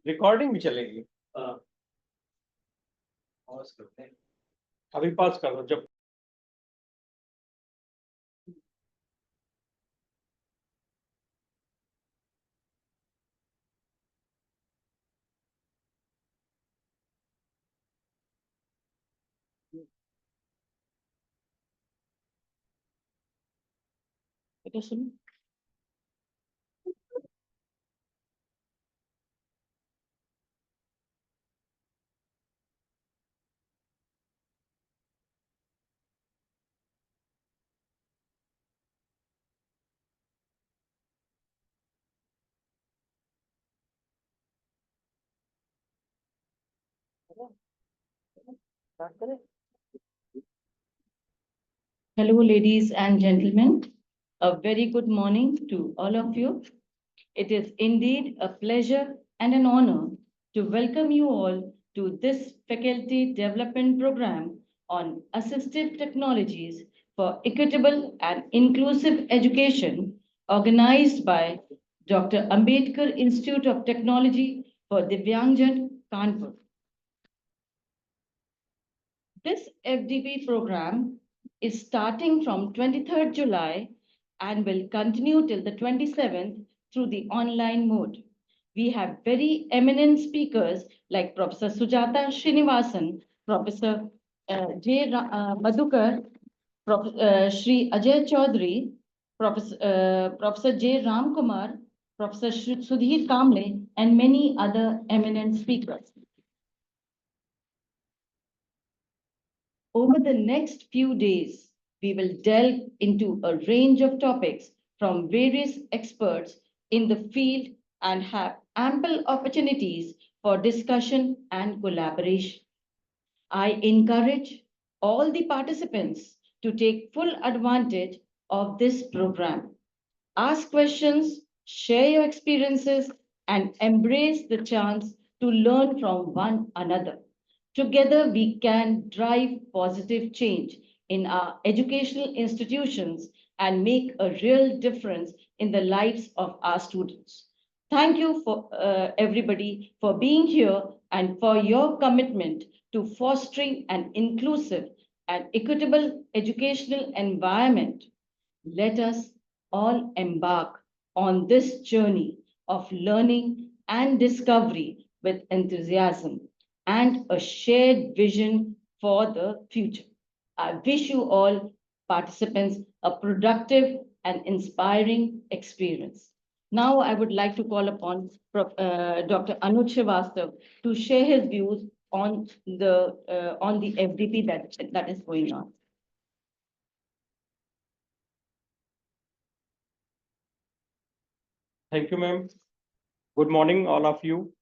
Recording भी चलेगी। अभी पॉज कर दो जब बेटा सुनो। Hello, ladies and gentlemen. A very good morning to all of you. It is indeed a pleasure and an honor to welcome you all to this faculty development program on assistive technologies for equitable and inclusive education organized by Dr. Ambedkar Institute of Technology for Divyangjan, Kanpur. This FDP program is starting from 23rd July and will continue till the 27th through the online mode. We have very eminent speakers like Professor Sujata Srinivasan, Professor Madhukar, Shri Ajay Chaudhary, Professor J. Ramkumar, Professor Sudhir Kamble, and many other eminent speakers. Over the next few days, we will delve into a range of topics from various experts in the field and have ample opportunities for discussion and collaboration. I encourage all the participants to take full advantage of this program. Ask questions, share your experiences, and embrace the chance to learn from one another. Together, we can drive positive change in our educational institutions and make a real difference in the lives of our students. Thank you for everybody for being here and for your commitment to fostering an inclusive and equitable educational environment. Let us all embark on this journey of learning and discovery with enthusiasm and a shared vision for the future. I wish you all participants a productive and inspiring experience. Now I would like to call upon Dr. Anuj Srivastav to share his views on the FDP that is going on. Thank you, ma'am. Good morning, all of you.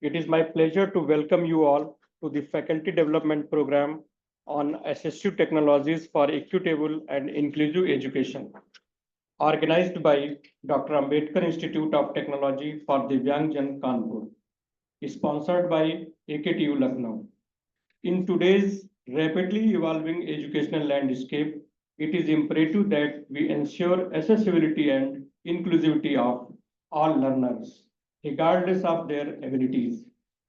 It is my pleasure to welcome you all to the Faculty Development Program on Assistive Technologies for Equitable and Inclusive Education, organized by Dr. Ambedkar Institute of Technology for Divyangjan, Kanpur, sponsored by AKTU Lucknow. In today's rapidly evolving educational landscape, it is imperative that we ensure accessibility and inclusivity of all learners, regardless of their abilities.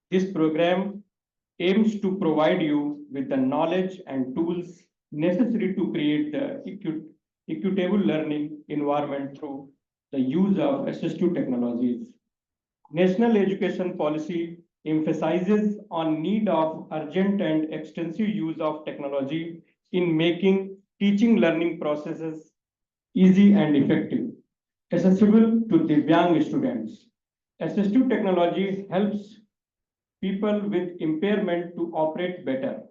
This program aims to provide you with the knowledge and tools necessary to create the equitable learning environment through the use of assistive technologies. National education policy emphasizes on need of urgent and extensive use of technology in making teaching learning processes easy and effective, accessible to Divyang students. Assistive technology helps people with impairment to operate better.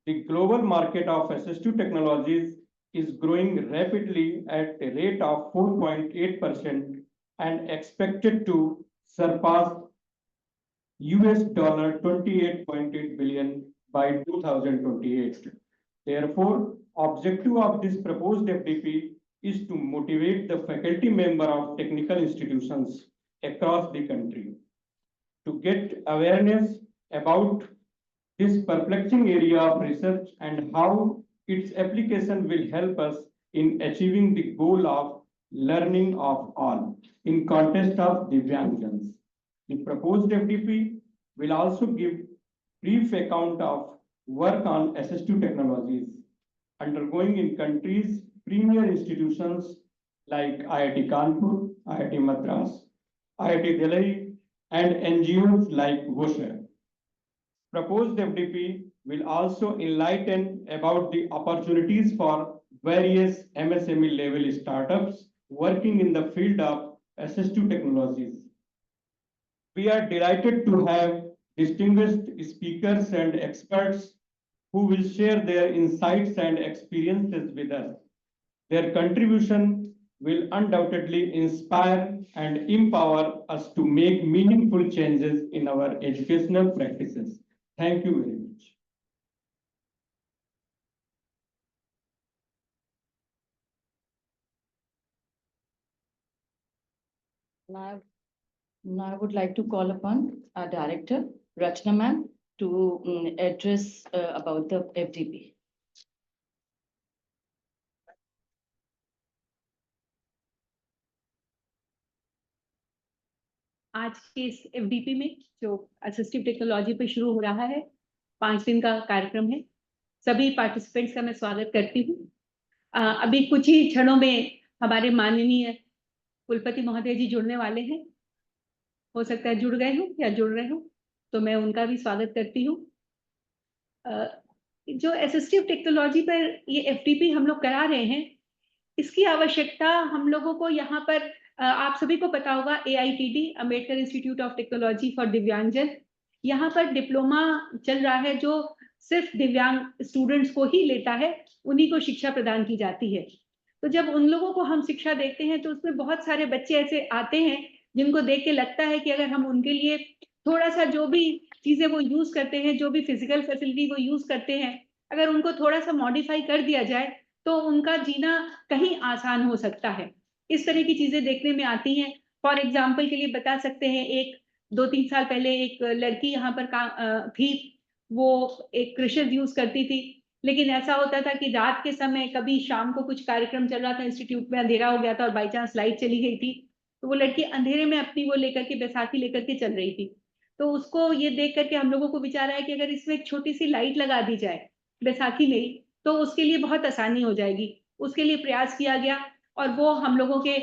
The global market of assistive technologies is growing rapidly at a rate of 4.8% and expected to surpass US dollar 28.8 billion by 2028. Therefore, objective of this proposed FDP is to motivate the faculty member of technical institutions across the country to get awareness about this perplexing area of research and how its application will help us in achieving the goal of learning of all in context of Divyangjans. The proposed FDP will also give brief account of work on assistive technologies undergoing in countries' premier institutions like IIT Kanpur, IIT Madras, IIT Delhi, and NGOs like WOSHA. Proposed FDP will also enlighten about the opportunities for various MSME level startups working in the field of assistive technologies. We are delighted to have distinguished speakers and experts who will share their insights and experiences with us. Their contribution will undoubtedly inspire and empower us to make meaningful changes in our educational practices. Thank you very much. Now I would like to call upon our director, Rachna ma'am, to address about the FDP. आज के इस FDP में जो assistive technology पे शुरू हो रहा है, 5 दिन का कार्यक्रम है। सभी पार्टिसिपेंट्स का मैं स्वागत करती हूँ। अभी कुछ ही क्षणों में हमारे माननीय कुलपति महोदय जी जुड़ने वाले हैं। हो सकता है जुड़ गए हो या जुड़ रहे हो, तो मैं उनका भी स्वागत करती हूँ। जो असिस्टिव टेक्नोलॉजी पर ये एफडीपी हम लोग करा रहे हैं, इसकी आवश्यकता हम लोगों को यहाँ पर आप सभी को पता होगा, AITD Ambedkar institute of technology for दिव्यांगजन, यहाँ पर डिप्लोमा चल रहा है जो सिर्फ दिव्यांग स्टूडेंट्स को ही लेता है, उन्हीं को शिक्षा प्रदान की जाती है। तो जब उन लोगों को हम शिक्षा देखते हैं तो उसमें बहुत सारे बच्चे ऐसे आते हैं जिनको देख के लगता है कि अगर हम उनके लिए थोड़ा सा जो भी चीजें वो यूज करते हैं, जो भी फिजिकल फैसिलिटी वो यूज करते हैं, अगर उनको थोड़ा सा मॉडिफाई कर दिया जाए तो उनका जीना कहीं आसान हो सकता है। इस तरह की चीजें देखने में आती हैं। फॉर एग्जाम्पल के लिए बता सकते हैं, एक 2-3 साल पहले एक लड़की यहाँ पर थी, वो एक क्रशर यूज करती थी, लेकिन ऐसा होता था कि रात के समय कभी शाम को कुछ कार्यक्रम चल रहा था, इंस्टीट्यूट में अंधेरा हो गया था और बाई चांस लाइट चली गई थी, तो वो लड़की अंधेरे में अपनी वो लेकर के बैसाखी लेकर के चल रही थी। तो उसको ये देख करके हम लोगों को विचार आया कि अगर इसमें एक छोटी सी लाइट लगा दी जाए बैसाखी में ही, तो उसके लिए बहुत आसानी हो जाएगी। उसके लिए प्रयास किया गया और वो हम लोगों के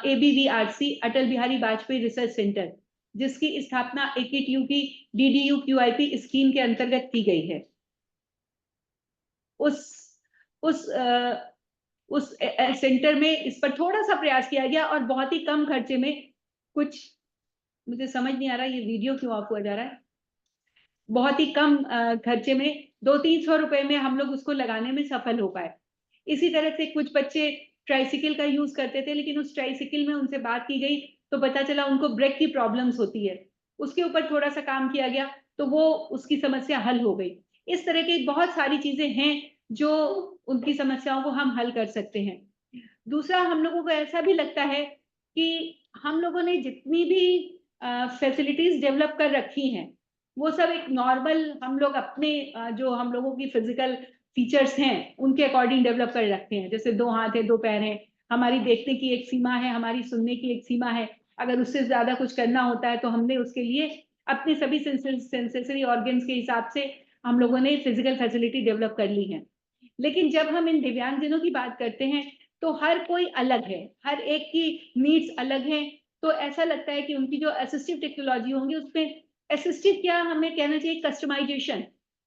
ABVRC Atal Bihari Vajpayee research centre, जिसकी स्थापना EQUITABLE की DDU-QIP स्कीम के अंतर्गत की गई है, उस सेंटर में इस पर थोड़ा सा प्रयास किया गया और बहुत ही कम खर्चे में, कुछ मुझे समझ नहीं आ रहा ये वीडियो क्यों ऑफ हुआ जा रहा है, बहुत ही कम खर्चे में 200-300 रुपए में हम लोग उसको लगाने में सफल हो पाए। इसी तरह से कुछ बच्चे ट्राइसिकल का यूज करते थे, लेकिन उस ट्राइसिकल में उनसे बात की गई तो पता चला उनको ब्रेक की प्रॉब्लम्स होती है, उसके ऊपर थोड़ा सा काम किया गया तो वो उसकी समस्या हल हो गई। इस तरह की बहुत सारी चीजें हैं जो उनकी समस्याओं को हम हल कर सकते हैं। दूसरा, हम लोगों को ऐसा भी लगता है कि हम लोगों ने जितनी भी फैसिलिटीज डेवलप कर रखी हैं, वो सब एक नॉर्मल हम लोग अपने जो हम लोगों की फिजिकल फीचर्स हैं उनके अकॉर्डिंग डेवलप कर रखते हैं। जैसे 2 हाथ है, 2 पैर हैं, हमारी देखने की एक सीमा है, हमारी सुनने की एक सीमा है, अगर उससे ज्यादा कुछ करना होता है तो हमने उसके लिए अपने सभी सेंसरी ऑर्गन्स के हिसाब से हम लोगों ने फिजिकल फैसिलिटी डेवलप कर ली है। लेकिन जब हम इन दिव्यांगजनों की बात करते हैं तो हर कोई अलग है, हर एक की नीड्स अलग हैं, तो ऐसा लगता है कि उनकी जो असिस्टिव टेक्नोलॉजी होंगी उसमें असिस्टिव क्या हमें कहना चाहिए, कस्टमाइजेशन,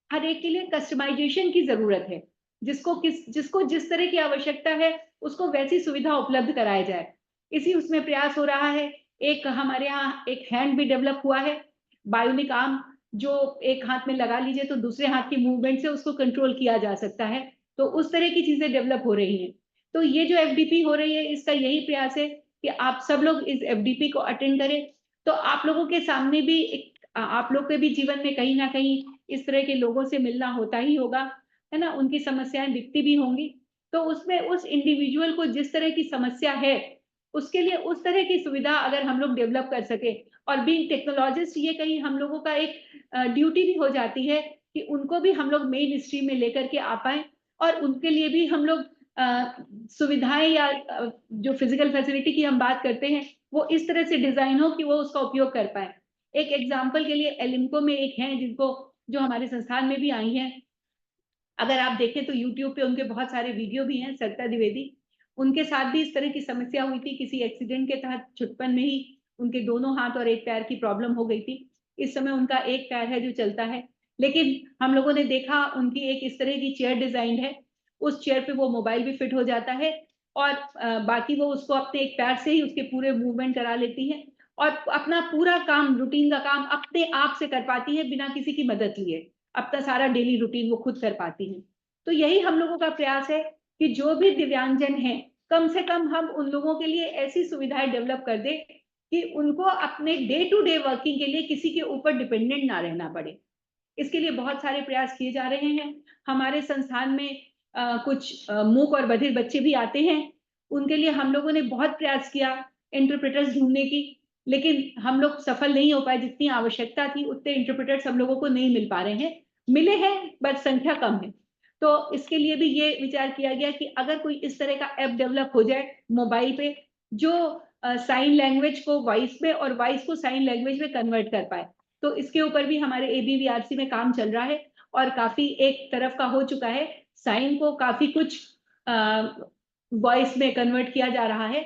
हर एक के लिए कस्टमाइजेशन की जरूरत है। जिसको जिस तरह की आवश्यकता है उसको वैसी सुविधा उपलब्ध कराया जाए, इसी उसमें प्रयास हो रहा है। एक हमारे यहाँ एक हैंड भी डेवलप हुआ है, बायोनिक आर्म, जो एक हाथ में लगा लीजिए तो दूसरे हाथ की मूवमेंट से उसको कंट्रोल किया जा सकता है। तो उस तरह की चीजें डेवलप हो रही हैं। तो ये जो FDP हो रही है, इसका यही प्रयास है कि आप सब लोग इस FDP को अटेंड करें, तो आप लोगों के सामने भी आप लोग के भी जीवन में कहीं ना कहीं इस तरह के लोगों से मिलना होता ही होगा, है ना, उनकी समस्याएं दिखती भी होंगी। तो उसमें उस इंडिविजुअल को जिस तरह की समस्या है उसके लिए उस तरह की सुविधा अगर हम लोग डेवलप कर सके, और बीइंग टेक्नोलॉजिस्ट ये कहीं हम लोगों का एक ड्यूटी भी हो जाती है कि उनको भी हम लोग मेन स्ट्रीम में लेकर के आ पाए और उनके लिए भी हम लोग सुविधाएं या जो फिजिकल फैसिलिटी की हम बात करते हैं वो इस तरह से डिजाइन हो कि वो उसका उपयोग कर पाए। एक एग्जाम्पल के लिए एलिम्को में एक हैं जिनको जो हमारे संस्थान में भी आई हैं, अगर आप देखें तो यूट्यूब पे उनके बहुत सारे वीडियो भी हैं, सरिता द्विवेदी, उनके साथ भी इस तरह की समस्या हुई थी, किसी एक्सीडेंट के तहत छुटपन में ही उनके दोनों हाथ और एक पैर की प्रॉब्लम हो गई थी। इस समय उनका एक पैर है जो चलता है, लेकिन हम लोगों ने देखा उनकी एक इस तरह की चेयर डिजाइन है, उस चेयर पे वो मोबाइल भी फिट हो जाता है और बाकी वो उसको अपने एक पैर से ही उसके पूरे मूवमेंट करा लेती है और अपना पूरा काम, रूटीन का काम अपने आप से कर पाती है बिना किसी की मदद लिए। अपना सारा डेली रूटीन वो खुद कर पाती हैं। तो यही हम लोगों का प्रयास है कि जो भी दिव्यांगजन हैं, कम से कम हम उन लोगों के लिए ऐसी सुविधाएं डेवलप कर दें कि उनको अपने डे टू डे वर्किंग के लिए किसी के ऊपर डिपेंडेंट ना रहना पड़े। इसके लिए बहुत सारे प्रयास किए जा रहे हैं। हमारे संस्थान में कुछ मूक और बधिर बच्चे भी आते हैं, उनके लिए हम लोगों ने बहुत प्रयास किया इंटरप्रेटर्स ढूंढने की, लेकिन हम लोग सफल नहीं हो पाए। जितनी आवश्यकता थी उतने इंटरप्रेटर्स हम लोगों को नहीं मिल पा रहे हैं, मिले हैं बट संख्या कम है। तो इसके लिए भी ये विचार किया गया कि अगर कोई इस तरह का ऐप डेवलप हो जाए मोबाइल पे जो साइन लैंग्वेज को वॉइस में और वॉइस को साइन लैंग्वेज में कन्वर्ट कर पाए, तो इसके ऊपर भी हमारे एबीवीआरसी में काम चल रहा है और काफी एक तरफ का हो चुका है। साइन को काफी कुछ वॉइस में कन्वर्ट किया जा रहा है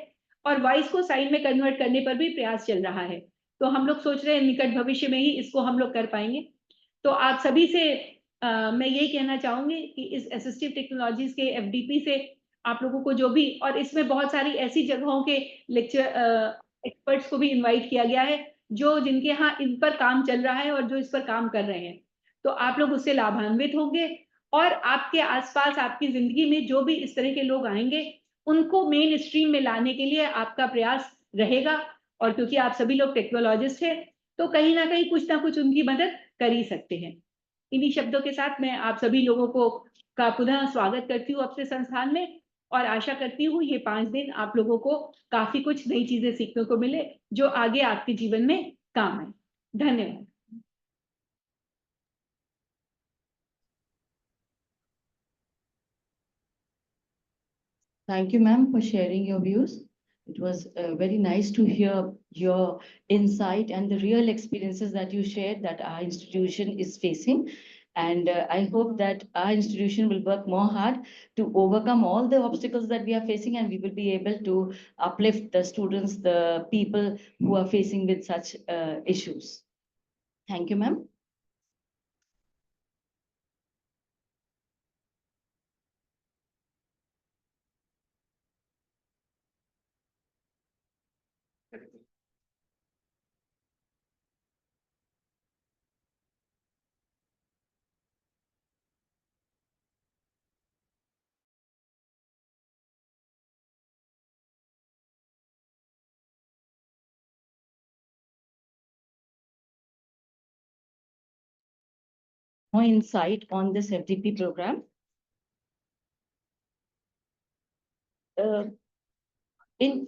और वॉइस को साइन में कन्वर्ट करने पर भी प्रयास चल रहा है। तो हम लोग सोच रहे हैं निकट भविष्य में ही इसको हम लोग कर पाएंगे। तो आप सभी से मैं यही कहना चाहूंगी कि इस असिस्टिव टेक्नोलॉजीज के एफडीपी से आप लोगों को जो भी, और इसमें बहुत सारी ऐसी जगहों के लेक्चर एक्सपर्ट्स को भी इनवाइट किया गया है जो जिनके यहाँ इन पर काम चल रहा है और जो इस पर काम कर रहे हैं, तो आप लोग उससे लाभान्वित होंगे और आपके आसपास आपकी जिंदगी में जो भी इस तरह के लोग आएंगे उनको मेन स्ट्रीम में लाने के लिए आपका प्रयास रहेगा। और क्योंकि आप सभी लोग टेक्नोलॉजिस्ट हैं तो कहीं ना कुछ उनकी मदद कर ही सकते हैं। इन्हीं शब्दों के साथ मैं आप सभी लोगों को का पुनः स्वागत करती हूँ अपने संस्थान में और आशा करती हूँ ये 5 दिन आप लोगों को काफी कुछ नई चीजें सीखने को मिले जो आगे आपके जीवन में काम आए। धन्यवाद। Thank you, ma'am, for sharing your views. It was very nice to hear your insight and the real experiences that you shared that our institution is facing. And I hope that our institution will work more hard to overcome all the obstacles that we are facing, and we will be able to uplift the students, the people who are facing with such issues. Thank you, ma'am. More insight on this FDP program. In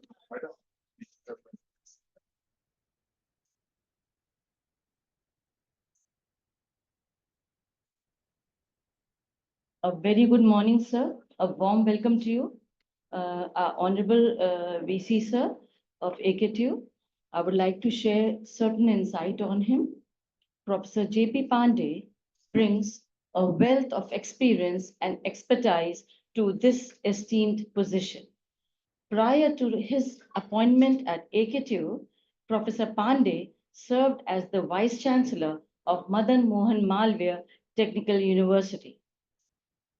A very good morning, sir. A warm welcome to you. Our Honorable VC, sir, of AKTU. I would like to share certain insight on him. Professor J.P. Pandey brings a wealth of experience and expertise to this esteemed position. Prior to his appointment at AKTU, Professor Pandey served as the Vice Chancellor of Madan Mohan Malviya Technical University.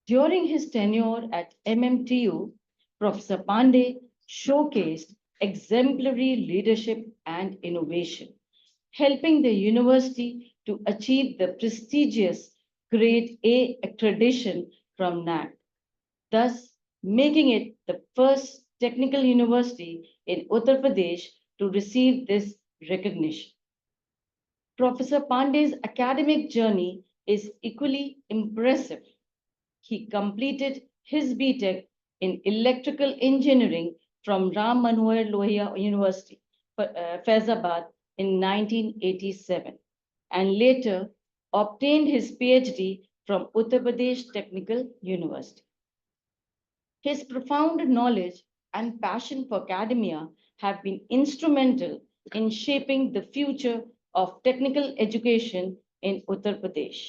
During his tenure at MMTU, Professor Pandey showcased exemplary leadership and innovation, helping the university to achieve the prestigious Grade A accreditation from NAC, thus making it the first technical university in Uttar Pradesh to receive this recognition. Professor Pandey's academic journey is equally impressive. He completed his BTech in electrical engineering from Ram Manohar Lohia University, Faizabad in 1987, and later obtained his PhD from Uttar Pradesh Technical University. His profound knowledge and passion for academia have been instrumental in shaping the future of Technical Education in Uttar Pradesh.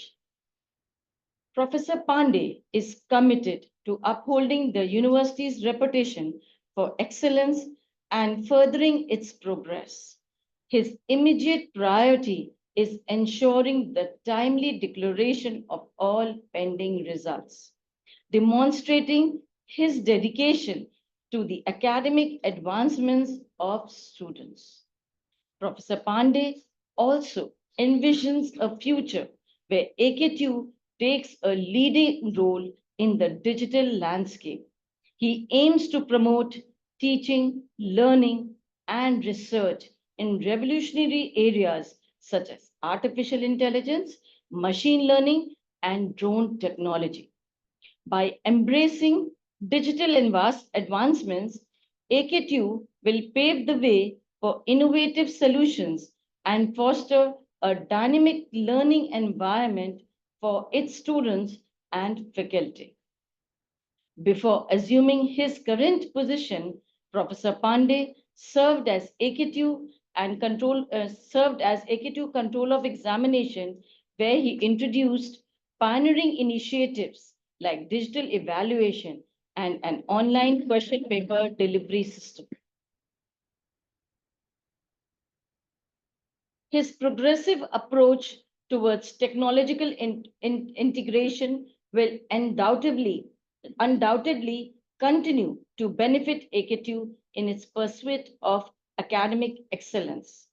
Professor Pandey is committed to upholding the university's reputation for excellence and furthering its progress. His immediate priority is ensuring the timely declaration of all pending results, demonstrating his dedication to the academic advancements of students. Professor Pandey also envisions a future where AKTU takes a leading role in the digital landscape. He aims to promote teaching, learning, and research in revolutionary areas such as artificial intelligence, machine learning, and drone technology. By embracing digital advancements, AKTU will pave the way for innovative solutions and foster a dynamic learning environment for its students and faculty. Before assuming his current position, Professor Pandey served as AKTU Control of Examination, where he introduced pioneering initiatives like digital evaluation and an online question paper delivery system. His progressive approach towards technological integration will undoubtedly continue to benefit AKTU in its pursuit of academic excellence.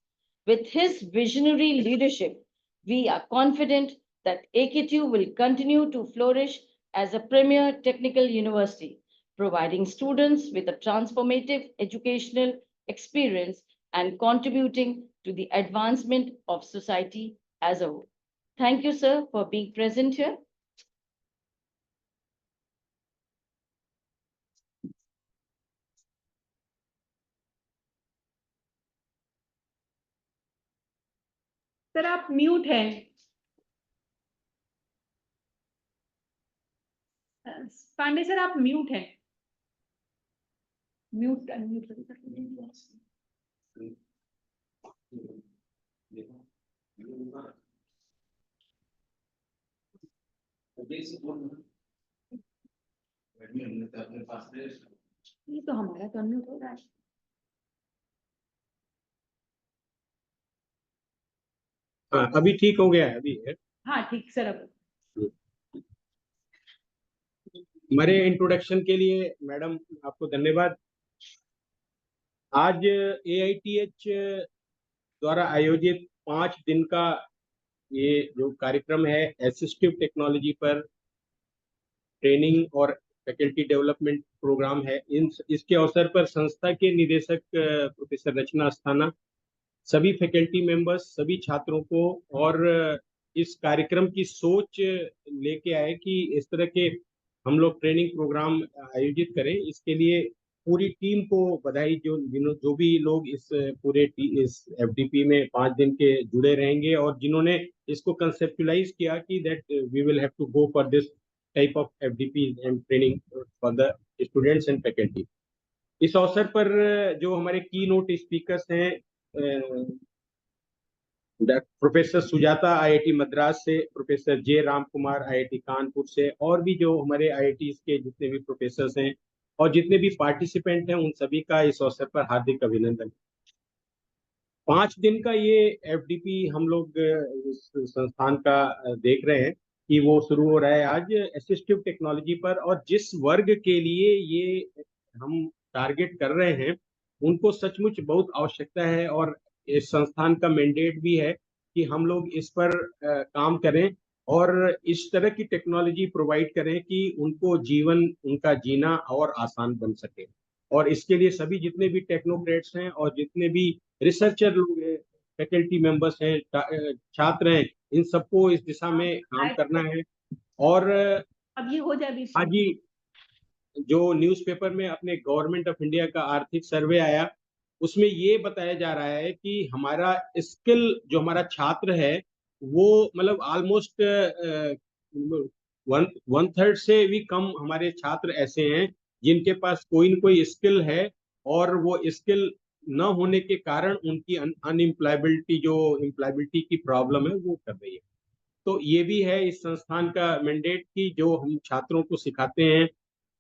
With his visionary leadership, we are confident that AKTU will continue to flourish as a premier technical university, providing students with a transformative educational experience and contributing to the advancement of society as a whole. Thank you, sir, for being present here. Sir आप mute हैं। Pandey sir आप mute हैं। Mute unmute ये तो हमारा तो unmute हो रहा है। अभी ठीक हो गया है अभी है। हाँ ठीक सर। अब हमारे इंट्रोडक्शन के लिए मैडम आपको धन्यवाद। आज AITH द्वारा आयोजित 5 दिन का ये जो कार्यक्रम है असिस्टिव टेक्नोलॉजी पर ट्रेनिंग और फैकल्टी डेवलपमेंट प्रोग्राम है, इसके अवसर पर संस्था के निदेशक प्रोफेसर रचना अस्थाना, सभी फैकल्टी मेंबर्स, सभी छात्रों को और इस कार्यक्रम की सोच लेके आए कि इस तरह के हम लोग ट्रेनिंग प्रोग्राम आयोजित करें। इसके लिए पूरी टीम को बधाई, जो भी लोग इस पूरे इस FDP में 5 दिन के जुड़े रहेंगे और जिन्होंने इसको कंसेप्चुलाइज किया कि that we will have to go for this type of FDP and training for the students and faculty. इस अवसर पर जो हमारे की नोट स्पीकर्स हैं, प्रोफेसर सुजाता IIT मद्रास से, professor J Ram Kumar IIT Kanpur से, और भी जो हमारे IITs के जितने भी प्रोफेसर्स हैं और जितने भी पार्टिसिपेंट हैं, उन सभी का इस अवसर पर हार्दिक अभिनंदन। 5 दिन का ये FDP हम लोग इस संस्थान का देख रहे हैं कि वो शुरू हो रहा है आज असिस्टिव टेक्नोलॉजी पर, और जिस वर्ग के लिए ये हम टारगेट कर रहे हैं उनको सचमुच बहुत आवश्यकता है और इस संस्थान का मैंडेट भी है कि हम लोग इस पर काम करें और इस तरह की टेक्नोलॉजी प्रोवाइड करें कि उनको जीवन उनका जीना और आसान बन सके। और इसके लिए सभी जितने भी टेक्नोक्रेट्स हैं और जितने भी रिसर्चर लोग हैं, फैकल्टी मेंबर्स हैं, छात्र हैं, इन सबको इस दिशा में काम करना है। और अब ये हो जाए आज ही जो न्यूज़पेपर में अपने गवर्नमेंट ऑफ इंडिया का आर्थिक सर्वे आया, उसमें ये बताया जा रहा है कि हमारा स्किल जो हमारा छात्र है वो मतलब ऑलमोस्ट 1/3 से भी कम हमारे छात्र ऐसे हैं जिनके पास कोई न कोई स्किल है और वो स्किल न होने के कारण उनकी अनएम्प्लॉयबिलिटी जो एम्प्लॉयबिलिटी की प्रॉब्लम है वो कर रही है। तो ये भी है इस संस्थान का मैंडेट कि जो हम छात्रों को सिखाते हैं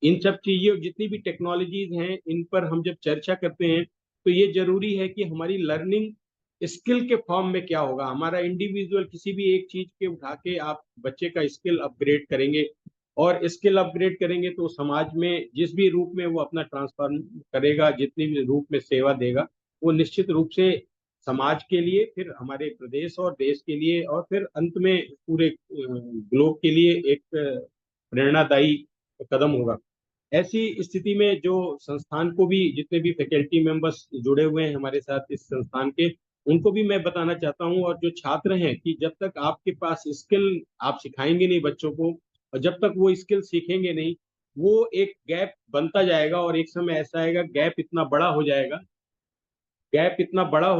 इन सब चीजों जितनी भी टेक्नोलॉजीज हैं इन पर हम जब चर्चा करते हैं तो ये जरूरी है कि हमारी लर्निंग स्किल के फॉर्म में क्या होगा। हमारा इंडिविजुअल किसी भी एक चीज के उठा के आप बच्चे का स्किल अपग्रेड करेंगे और स्किल अपग्रेड करेंगे तो समाज में जिस भी रूप में वो अपना ट्रांसफॉर्म करेगा, जितनी भी रूप में सेवा देगा, वो निश्चित रूप से समाज के लिए, फिर हमारे प्रदेश और देश के लिए, और फिर अंत में पूरे ग्लोब के लिए एक प्रेरणादायी कदम होगा। ऐसी स्थिति में जो संस्थान को भी जितने भी फैकल्टी मेंबर्स जुड़े हुए हैं हमारे साथ इस संस्थान के, उनको भी मैं बताना चाहता हूँ, और जो छात्र हैं कि जब तक आपके पास स्किल आप सिखाएंगे नहीं बच्चों को, और जब तक वो स्किल सीखेंगे नहीं, वो एक गैप बनता जाएगा और एक समय ऐसा आएगा गैप इतना बड़ा हो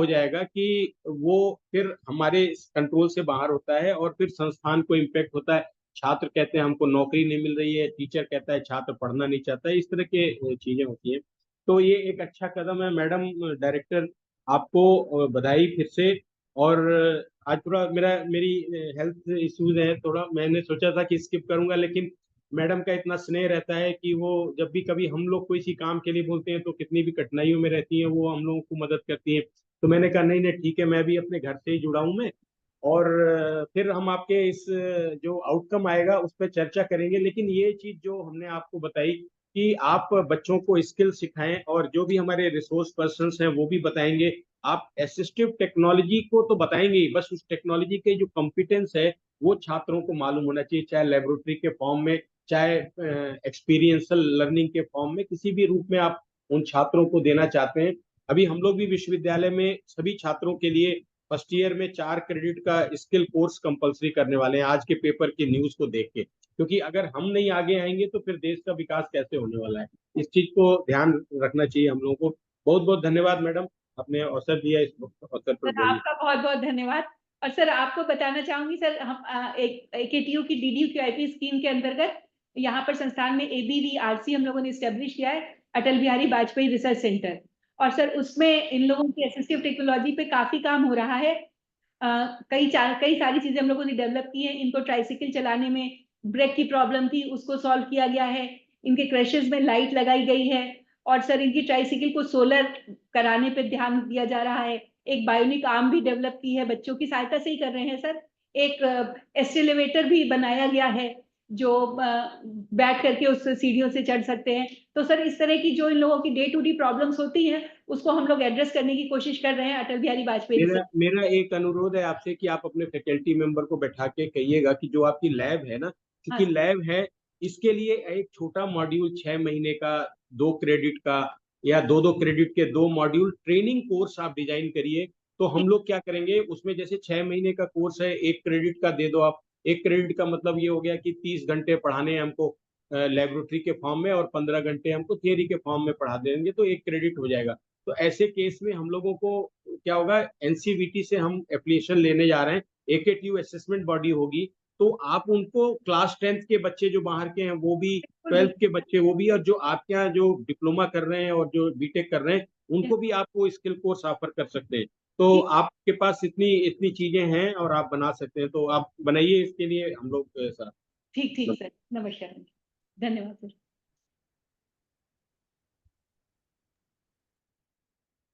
जाएगा कि वो फिर हमारे कंट्रोल से बाहर होता है और फिर संस्थान को इम्पेक्ट होता है। छात्र कहते हैं हमको नौकरी नहीं मिल रही है, टीचर कहता है छात्र पढ़ना नहीं चाहता है, इस तरह के चीजें होती हैं। तो ये एक अच्छा कदम है मैडम डायरेक्टर, आपको बधाई फिर से। और आज थोड़ा मेरी हेल्थ इश्यूज है, थोड़ा मैंने सोचा था कि स्किप करूंगा, लेकिन मैडम का इतना स्नेह रहता है कि वो जब भी कभी हम लोग कोई सी काम के लिए बोलते हैं तो कितनी भी कठिनाइयों में रहती हैं वो हम लोगों को मदद करती हैं। तो मैंने कहा नहीं नहीं ठीक है, मैं भी अपने घर से ही जुड़ा हूं मैं, और फिर हम आपके इस जो आउटकम आएगा उस पर चर्चा करेंगे। लेकिन ये चीज जो हमने आपको बताई कि आप बच्चों को स्किल सिखाएं, और जो भी हमारे रिसोर्स पर्सन हैं वो भी बताएंगे। आप असिस्टिव टेक्नोलॉजी को तो बताएंगे ही, बस उस टेक्नोलॉजी के जो कॉम्पिटेंस है वो छात्रों को मालूम होना चाहिए, चाहे लेबोरेटरी के फॉर्म में, चाहे एक्सपीरियंशियल लर्निंग के फॉर्म में, किसी भी रूप में आप उन छात्रों को देना चाहते हैं। अभी हम लोग भी विश्वविद्यालय में सभी छात्रों के लिए फर्स्ट ईयर में 4 क्रेडिट का स्किल कोर्स कंपलसरी करने वाले हैं आज के पेपर की न्यूज को देख के, क्योंकि अगर हम नहीं आगे आएंगे तो फिर देश का विकास कैसे होने वाला है। इस चीज को ध्यान रखना चाहिए हम लोगों को। बहुत बहुत धन्यवाद मैडम, आपने अवसर दिया इस अवसर पर सर बोलिए। आपका बहुत बहुत धन्यवाद। और सर आपको बताना चाहूंगी सर, हम एक AKTU की DDU-QIP स्कीम के अंतर्गत यहाँ पर संस्थान में ABVRC हम लोगों ने स्टेब्लिश किया है, अटल बिहारी वाजपेयी रिसर्च सेंटर। और सर उसमें इन लोगों की असिस्टिव टेक्नोलॉजी पे काफी काम हो रहा है। कई सारी चीजें हम लोगों ने डेवलप की है। इनको ट्राइसिकल चलाने में ब्रेक की प्रॉब्लम थी, उसको सॉल्व किया गया है। इनके क्रैशेस में लाइट लगाई गई है। और सर इनकी ट्राइसिकल को सोलर कराने पे ध्यान दिया जा रहा है। एक बायोनिक आर्म भी डेवलप की है, बच्चों की सहायता से ही कर रहे हैं सर। एक एस्टिलेवेटर भी बनाया गया है जो बैठ करके उस सीढ़ियों से चढ़ सकते हैं। तो सर इस तरह की जो इन लोगों की डे टू डे प्रॉब्लम्स होती हैं उसको हम लोग एड्रेस करने की कोशिश कर रहे हैं अटल बिहारी वाजपेयी से। मेरा एक अनुरोध है आपसे कि आप अपने फैकल्टी मेंबर को बैठा के कहिएगा कि जो आपकी लैब है ना, क्योंकि हाँ। लैब है, इसके लिए एक छोटा मॉड्यूल 6 महीने का 2 क्रेडिट का या 2 2 क्रेडिट के 2 मॉड्यूल ट्रेनिंग कोर्स आप डिजाइन करिए। तो हम लोग क्या करेंगे उसमें, जैसे 6 महीने का कोर्स है, 1 क्रेडिट का दे दो आप। 1 क्रेडिट का मतलब ये हो गया कि 30 घंटे पढ़ाने हैं हमको लेबोरेटरी के फॉर्म में, और 15 घंटे हमको थियरी के फॉर्म में पढ़ा देंगे, तो 1 क्रेडिट हो जाएगा। तो ऐसे केस में हम लोगों को क्या होगा, एनसीवीटी से हम एप्लीकेशन लेने जा रहे हैं, AKTU असेसमेंट बॉडी होगी, तो आप उनको क्लास 10th के बच्चे जो बाहर के हैं वो भी, 12th के बच्चे वो भी, और जो आपके यहाँ जो डिप्लोमा कर रहे हैं और जो बीटेक कर रहे हैं उनको भी आपको स्किल कोर्स ऑफर कर सकते हैं। तो आपके पास इतनी इतनी चीजें हैं और आप बना सकते हैं, तो आप बनाइए, इसके लिए हम लोग सर। ठीक ठीक सर, नमस्कार, धन्यवाद sir.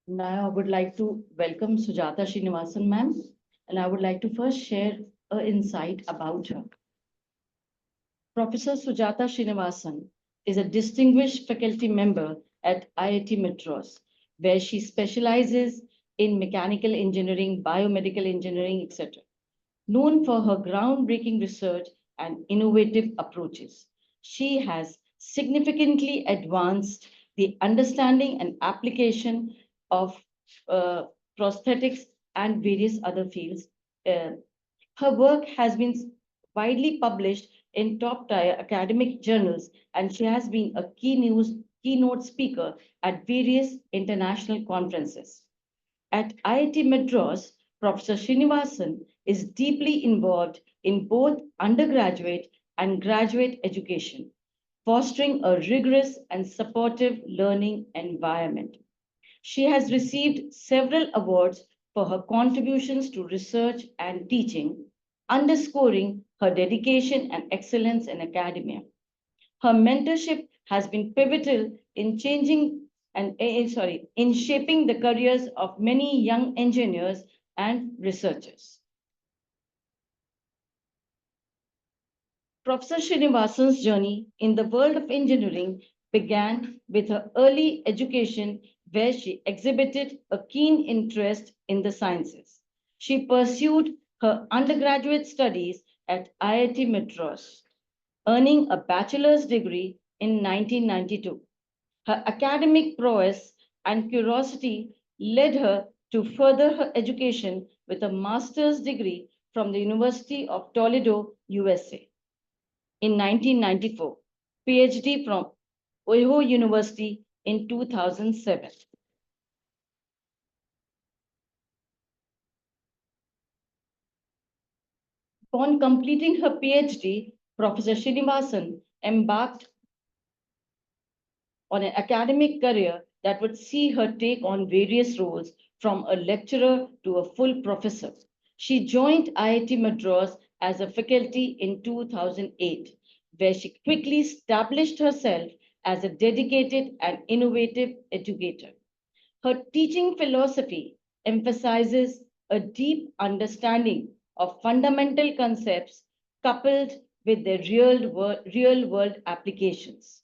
Now I would like to welcome Sujata Srinivasan ma'am, and I would like to first share an insight about her. Professor Sujata Srinivasan is a distinguished faculty member at IIT Madras, where she specializes in mechanical engineering, biomedical engineering, etc. Known for her groundbreaking research and innovative approaches, she has significantly advanced the understanding and application of prosthetics and various other fields. Her work has been widely published in top-tier academic journals, and she has been a keynote speaker at various international conferences. At IIT Madras, Professor Srinivasan is deeply involved in both undergraduate and graduate education, fostering a rigorous and supportive learning environment. She has received several awards for her contributions to research and teaching, underscoring her dedication and excellence in academia. Her mentorship has been pivotal in in shaping the careers of many young engineers and researchers. Professor Srinivasan's journey in the world of engineering began with her early education, where she exhibited a keen interest in the sciences. She pursued her undergraduate studies at IIT Madras, earning a bachelor's degree in 1992. Her academic prowess and curiosity led her to further her education with a master's degree from the University of Toledo, USA. In 1994, PhD from Ohio University in 2007. Upon completing her PhD, Professor Srinivasan embarked on an academic career that would see her take on various roles from a lecturer to a full professor. She joined IIT Madras as a faculty in 2008, where she quickly established herself as a dedicated and innovative educator. Her teaching philosophy emphasizes a deep understanding of fundamental concepts coupled with their real world applications.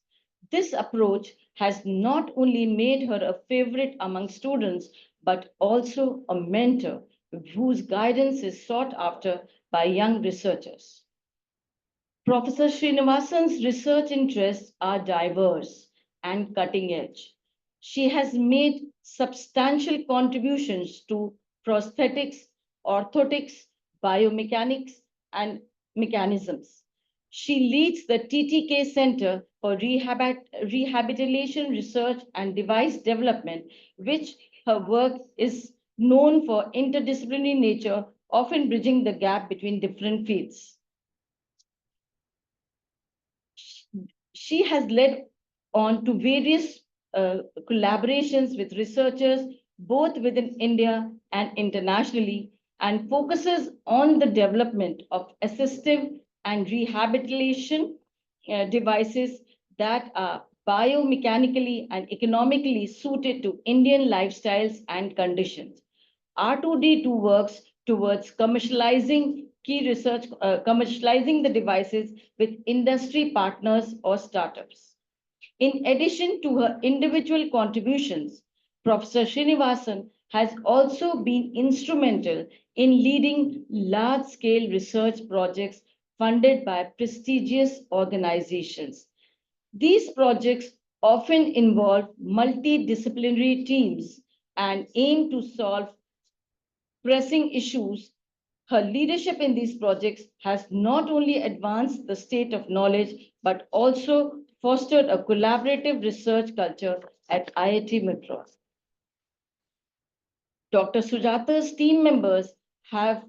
This approach has not only made her a favorite among students, but also a mentor whose guidance is sought after by young researchers. Professor Srinivasan's research interests are diverse and cutting edge. She has made substantial contributions to prosthetics, orthotics, biomechanics, and mechanisms. She leads the TTK Center for Rehabilitation Research and Device Development, which her work is known for interdisciplinary nature, often bridging the gap between different fields. She has led on to various collaborations with researchers, both within India and internationally, and focuses on the development of assistive and rehabilitation devices that are biomechanically and economically suited to Indian lifestyles and conditions. R2D2 works towards commercializing the devices with industry partners or startups. In addition to her individual contributions, Professor Srinivasan has also been instrumental in leading large-scale research projects funded by prestigious organizations. These projects often involve multidisciplinary teams and aim to solve pressing issues. Her leadership in these projects has not only advanced the state of knowledge, but also fostered a collaborative research culture at IIT Madras. Dr. Sujata's team members have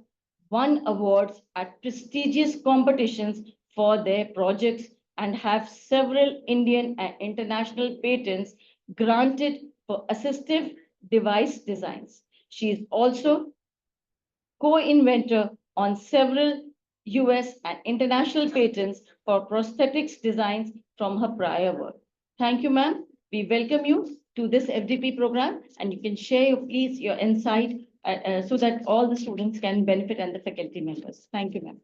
won awards at prestigious competitions for their projects and have several Indian and international patents granted for assistive device designs. She is also co-inventor on several US and international patents for prosthetics designs from her prior work. Thank you, ma'am. We welcome you to this FDP program, and you can share, please, your insight so that all the students can benefit and the faculty members. Thank you, ma'am.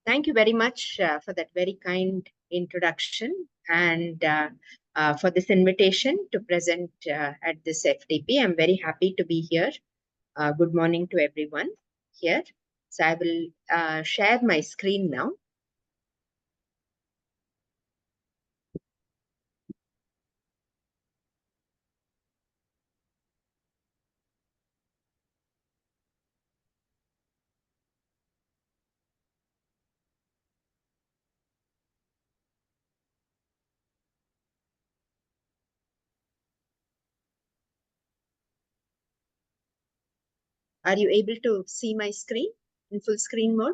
Thank you very much for that very kind introduction and for this invitation to present at this FDP. I'm very happy to be here. Good morning to everyone here. So I will share my screen now. Are you able to see my screen in full screen mode?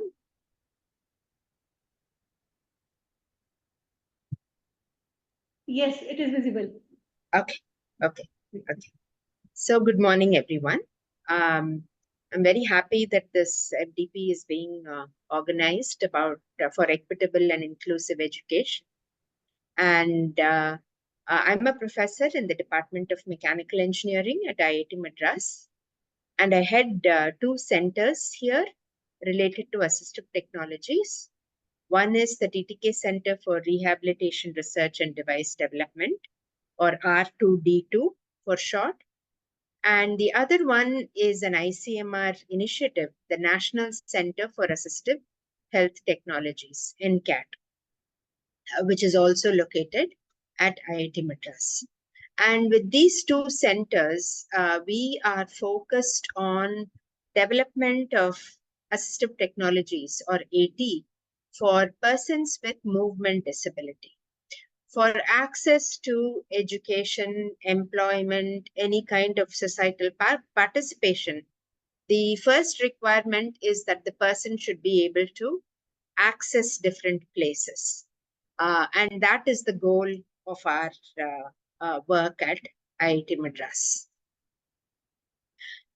Yes, it is visible. Okay. So good morning, everyone. I'm very happy that this FDP is being organized for equitable and inclusive education. And I'm a professor in the Department of Mechanical Engineering at IIT Madras. And I head 2 centers here related to assistive technologies. One is the TTK Center for Rehabilitation Research and Device Development, or R2D2 for short. And the other one is an ICMR initiative, the National Center for Assistive Health Technologies, NCAT, which is also located at IIT Madras. And with these 2 centers, we are focused on development of assistive technologies, or AT, for persons with movement disability. For access to education, employment, any kind of societal participation, the first requirement is that the person should be able to access different places. And that is the goal of our work at IIT Madras.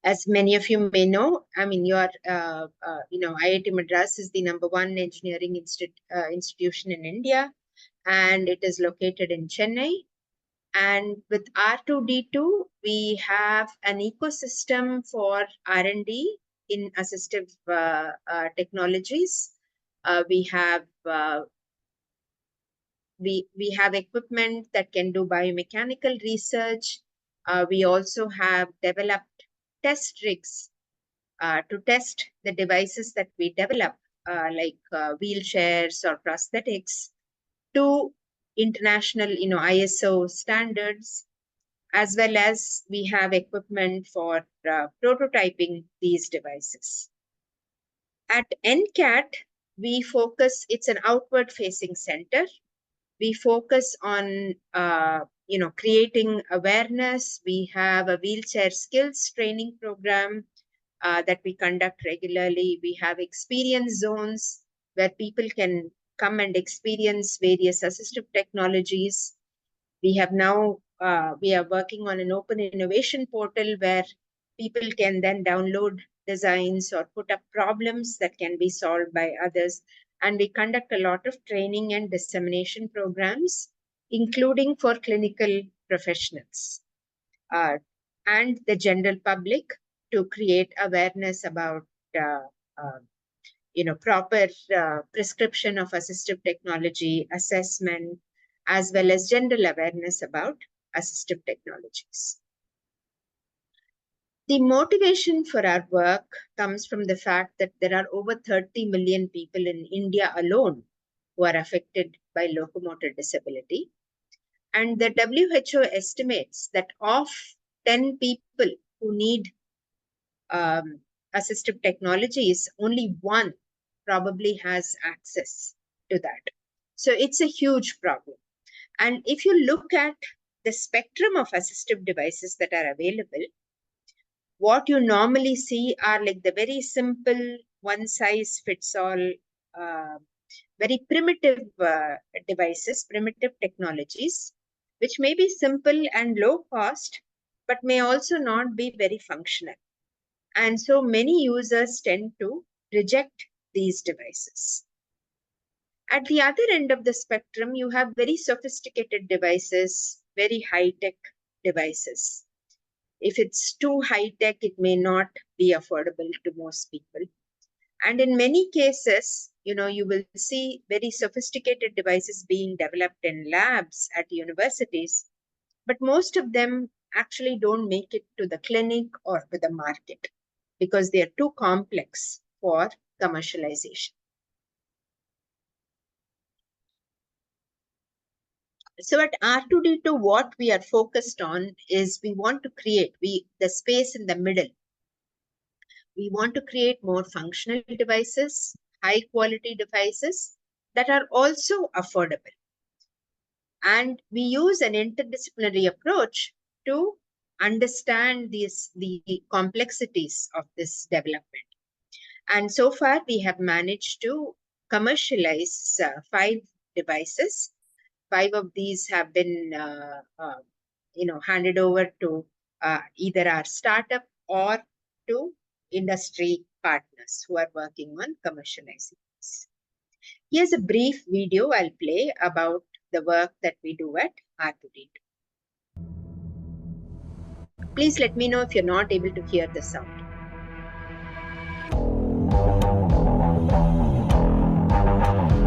As many of you may know, I mean, IIT Madras is the #1 engineering institution in India, and it is located in Chennai. And with R2D2, we have an ecosystem for R&D in assistive technologies. We have equipment that can do biomechanical research. We also have developed test rigs to test the devices that we develop, like wheelchairs or prosthetics, to international, ISO standards, as well as we have equipment for prototyping these devices. At NCAT, we focus, it's an outward facing center. We focus on, creating awareness. We have a wheelchair skills training program that we conduct regularly. We have experience zones where people can come and experience various assistive technologies. We have now, we are working on an open innovation portal where people can then download designs or put up problems that can be solved by others. And we conduct a lot of training and dissemination programs, including for clinical professionals and the general public, to create awareness about proper prescription of assistive technology, assessment, as well as general awareness about assistive technologies. The motivation for our work comes from the fact that there are over 30 million people in India alone who are affected by locomotor disability. And the WHO estimates that of 10 people who need assistive technologies, only 1 probably has access to that. So it's a huge problem. And if you look at the spectrum of assistive devices that are available, what you normally see are like the very simple, one-size-fits-all, very primitive devices, primitive technologies, which may be simple and low cost, but may also not be very functional. And so many users tend to reject these devices. At the other end of the spectrum, you have very sophisticated devices, very high-tech devices. If it's too high-tech, it may not be affordable to most people. And in many cases, you will see very sophisticated devices being developed in labs at universities, but most of them actually don't make it to the clinic or to the market, because they are too complex for commercialization. So at R2D2, what we are focused on is we want to create the space in the middle. We want to create more functional devices, high quality devices that are also affordable. And we use an interdisciplinary approach to understand the complexities of this development. And so far, we have managed to commercialize 5 devices. 5 of these have been handed over to either our startup or to industry partners who are working on commercializing this. Here's a brief video I'll play about the work that we do at R2D2. Please let me know if you're not able to hear the sound.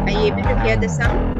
Are you able to hear the sound?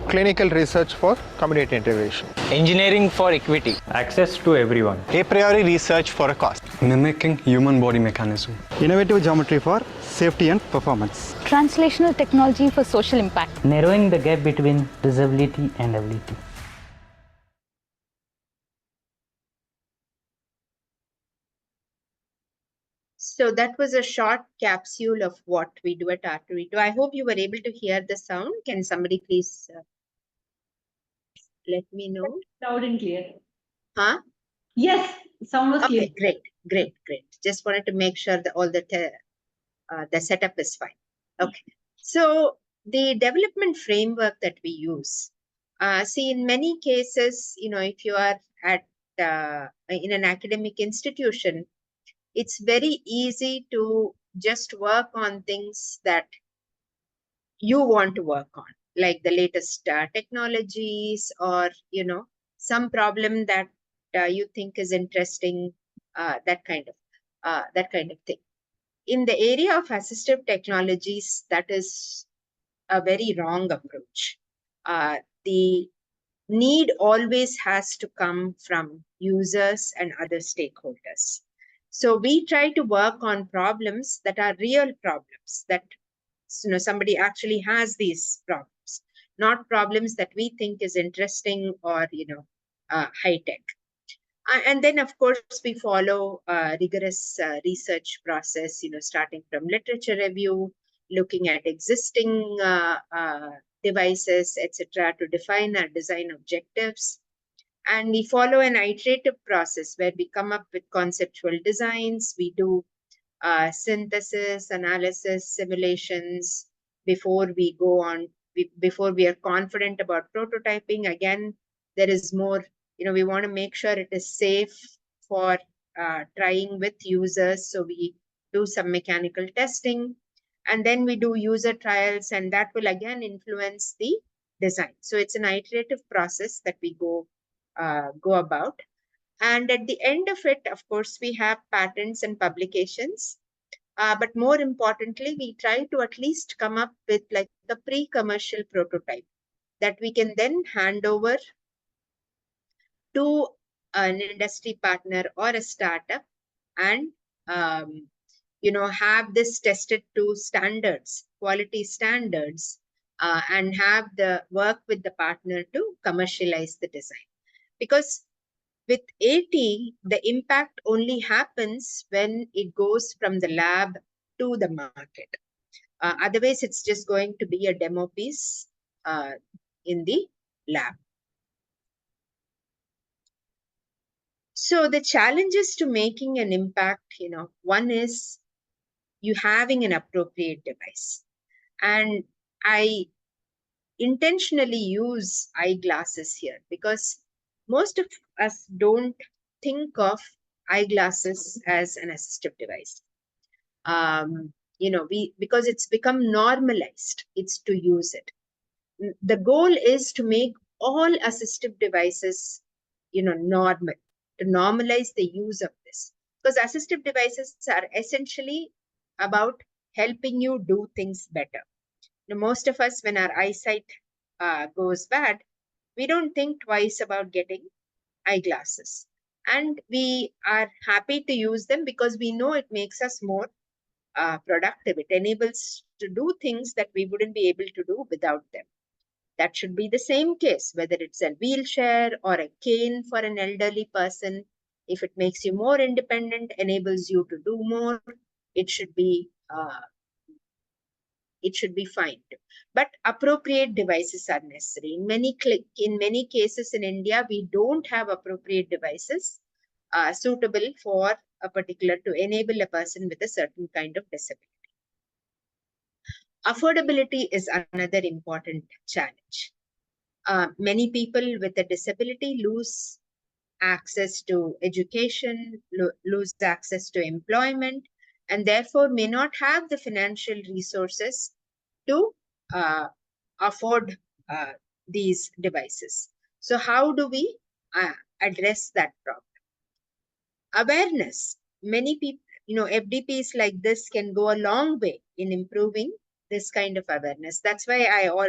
Clinical research for community integration. Engineering for equity. Access to everyone. A priori research for a cost. Mimicking human body mechanism. Innovative geometry for safety and performance. Translational technology for social impact. Narrowing the gap between disability and ability. So that was a short capsule of what we do at R2D2. I hope you were able to hear the sound. Can somebody please let me know? Loud and clear. Huh? Yes, sound was clear. Okay, great. Just wanted to make sure that all the setup is fine. Okay. So the development framework that we use, see, in many cases, if you are at in an academic institution, it's very easy to just work on things that you want to work on, like the latest technologies, or some problem that you think is interesting, that kind of thing. In the area of assistive technologies, that is a very wrong approach. The need always has to come from users and other stakeholders. So we try to work on problems that are real problems, that somebody actually has these problems, not problems that we think is interesting or high tech. And then, of course, we follow a rigorous research process, starting from literature review, looking at existing devices, etc., to define our design objectives. And we follow an iterative process where we come up with conceptual designs. We do synthesis, analysis, simulations before we go on, before we are confident about prototyping. Again, there is more, we want to make sure it is safe for trying with users. So we do some mechanical testing, and then we do user trials, and that will again influence the design. So it's an iterative process that we go about. And at the end of it, of course, we have patents and publications. But more importantly, we try to at least come up with like a pre-commercial prototype that we can then hand over to an industry partner or a startup, and have this tested to standards, quality standards, and have the work with the partner to commercialize the design. Because with AT, the impact only happens when it goes from the lab to the market. Otherwise, it's just going to be a demo piece in the lab. So the challenges to making an impact, one is you having an appropriate device. And I intentionally use eyeglasses here, because most of us don't think of eyeglasses as an assistive device. Because it's become normalized, it's to use it. The goal is to make all assistive devices, normal, to normalize the use of this. Because assistive devices are essentially about helping you do things better. Most of us, when our eyesight goes bad, we don't think twice about getting eyeglasses. And we are happy to use them because we know it makes us more productive. It enables to do things that we wouldn't be able to do without them. That should be the same case, whether it's a wheelchair or a cane for an elderly person. If it makes you more independent, enables you to do more, it should be fine. But appropriate devices are necessary. In many cases in India, we don't have appropriate devices suitable for a particular, to enable a person with a certain kind of disability. Affordability is another important challenge. Many people with a disability lose access to education, lose access to employment, and therefore may not have the financial resources to afford these devices. So how do we address that problem? Awareness. Many people, FDPs like this can go a long way in improving this kind of awareness. That's why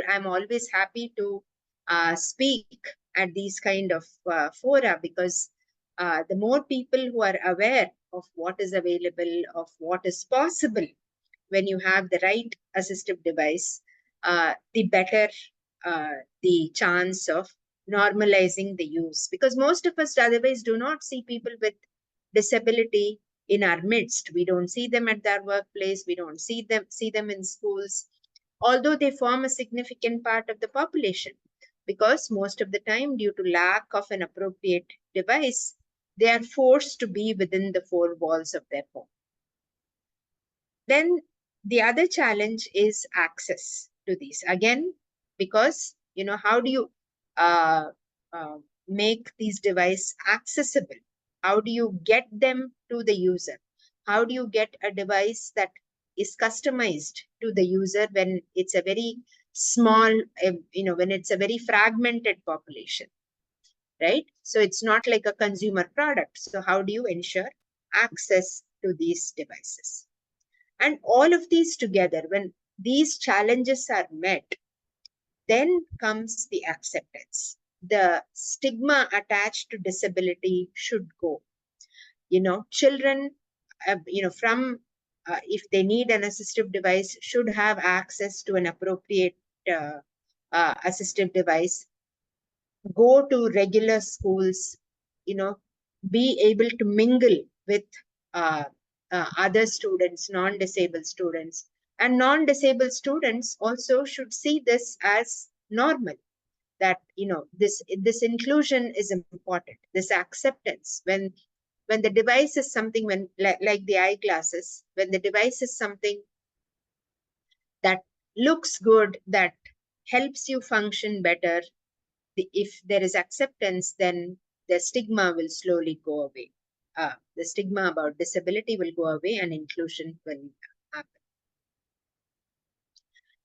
I'm always happy to speak at these kind of fora, because the more people who are aware of what is available, of what is possible when you have the right assistive device, the better the chance of normalizing the use. Because most of us otherwise do not see people with disability in our midst. We don't see them at their workplace. We don't see them in schools, although they form a significant part of the population. Because most of the time, due to lack of an appropriate device, they are forced to be within the four walls of their home. Then the other challenge is access to these. Again, because, how do you make these devices accessible? How do you get them to the user? How do you get a device that is customized to the user when it's a very small, when it's a very fragmented population, right? So it's not like a consumer product. So how do you ensure access to these devices? And all of these together, when these challenges are met, then comes the acceptance. The stigma attached to disability should go. Children, if they need an assistive device, should have access to an appropriate assistive device. Go to regular schools, be able to mingle with other students, non-disabled students. And non-disabled students also should see this as normal, that, this inclusion is important, this acceptance. When the device is something, like the eyeglasses, when the device is something that looks good, that helps you function better, if there is acceptance, then the stigma will slowly go away. The stigma about disability will go away and inclusion will happen.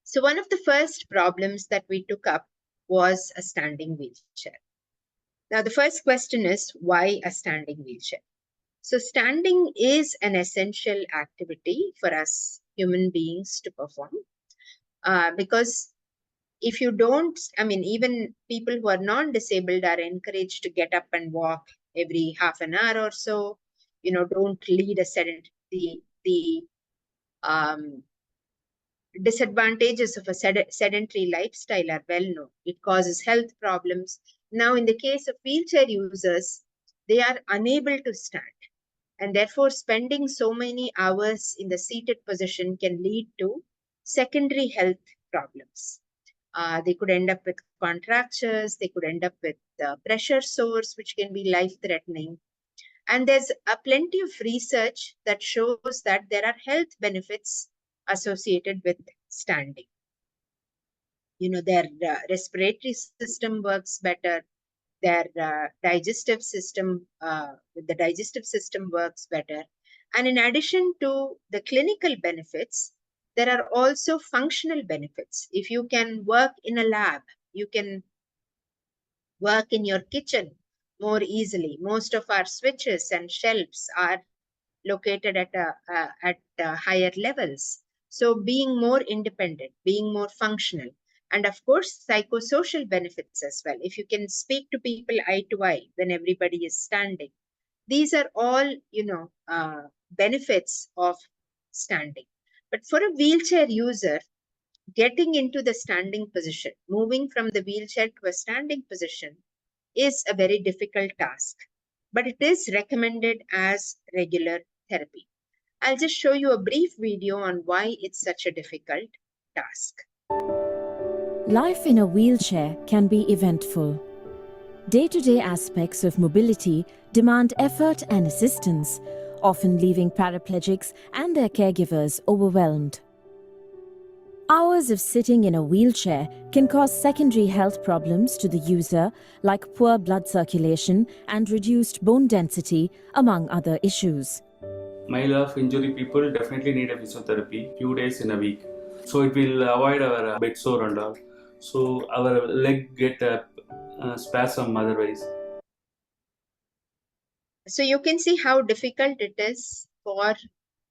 So one of the first problems that we took up was a standing wheelchair. Now, the first question is, why a standing wheelchair? So standing is an essential activity for us human beings to perform, because if you don't, even people who are non-disabled are encouraged to get up and walk every half an hour or so. Don't lead a sedentary. The disadvantages of a sedentary lifestyle are well known. It causes health problems. Now, in the case of wheelchair users, they are unable to stand. And therefore, spending so many hours in the seated position can lead to secondary health problems. They could end up with contractures, they could end up with pressure sores, which can be life-threatening. And there's plenty of research that shows that there are health benefits associated with standing. their respiratory system works better, their digestive system works better. And in addition to the clinical benefits, there are also functional benefits. If you can work in a lab, you can work in your kitchen more easily. Most of our switches and shelves are located at higher levels. So being more independent, being more functional, and of course, psychosocial benefits as well. If you can speak to people eye to eye when everybody is standing, these are all, benefits of standing. But for a wheelchair user, getting into the standing position, moving from the wheelchair to a standing position is a very difficult task, but it is recommended as regular therapy. I'll just show you a brief video on why it's such a difficult task. Life in a wheelchair can be eventful. Day-to-day aspects of mobility demand effort and assistance, often leaving paraplegics and their caregivers overwhelmed. Hours of sitting in a wheelchair can cause secondary health problems to the user, like poor blood circulation and reduced bone density, among other issues. Mild of injury people definitely need a physiotherapy few days in a week. So it will avoid our bed sore and all. So our leg get a spasm otherwise. So you can see how difficult it is for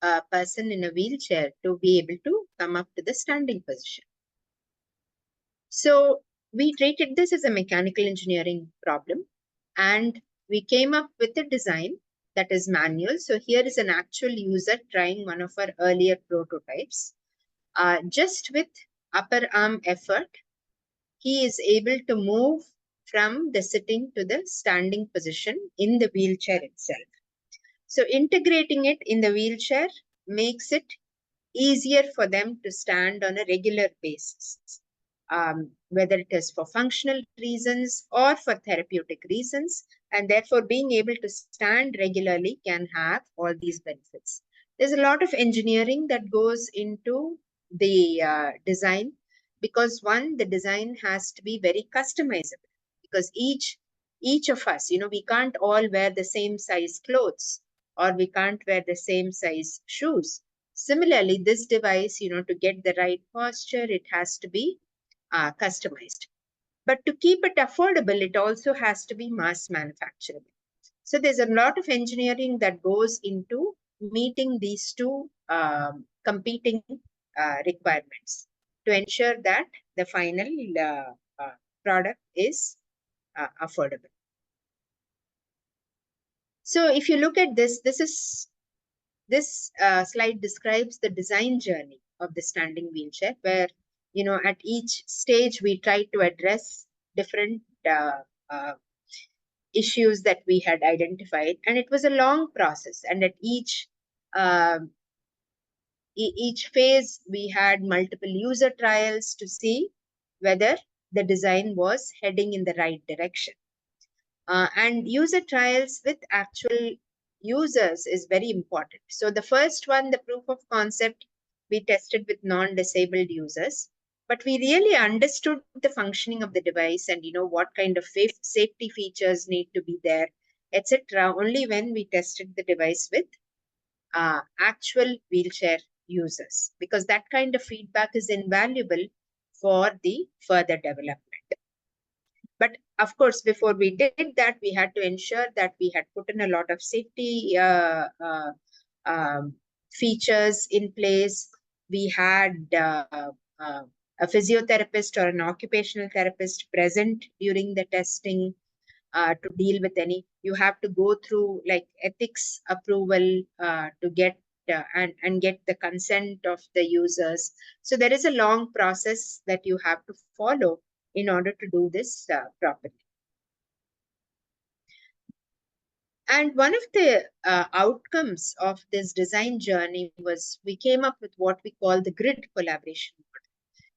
a person in a wheelchair to be able to come up to the standing position. So we treated this as a mechanical engineering problem, and we came up with a design that is manual. So here is an actual user trying one of our earlier prototypes. Just with upper arm effort, he is able to move from the sitting to the standing position in the wheelchair itself. So integrating it in the wheelchair makes it easier for them to stand on a regular basis, whether it is for functional reasons or for therapeutic reasons, and therefore being able to stand regularly can have all these benefits. There's a lot of engineering that goes into the design, because one, the design has to be very customizable, because each of us, we can't all wear the same size clothes, or we can't wear the same size shoes. Similarly, this device, to get the right posture, it has to be customized. But to keep it affordable, it also has to be mass manufacturable. So there's a lot of engineering that goes into meeting these two competing requirements to ensure that the final product is affordable. So if you look at this slide describes the design journey of the standing wheelchair, where, at each stage we try to address different issues that we had identified, and it was a long process. And at each phase, we had multiple user trials to see whether the design was heading in the right direction. And user trials with actual users is very important. So the first one, the proof of concept, we tested with non-disabled users, but we really understood the functioning of the device and what kind of safety features need to be there, etc., only when we tested the device with actual wheelchair users, because that kind of feedback is invaluable for the further development. But of course, before we did that, we had to ensure that we had put in a lot of safety features in place. We had a physiotherapist or an occupational therapist present during the testing to deal with any. You have to go through like ethics approval to get and get the consent of the users. So there is a long process that you have to follow in order to do this properly. And one of the outcomes of this design journey was we came up with what we call the grid collaboration model.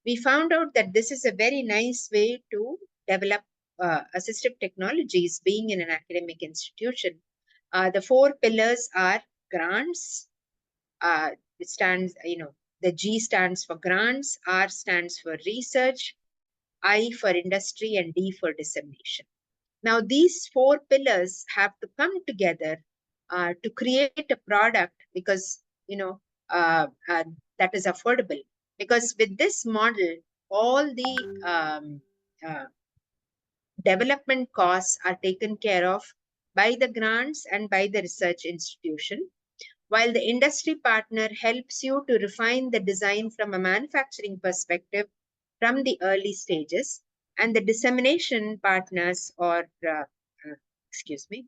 We found out that this is a very nice way to develop assistive technologies being in an academic institution. The 4 pillars are grants. It stands, the G stands for grants, R stands for research, I for industry, and D for dissemination. Now, these four pillars have to come together to create a product because, that is affordable. Because with this model, all the development costs are taken care of by the grants and by the research institution, while the industry partner helps you to refine the design from a manufacturing perspective from the early stages, and the dissemination partners or excuse me,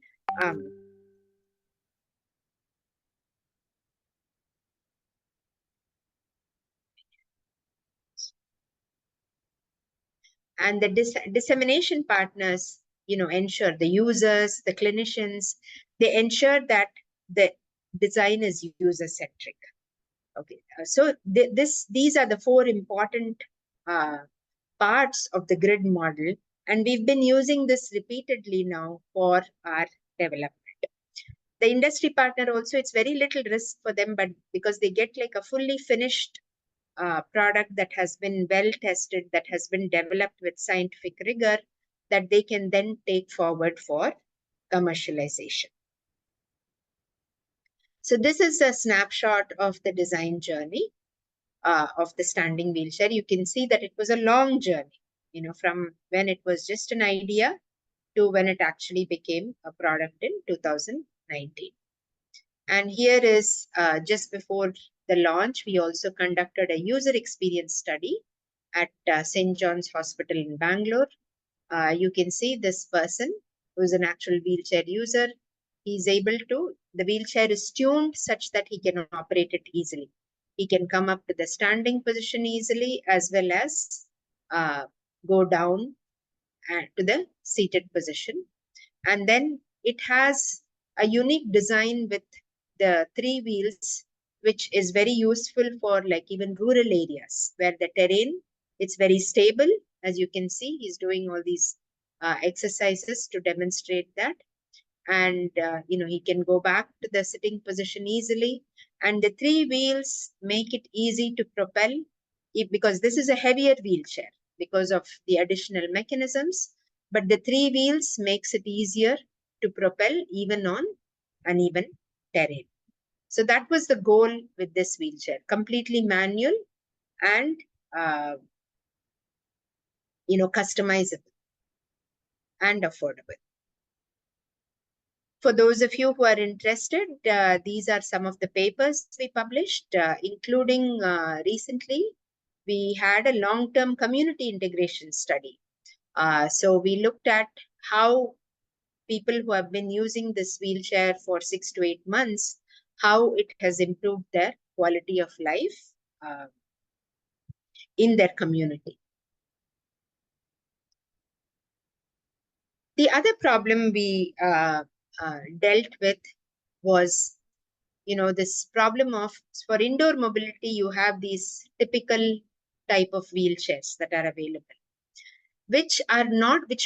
and the dissemination partners, ensure the users, the clinicians, they ensure that the design is user-centric. Okay, so these are the four important parts of the grid model, and we've been using this repeatedly now for our development. The industry partner also, it's very little risk for them, but because they get like a fully finished product that has been well tested, that has been developed with scientific rigor, that they can then take forward for commercialization. So this is a snapshot of the design journey of the standing wheelchair. You can see that it was a long journey, from when it was just an idea to when it actually became a product in 2019. And here is just before the launch, we also conducted a user experience study at St. John's Hospital in Bangalore. You can see this person who is an actual wheelchair user. He's able to, the wheelchair is tuned such that he can operate it easily. He can come up to the standing position easily, as well as go down to the seated position. And then it has a unique design with the 3 wheels, which is very useful for like even rural areas where the terrain, it's very stable. As you can see, he's doing all these exercises to demonstrate that. And, he can go back to the sitting position easily. And the 3 wheels make it easy to propel because this is a heavier wheelchair because of the additional mechanisms. But the 3 wheels makes it easier to propel even on uneven terrain. So that was the goal with this wheelchair, completely manual and, customizable and affordable. For those of you who are interested, these are some of the papers we published, including recently, we had a long-term community integration study. So we looked at how people who have been using this wheelchair for 6 to 8 months, how it has improved their quality of life in their community. The other problem we dealt with was, this problem of, for indoor mobility, you have these typical type of wheelchairs that are available, which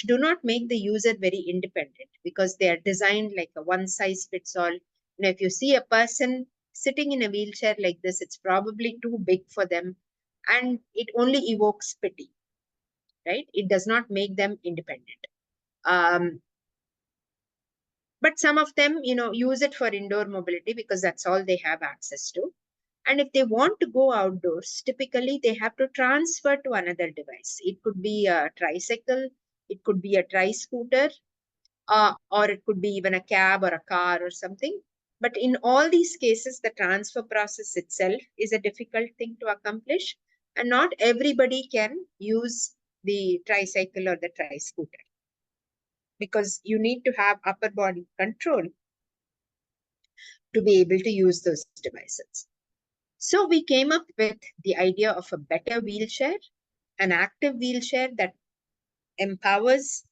do not make the user very independent because they are designed like a one size fits all. If you see a person sitting in a wheelchair like this, it's probably too big for them and it only evokes pity, right? It does not make them independent. But some of them, use it for indoor mobility because that's all they have access to. And if they want to go outdoors, typically they have to transfer to another device. It could be a tricycle, it could be a tri-scooter, or it could be even a cab or a car or something. But in all these cases, the transfer process itself is a difficult thing to accomplish. And not everybody can use the tricycle or the tri-scooter, because you need to have upper body control to be able to use those devices. So we came up with the idea of a better wheelchair, an active wheelchair that empowers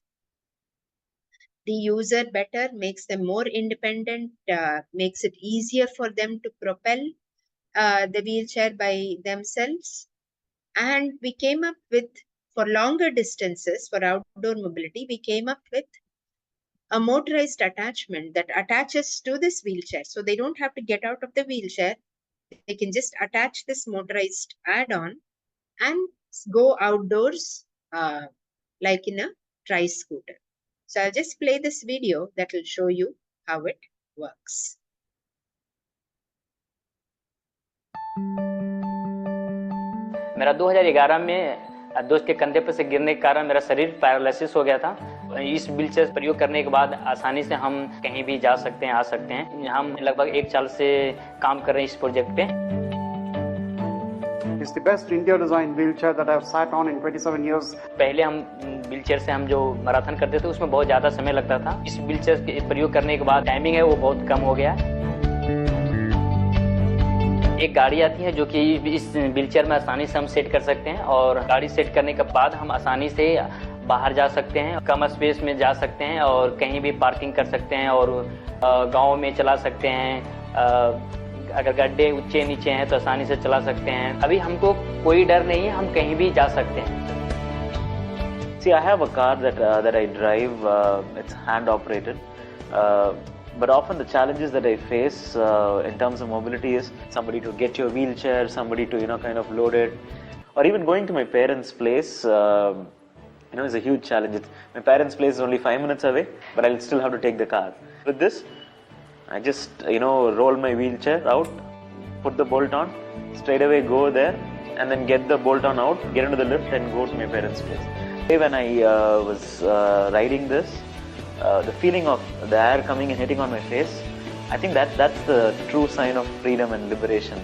the user better, makes them more independent, makes it easier for them to propel the wheelchair by themselves. And we came up with, for longer distances, for outdoor mobility, we came up with a motorized attachment that attaches to this wheelchair. So they don't have to get out of the wheelchair. They can just attach this motorized add-on and go outdoors like in a tri-scooter. So I'll just play this video that will show you how it works. मेरा 2011 में दोस्त के कंधे पर से गिरने के कारण मेरा शरीर पैरालिसिस हो गया था। इस व्हीलचेयर प्रयोग करने के बाद आसानी से हम कहीं भी जा सकते हैं, आ सकते हैं। हम लगभग 1 साल से काम कर रहे हैं इस प्रोजेक्ट पे। It's the best India-designed wheelchair that I've sat on in 27 years. पहले हम व्हीलचेयर से हम जो मैराथन करते थे उसमें बहुत ज़्यादा समय लगता था। इस व्हीलचेयर के प्रयोग करने के बाद टाइमिंग है वो बहुत कम हो गया। एक गाड़ी आती है जो कि इस व्हीलचेयर में आसानी से हम सेट कर सकते हैं और गाड़ी सेट करने के बाद हम आसानी से बाहर जा सकते हैं, कम स्पेस में जा सकते हैं और कहीं भी पार्किंग कर सकते हैं और गांव में चला सकते हैं। अगर गड्ढे ऊंचे नीचे हैं तो आसानी से चला सकते हैं। अभी हमको कोई डर नहीं है, हम कहीं भी जा सकते हैं। See, I have a car that I drive. It's hand operated. But often the challenges that I face in terms of mobility is somebody to get your wheelchair, somebody to kind of load it, or even going to my parents' place. Is a huge challenge. My parents' place is only 5 minutes away, but I'll still have to take the car. With this, I just roll my wheelchair out, put the bolt on, straight away go there, and then get the bolt on out, get into the lift, and go to my parents' place. When I was riding this, the feeling of the air coming and hitting on my face, I think that's the true sign of freedom and liberation.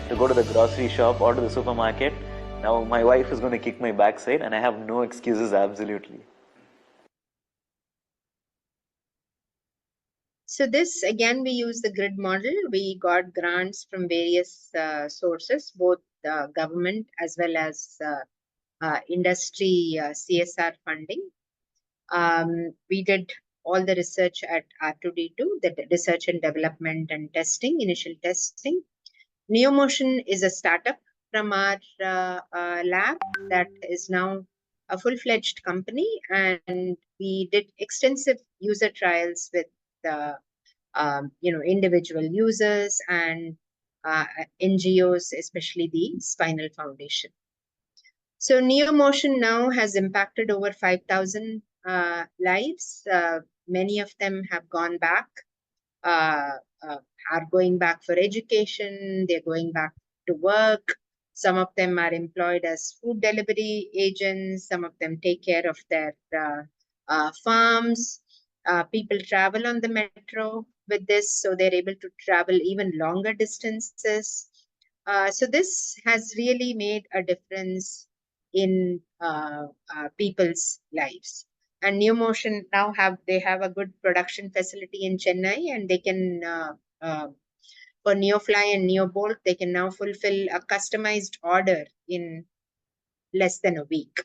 To go to the grocery shop or to the supermarket, now my wife is going to kick my backside and I have no excuses, absolutely. So this, again, we use the grid model. We got grants from various sources, both government as well as industry CSR funding. We did all the research at R2D2, the research and development and testing, initial testing. NeoMotion is a startup from our lab that is now a full-fledged company, and we did extensive user trials with individual users and NGOs, especially the Spinal Foundation. So NeoMotion now has impacted over 5,000 lives. Many of them have gone back, are going back for education, they're going back to work. Some of them are employed as food delivery agents, some of them take care of their farms. People travel on the metro with this, so they're able to travel even longer distances. So this has really made a difference in people's lives. And NeoMotion now have a good production facility in Chennai, and they can for NeoFly and NeoBolt, they can now fulfill a customized order in less than a week.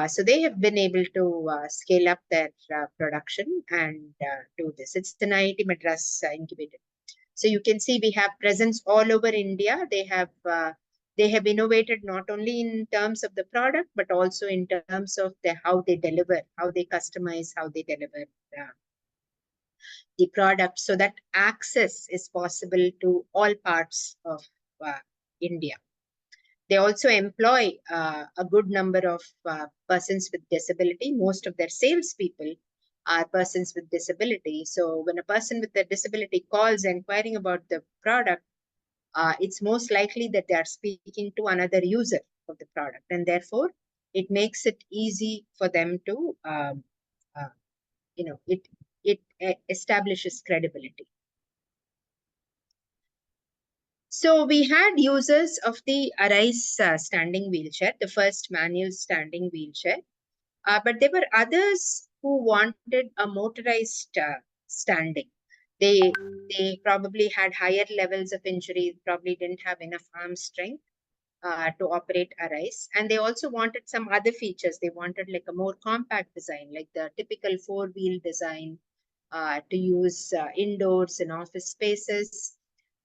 So they have been able to scale up their production and do this. It's an IIT Madras incubator. So you can see we have presence all over India. They have innovated not only in terms of the product, but also in terms of how they deliver, how they customize, how they deliver the product, so that access is possible to all parts of India. They also employ a good number of persons with disability. Most of their salespeople are persons with disability. So when a person with a disability calls inquiring about the product, it's most likely that they are speaking to another user of the product, and therefore it makes it easy for them to, it establishes credibility. So we had users of the Arise standing wheelchair, the first manual standing wheelchair, but there were others who wanted a motorized standing. They probably had higher levels of injury, probably didn't have enough arm strength to operate Arise. And they also wanted some other features. They wanted like a more compact design, like the typical 4-wheel design to use indoors in office spaces.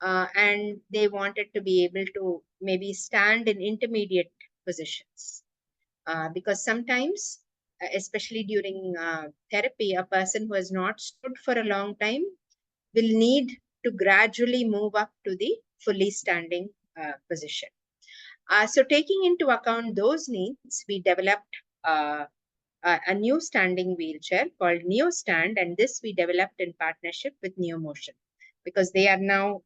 And they wanted to be able to maybe stand in intermediate positions. Because sometimes, especially during therapy, a person who has not stood for a long time will need to gradually move up to the fully standing position. So taking into account those needs, we developed a new standing wheelchair called NeoStand, and this we developed in partnership with NeoMotion, because they are now,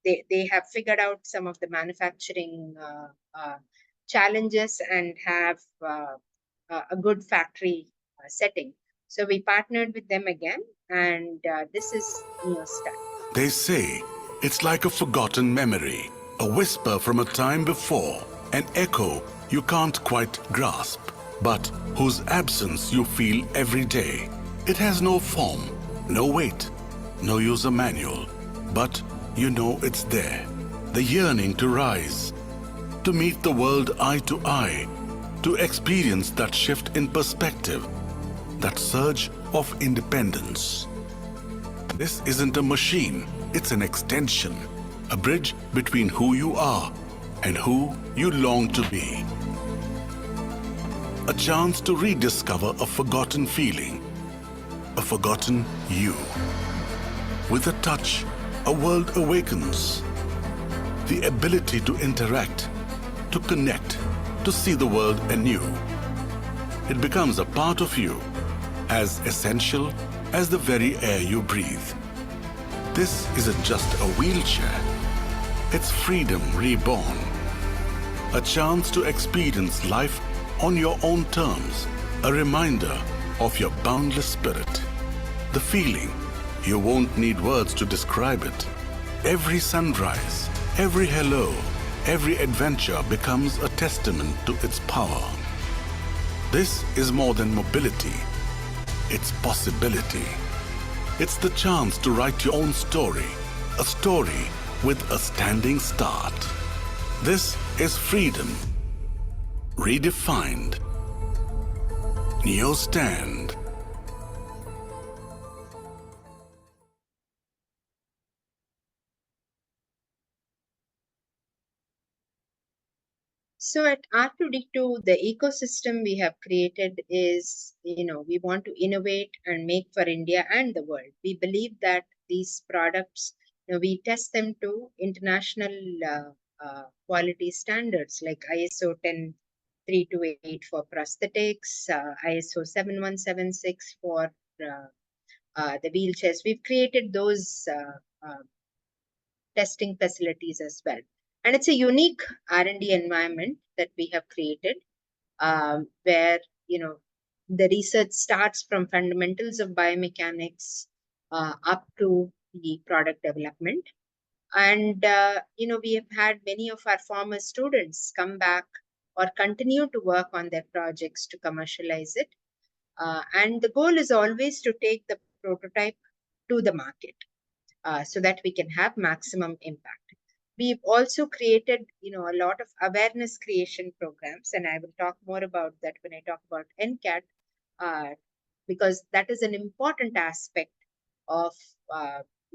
they have figured out some of the manufacturing challenges and have a good factory setting. So we partnered with them again, and this is NeoStand. They say it's like a forgotten memory, a whisper from a time before, an echo you can't quite grasp, but whose absence you feel every day. It has no form, no weight, no user manual, but you know it's there. The yearning to rise, to meet the world eye to eye, to experience that shift in perspective, that surge of independence. This isn't a machine, it's an extension, a bridge between who you are and who you long to be. A chance to rediscover a forgotten feeling, a forgotten you. With a touch, a world awakens. The ability to interact, to connect, to see the world anew. It becomes a part of you, as essential as the very air you breathe. This isn't just a wheelchair, it's freedom reborn. A chance to experience life on your own terms, a reminder of your boundless spirit. The feeling, you won't need words to describe it. Every sunrise, every hello, every adventure becomes a testament to its power. This is more than mobility, it's possibility. It's the chance to write your own story, a story with a standing start. This is freedom, redefined. NeoStand. So at R2D2, the ecosystem we have created is, we want to innovate and make for India and the world. We believe that these products, we test them to international quality standards like ISO 10328 for prosthetics, ISO 7176 for the wheelchairs. We've created those testing facilities as well. And it's a unique R&D environment that we have created where, the research starts from fundamentals of biomechanics up to the product development. And, we have had many of our former students come back or continue to work on their projects to commercialize it. And the goal is always to take the prototype to the market so that we can have maximum impact. We've also created, a lot of awareness creation programs, and I will talk more about that when I talk about NCAT, because that is an important aspect of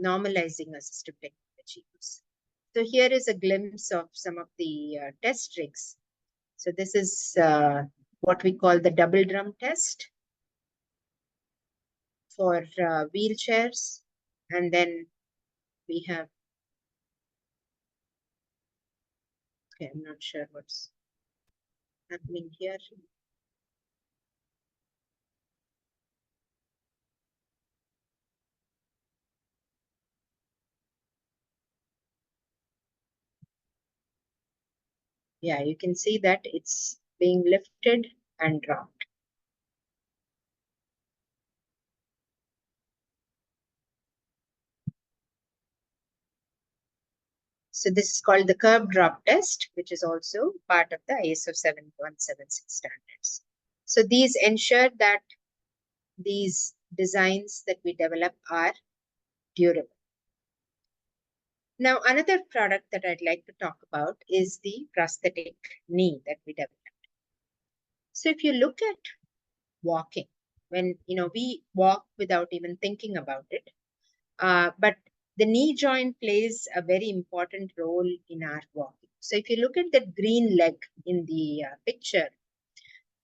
normalizing assistive technology use. So here is a glimpse of some of the test rigs. So this is what we call the double drum test for wheelchairs, and then we have, okay, I'm not sure what's happening here. Yeah, you can see that it's being lifted and dropped. So this is called the curb drop test, which is also part of the ISO 7176 standards. So these ensure that these designs that we develop are durable. Now, another product that I'd like to talk about is the prosthetic knee that we developed. So if you look at walking, when we walk without even thinking about it, but the knee joint plays a very important role in our walking. So if you look at the green leg in the picture,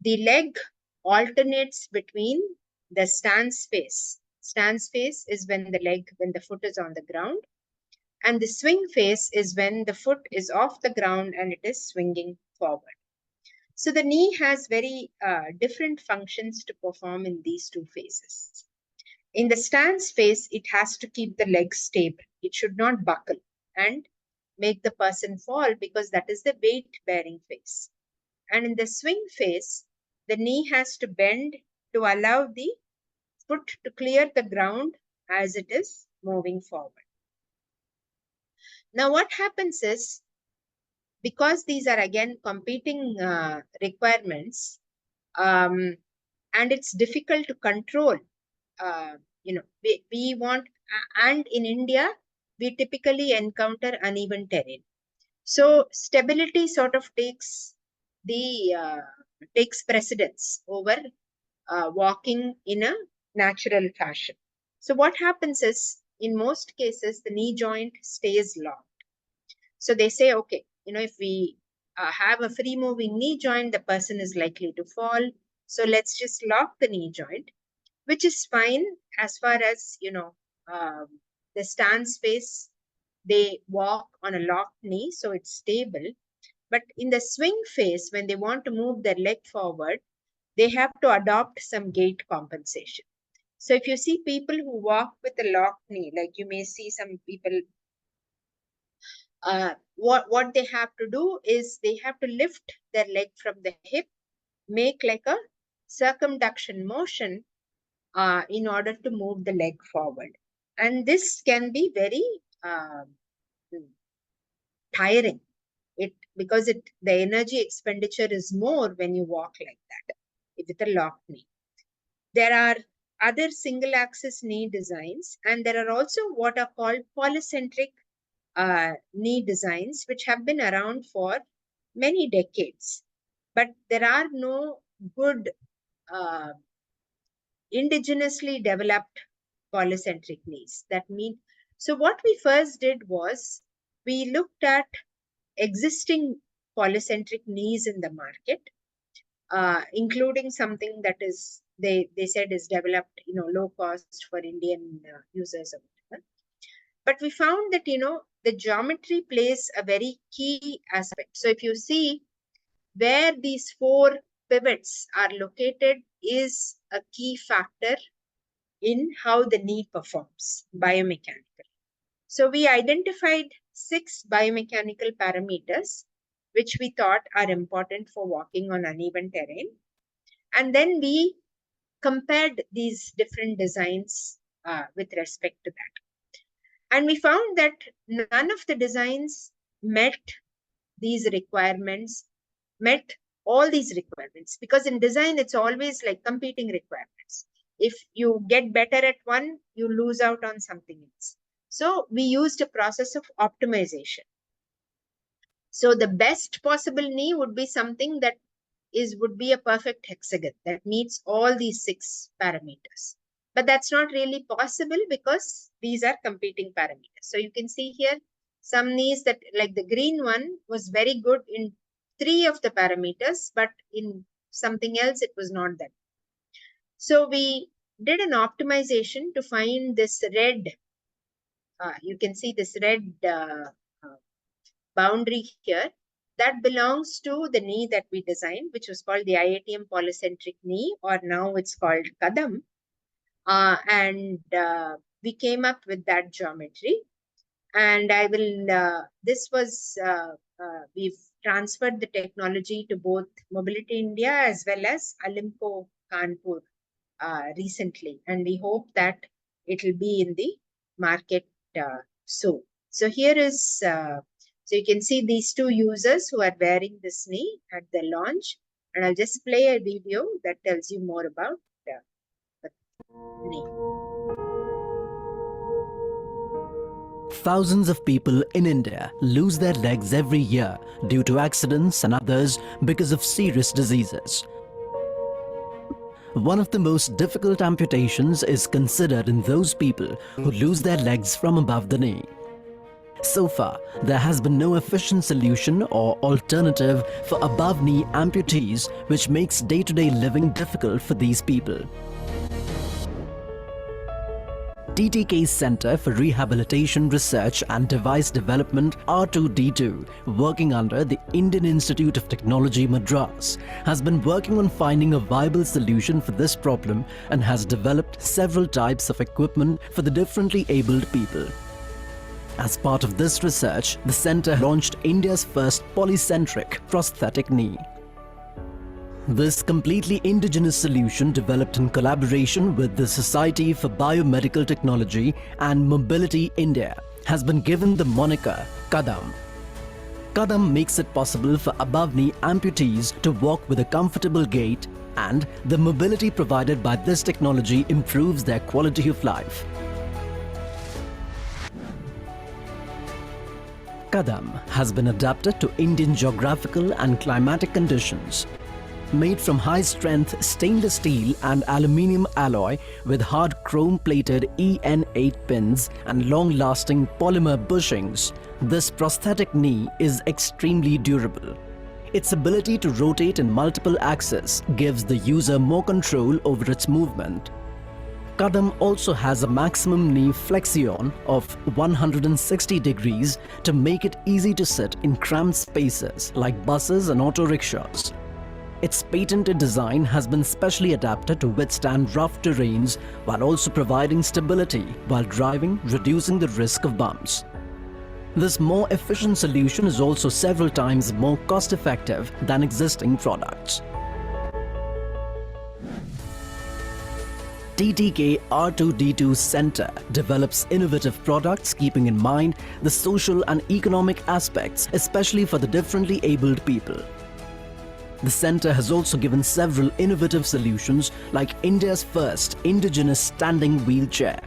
the leg alternates between the stance phase. Stance phase is when the foot is on the ground, And the swing phase is when the foot is off the ground and it is swinging forward. So the knee has very different functions to perform in these two phases. In the stance phase, it has to keep the legs stable. It should not buckle and make the person fall, because that is the weight bearing phase. And in the swing phase, the knee has to bend to allow the foot to clear the ground as it is moving forward. Now what happens is, because these are again competing requirements, and it's difficult to control, we want, and in India, we typically encounter uneven terrain. So stability sort of takes precedence over walking in a natural fashion. So what happens is, in most cases, the knee joint stays locked. So they say, okay, if we have a free moving knee joint, the person is likely to fall. So let's just lock the knee joint, which is fine as far as, the stance phase, they walk on a locked knee, so it's stable. But in the swing phase, when they want to move their leg forward, they have to adopt some gait compensation. So if you see people who walk with a locked knee, like you may see some people, what they have to do is they have to lift their leg from the hip, make like a circumduction motion in order to move the leg forward. And this can be very tiring, because the energy expenditure is more when you walk like that with a locked knee. There are other single axis knee designs, and there are also what are called polycentric knee designs, which have been around for many decades. But there are no good indigenously developed polycentric knees. So what we first did was, we looked at existing polycentric knees in the market, including something that is, they said is developed, low cost for Indian users or whatever. But we found that, the geometry plays a very key aspect. So if you see where these 4 pivots are located is a key factor in how the knee performs biomechanically. So we identified 6 biomechanical parameters which we thought are important for walking on uneven terrain. And then we compared these different designs with respect to that. And we found that none of the designs met all these requirements, because in design, it's always like competing requirements. If you get better at one, you lose out on something else. So we used a process of optimization. So the best possible knee would be something that would be a perfect hexagon that meets all these 6 parameters. But that's not really possible, because these are competing parameters. So you can see here some knees that, like the green one, was very good in 3 of the parameters, but in something else it was not that. So we did an optimization to find this red, you can see this red boundary here, that belongs to the knee that we designed, which was called the IITM polycentric knee, or now it's called Kadam. We came up with that geometry. And I will, we've transferred the technology to both Mobility India as well as Alimco Kanpur recently. And we hope that it will be in the market soon. So here is, so you can see these 2 users who are wearing this knee at the launch. And I'll just play a video that tells you more about the knee. Thousands of people in India lose their legs every year due to accidents and others because of serious diseases. One of the most difficult amputations is considered in those people who lose their legs from above the knee. So far, there has been no efficient solution or alternative for above-knee amputees, which makes day-to-day living difficult for these people. TTK's Center for Rehabilitation Research and Device Development R2D2, working under the Indian Institute of Technology Madras, has been working on finding a viable solution for this problem and has developed several types of equipment for the differently abled people. As part of this research, the center launched India's first polycentric prosthetic knee. This completely indigenous solution, developed in collaboration with the Society for Biomedical Technology and Mobility India, has been given the moniker Kadam. Kadam makes it possible for above-knee amputees to walk with a comfortable gait, and the mobility provided by this technology improves their quality of life. Kadam has been adapted to Indian geographical and climatic conditions. Made from high-strength stainless steel and aluminium alloy with hard chrome-plated EN8 pins and long-lasting polymer bushings, this prosthetic knee is extremely durable. Its ability to rotate in multiple axes gives the user more control over its movement. Kadam also has a maximum knee flexion of 160 degrees to make it easy to sit in cramped spaces like buses and auto rickshaws. Its patented design has been specially adapted to withstand rough terrains while also providing stability while driving, reducing the risk of bumps. This more efficient solution is also several times more cost-effective than existing products. TTK R2D2 Center develops innovative products keeping in mind the social and economic aspects, especially for the differently abled people. The center has also given several innovative solutions like India's first indigenous standing wheelchair.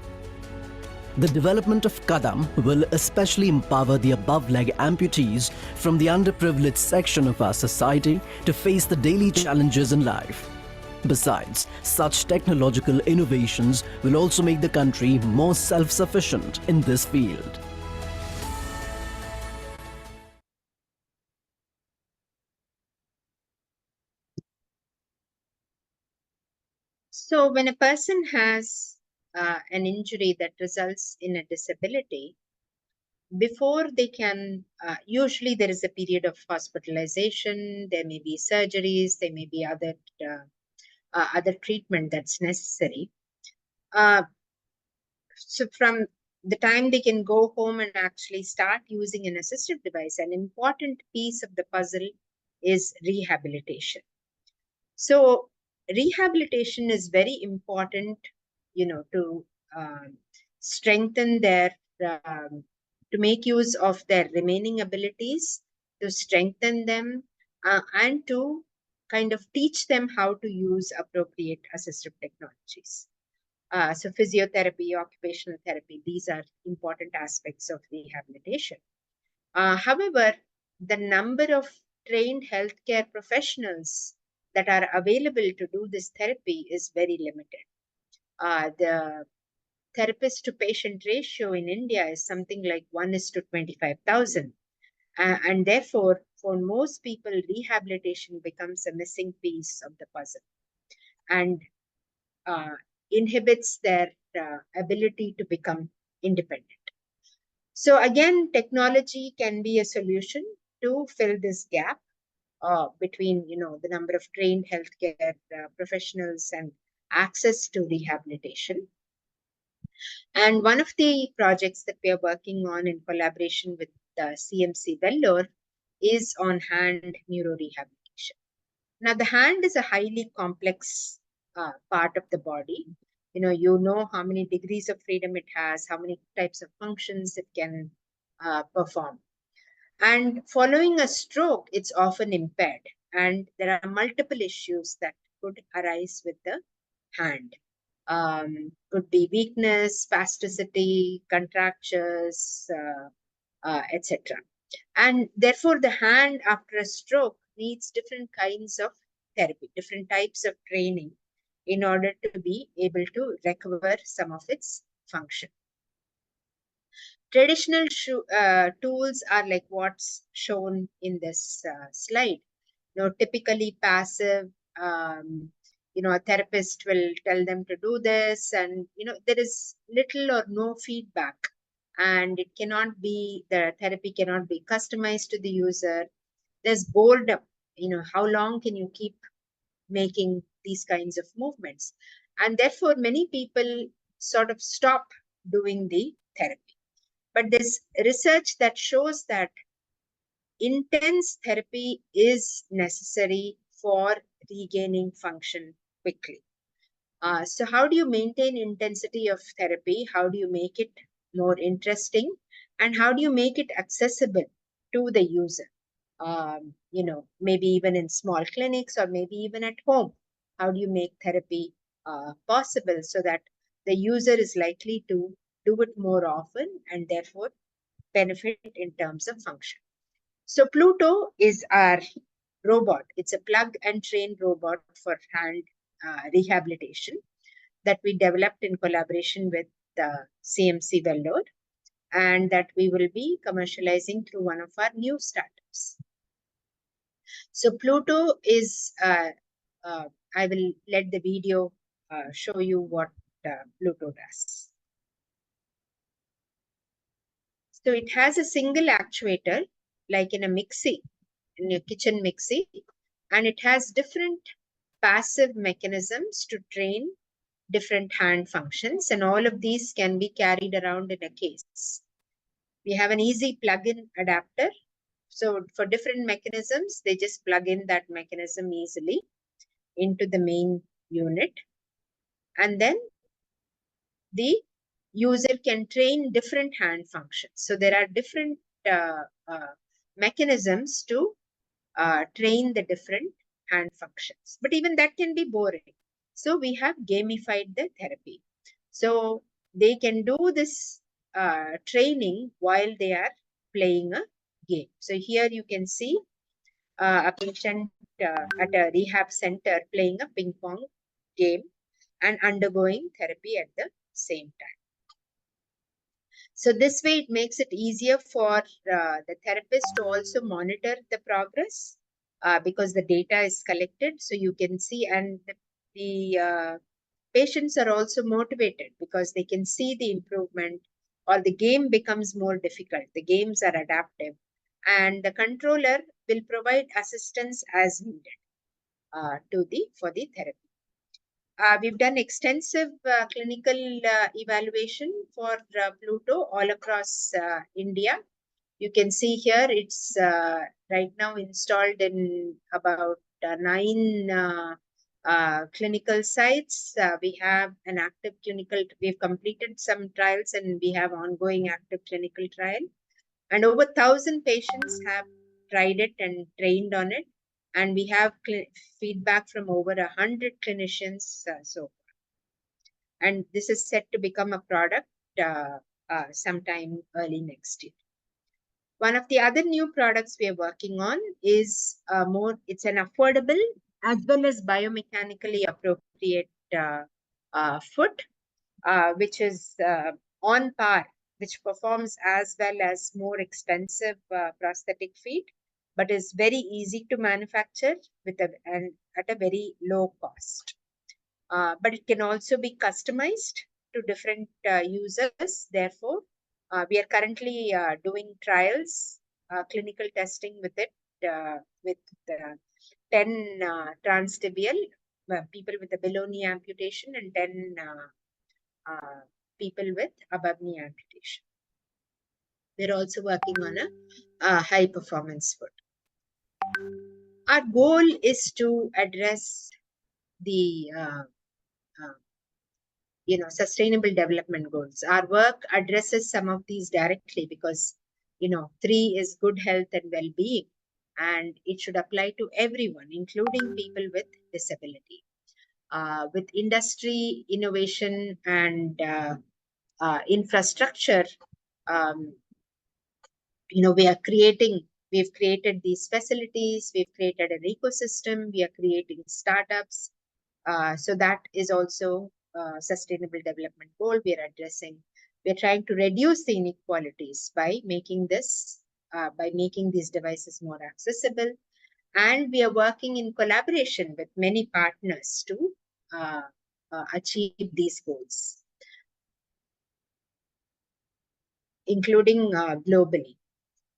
The development of Kadam will especially empower the above-leg amputees from the underprivileged section of our society to face the daily challenges in life. Besides, such technological innovations will also make the country more self-sufficient in this field. So when a person has an injury that results in a disability, before they can, usually there is a period of hospitalization, there may be surgeries, there may be other treatment that's necessary. So from the time they can go home and actually start using an assistive device, an important piece of the puzzle is rehabilitation. So rehabilitation is very important, to strengthen their, to make use of their remaining abilities, to strengthen them, and to kind of teach them how to use appropriate assistive technologies. So physiotherapy, occupational therapy, these are important aspects of rehabilitation. However, the number of trained healthcare professionals that are available to do this therapy is very limited. The therapist to patient ratio in India is something like 1:25,000. And therefore, for most people, rehabilitation becomes a missing piece of the puzzle and inhibits their ability to become independent. So again, technology can be a solution to fill this gap between the number of trained healthcare professionals and access to rehabilitation. And one of the projects that we are working on in collaboration with CMC Vellore is on hand neurorehabilitation. Now, the hand is a highly complex part of the body. You know how many degrees of freedom it has, how many types of functions it can perform. And following a stroke, it's often impaired. And there are multiple issues that could arise with the hand. Could be weakness, spasticity, contractures, etc. And therefore, the hand after a stroke needs different kinds of therapy, different types of training in order to be able to recover some of its function. Traditional tools are like what's shown in this slide. Typically passive, a therapist will tell them to do this, and there is little or no feedback, and the therapy cannot be customized to the user. There's boredom. How long can you keep making these kinds of movements? And therefore, many people sort of stop doing the therapy. But there's research that shows that intense therapy is necessary for regaining function quickly. So how do you maintain intensity of therapy? How do you make it more interesting? And how do you make it accessible to the user? Maybe even in small clinics or maybe even at home. How do you make therapy possible so that the user is likely to do it more often and therefore benefit in terms of function? So Pluto is our robot. It's a plug and train robot for hand rehabilitation that we developed in collaboration with CMC Vellore, and that we will be commercializing through one of our new startups. So Pluto is, I will let the video show you what Pluto does. So it has a single actuator, like in a mixie, in a kitchen mixie, and it has different passive mechanisms to train different hand functions, and all of these can be carried around in a case. We have an easy plug-in adapter. So for different mechanisms, they just plug in that mechanism easily into the main unit. And then the user can train different hand functions. So there are different mechanisms to train the different hand functions. But even that can be boring. So we have gamified the therapy. So they can do this training while they are playing a game. So here you can see a patient at a rehab center playing a ping pong game and undergoing therapy at the same time. So this way it makes it easier for the therapist to also monitor the progress because the data is collected. So you can see, and the patients are also motivated because they can see the improvement, or the game becomes more difficult. The games are adaptive, and the controller will provide assistance as needed for the therapy. We've done extensive clinical evaluation for Pluto all across India. You can see here it's right now installed in about 9 clinical sites. We have an active we've completed some trials and we have ongoing active clinical trial. And over 1,000 patients have tried it and trained on it. And we have feedback from over 100 clinicians so far. And this is set to become a product sometime early next year. One of the other new products we are working on is it's an affordable as well as biomechanically appropriate foot, which is on par, which performs as well as more expensive prosthetic feet, but is very easy to manufacture and at a very low cost. But it can also be customized to different users. Therefore, we are currently doing trials, clinical testing with it, with 10 transtibial people with a below knee amputation and 10 people with above knee amputation. We're also working on a high performance foot. Our goal is to address the sustainable development goals. Our work addresses some of these directly because 3 is good health and well-being, and it should apply to everyone, including people with disability. With industry, innovation, and infrastructure, we've created these facilities, we've created an ecosystem, we are creating startups. So that is also sustainable development goal we are addressing. We're trying to reduce the inequalities by making these devices more accessible. And we are working in collaboration with many partners to achieve these goals, including globally.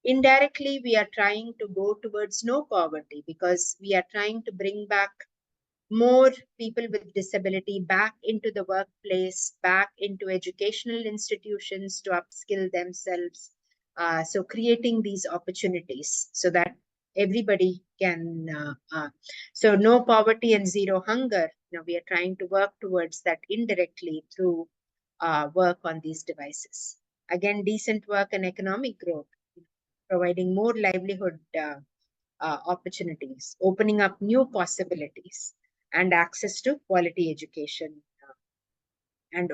Indirectly, we are trying to go towards no poverty because we are trying to bring back more people with disability back into the workplace, back into educational institutions to upskill themselves. So creating these opportunities so that everybody can, so no poverty and zero hunger. We are trying to work towards that indirectly through work on these devices. Again, decent work and economic growth, providing more livelihood opportunities, opening up new possibilities, and access to quality education, and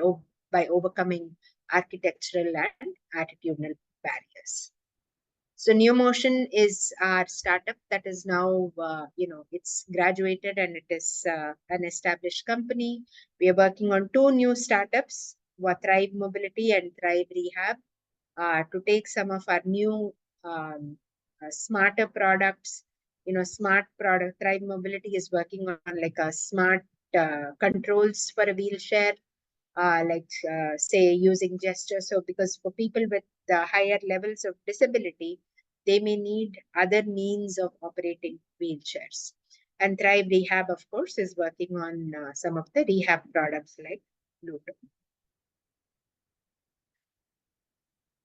by overcoming architectural and attitudinal barriers. So New Motion is our startup that is now, it's graduated and it is an established company. We are working on 2 new startups, Thrive Mobility and Thrive Rehab, to take some of our new smarter products. Smart product. Thrive Mobility is working on like a smart controls for a wheelchair, say using gestures. So because for people with higher levels of disability, they may need other means of operating wheelchairs. And Thrive Rehab, of course, is working on some of the rehab products like Bluetooth.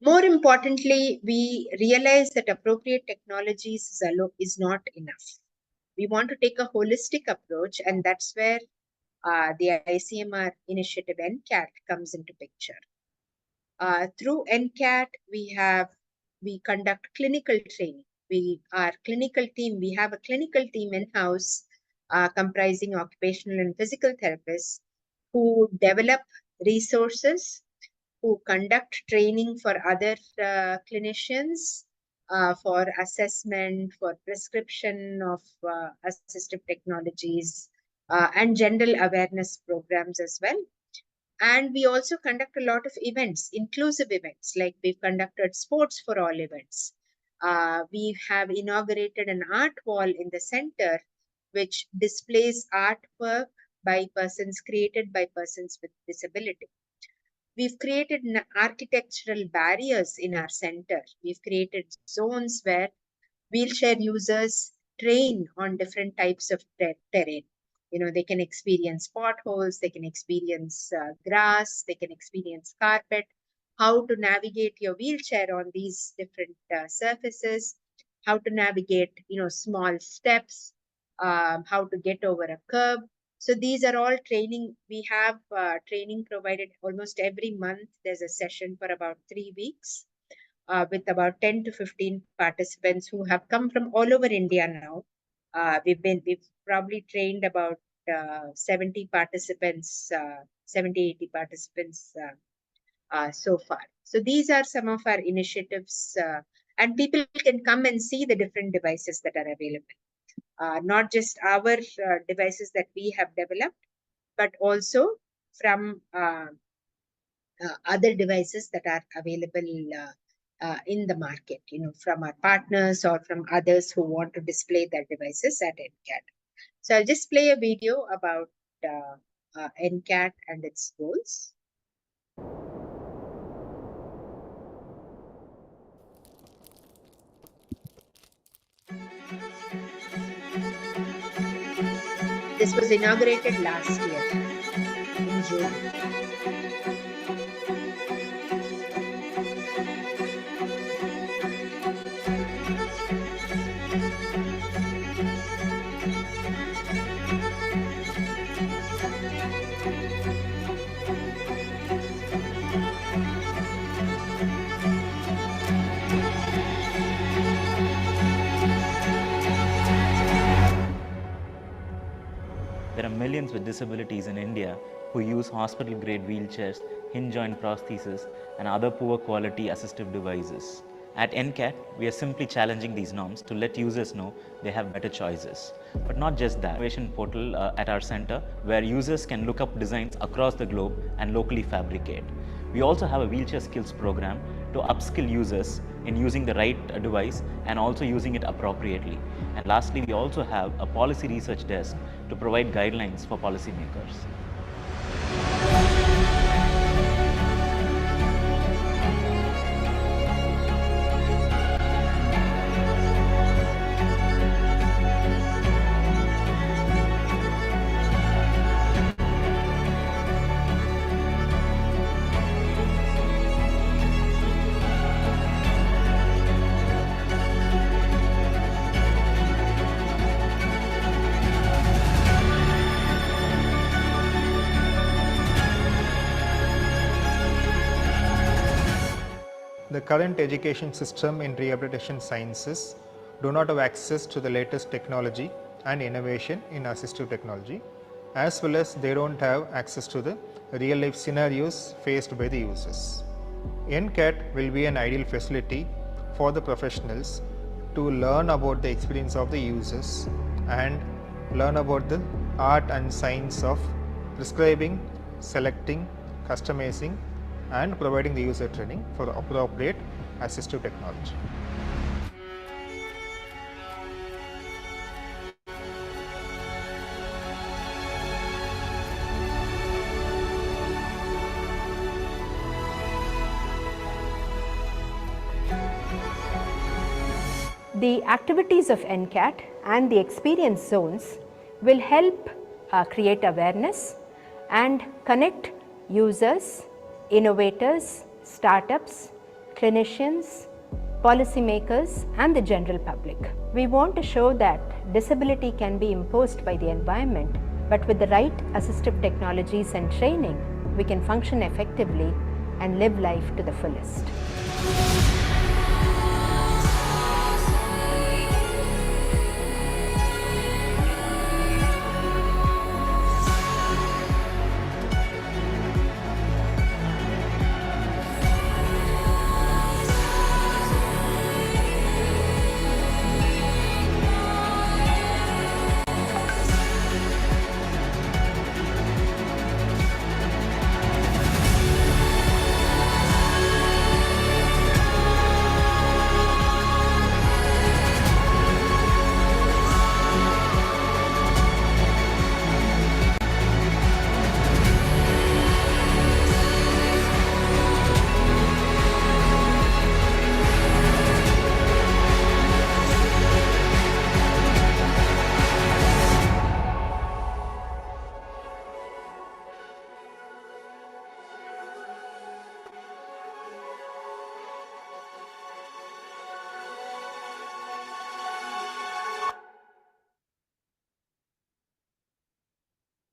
More importantly, we realize that appropriate technologies is not enough. We want to take a holistic approach, and that's where the ICMR initiative NCAT comes into picture. Through NCAT, we conduct clinical training. We have a clinical team in-house comprising occupational and physical therapists who develop resources, who conduct training for other clinicians for assessment, for prescription of assistive technologies, and general awareness programs as well. And we also conduct a lot of events, inclusive events, like we've conducted Sports for All events. We have inaugurated an art wall in the center, which displays artwork created by persons with disability. We've created architectural barriers in our center. We've created zones where wheelchair users train on different types of terrain. They can experience potholes, they can experience grass, they can experience carpet, how to navigate your wheelchair on these different surfaces, how to navigate, small steps, how to get over a curb. So these are all training. We have training provided almost every month. There's a session for about 3 weeks with about 10 to 15 participants who have come from all over India now. We've probably trained about 70 participants, 70, 80 participants so far. So these are some of our initiatives, and people can come and see the different devices that are available. Not just our devices that we have developed, but also from other devices that are available in the market, from our partners or from others who want to display their devices at NCAT. So I'll just play a video about NCAT and its goals. This was inaugurated last year in June. There are millions with disabilities in India who use hospital-grade wheelchairs, hinge joint prostheses, and other poor quality assistive devices. At NCAT, we are simply challenging these norms to let users know they have better choices. But not just that, innovation portal at our center where users can look up designs across the globe and locally fabricate. We also have a wheelchair skills program to upskill users in using the right device and also using it appropriately. And lastly, we also have a policy research desk to provide guidelines for policymakers. The current education system in rehabilitation sciences do not have access to the latest technology and innovation in assistive technology, as well as they don't have access to the real life scenarios faced by the users. NCAT will be an ideal facility for the professionals to learn about the experience of the users and learn about the art and science of prescribing, selecting, customizing and providing the user training for appropriate assistive technology. The activities of NCAT and the experience zones will help create awareness and connect users, innovators, startups, clinicians, policymakers and the general public. We want to show that disability can be imposed by the environment, but with the right assistive technologies and training, we can function effectively and live life to the fullest.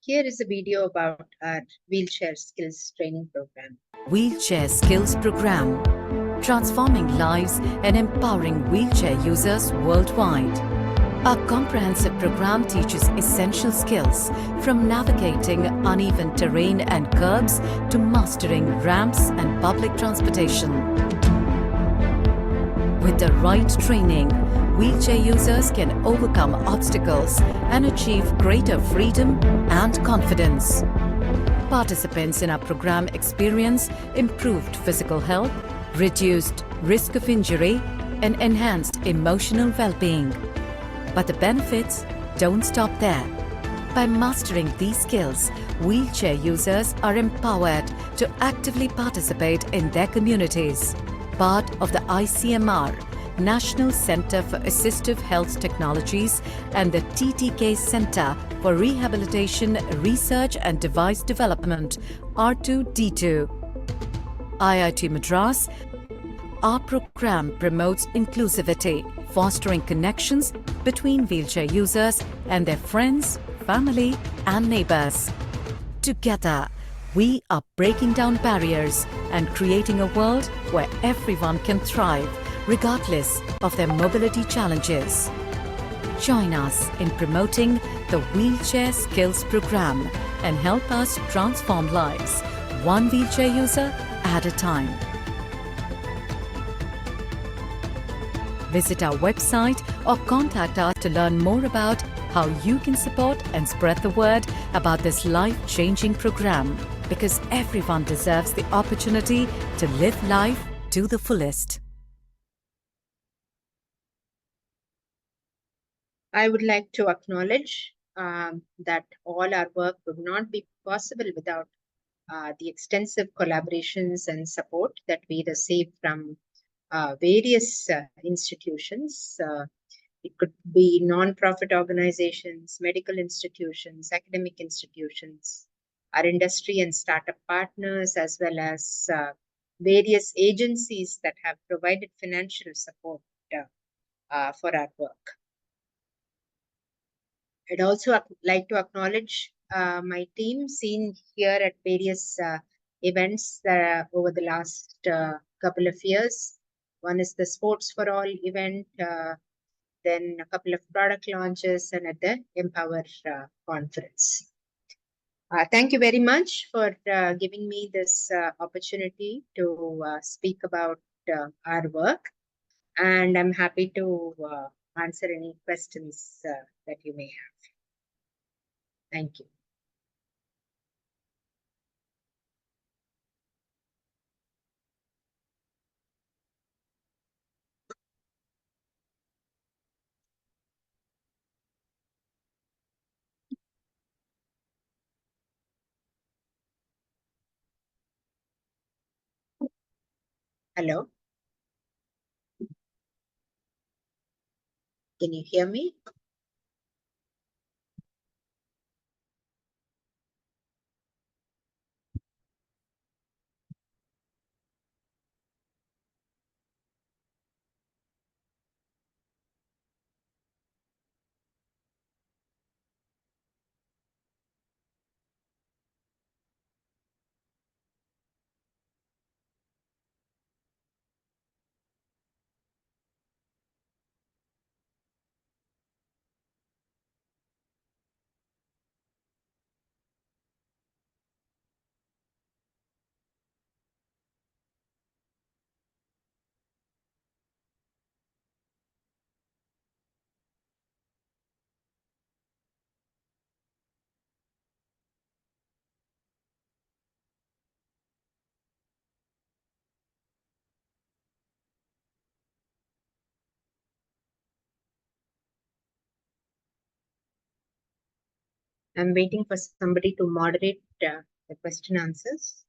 Here is a video about our wheelchair skills training program. Wheelchair Skills Program, transforming lives and empowering wheelchair users worldwide. Our comprehensive program teaches essential skills from navigating uneven terrain and curbs to mastering ramps and public transportation. With the right training, wheelchair users can overcome obstacles and achieve greater freedom and confidence. Participants in our program experience improved physical health, reduced risk of injury, and enhanced emotional well-being. But the benefits don't stop there. By mastering these skills, wheelchair users are empowered to actively participate in their communities. Part of the ICMR, National Center for Assistive Health Technologies, and the TTK Center for Rehabilitation, Research and Device Development, R2D2. IIT Madras, our program promotes inclusivity, fostering connections between wheelchair users and their friends, family, and neighbors. Together, we are breaking down barriers and creating a world where everyone can thrive, regardless of their mobility challenges. Join us in promoting the Wheelchair Skills Program and help us transform lives, one wheelchair user at a time. Visit our website or contact us to learn more about how you can support and spread the word about this life-changing program, because everyone deserves the opportunity to live life to the fullest. I would like to acknowledge that all our work would not be possible without the extensive collaborations and support that we receive from various institutions. It could be non-profit organizations, medical institutions, academic institutions, our industry and startup partners, as well as various agencies that have provided financial support for our work. I'd also like to acknowledge my team seen here at various events over the last couple of years. One is the Sports for All event, then a couple of product launches, and at the Empower conference. Thank you very much for giving me this opportunity to speak about our work, and I'm happy to answer any questions that you may have. Thank you. Hello. Can you hear me? I'm waiting for somebody to moderate the question answers.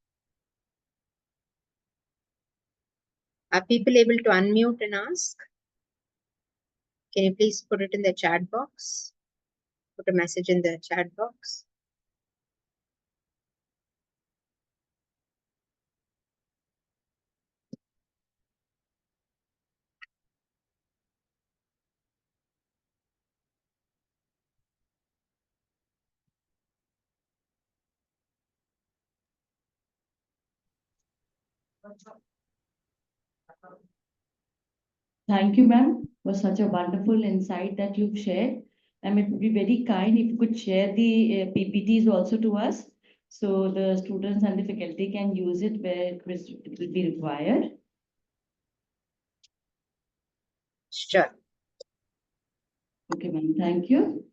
Are people able to unmute and ask? Can you please put it in the chat box? Put a message in the chat box. Thank you, ma'am, for such a wonderful insight that you've shared. And it would be very kind if you could share the PPTs also to us, so the students and the faculty can use it where it will be required. Sure. Okay, ma'am, thank you.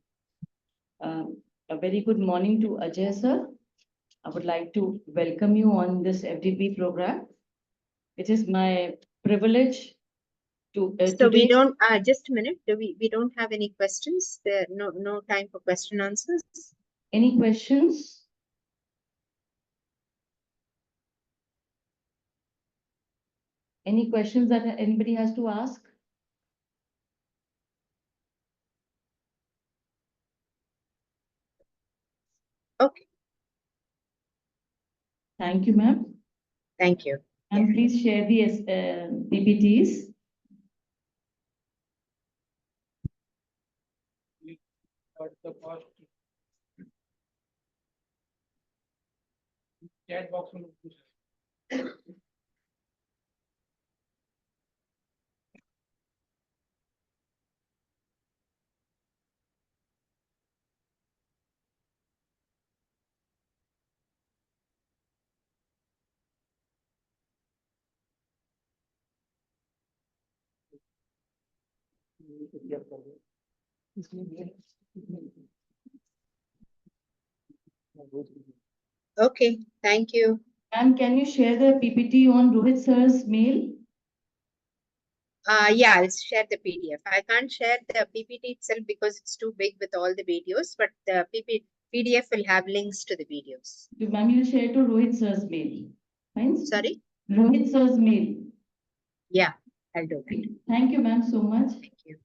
A very good morning to Ajay, sir. I would like to welcome you on this FDP program. It is my privilege to So today. we don't just a minute. We don't have any questions. There no time for question answers. Any questions? Any questions that anybody has to ask? Okay. Thank you, ma'am. Thank you. And please share the PPTs. Chat box. Okay, thank you. Ma'am, can you share the PPT on Rohit sir's mail? Yeah, I'll share the PDF. I can't share the PPT itself because it's too big with all the videos, but the PDF will have links to the videos. Ma'am, you share to Rohit sir's mail. Fine? Sorry? Rohit sir's mail. Yeah, I'll do that. Thank you, ma'am, so much. Thank you.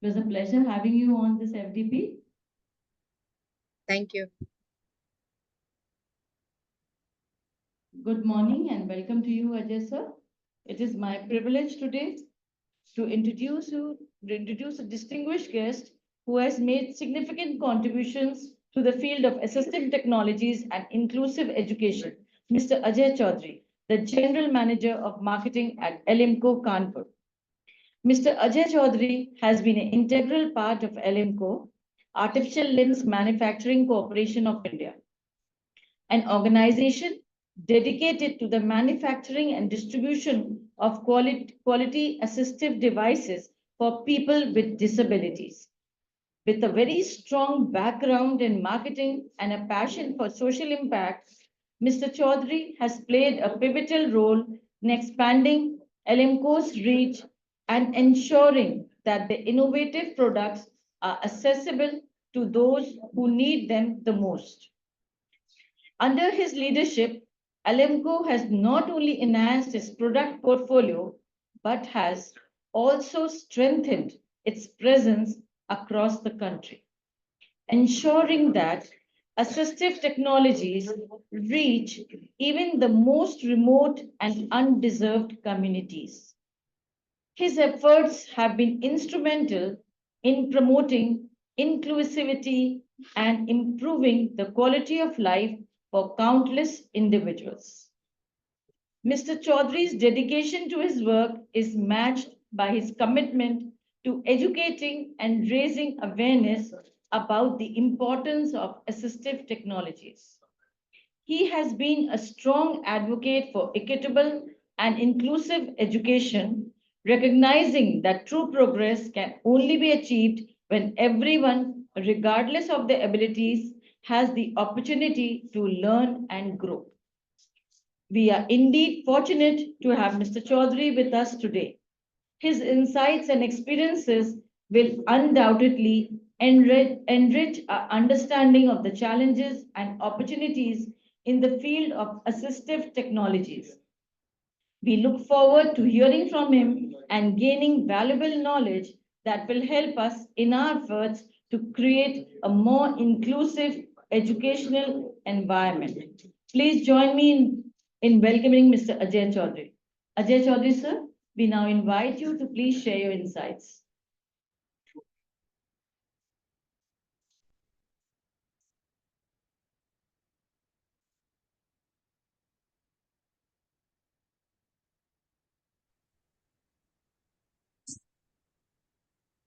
It was a pleasure having you on this FDP. Thank you. Good morning and welcome to you, Ajay sir. It is my privilege today to introduce a distinguished guest who has made significant contributions to the field of assistive technologies and inclusive education, Mr. Ajay Chaudhary, the General Manager of Marketing at LMCO Kanpur. Mr. Ajay Chaudhary has been an integral part of LMCO, Artificial Limbs Manufacturing Corporation of India, an organization dedicated to the manufacturing and distribution of quality assistive devices for people with disabilities. With a very strong background in marketing and a passion for social impact, Mr. Chaudhary has played a pivotal role in expanding LMCO's reach and ensuring that the innovative products are accessible to those who need them the most. Under his leadership, Alemco has not only enhanced its product portfolio, but has also strengthened its presence across the country, ensuring that assistive technologies reach even the most remote and undeserved communities. His efforts have been instrumental in promoting inclusivity and improving the quality of life for countless individuals. Mr. Chaudhary's dedication to his work is matched by his commitment to educating and raising awareness about the importance of assistive technologies. He has been a strong advocate for equitable and inclusive education, recognizing that true progress can only be achieved when everyone, regardless of their abilities, has the opportunity to learn and grow. We are indeed fortunate to have Mr. Chaudhary with us today. His insights and experiences will undoubtedly enrich our understanding of the challenges and opportunities in the field of assistive technologies. We look forward to hearing from him and gaining valuable knowledge that will help us in our efforts to create a more inclusive educational environment. Please join me in welcoming Mr. Ajay Chaudhary. Ajay Chaudhary, sir, we now invite you to please share your insights.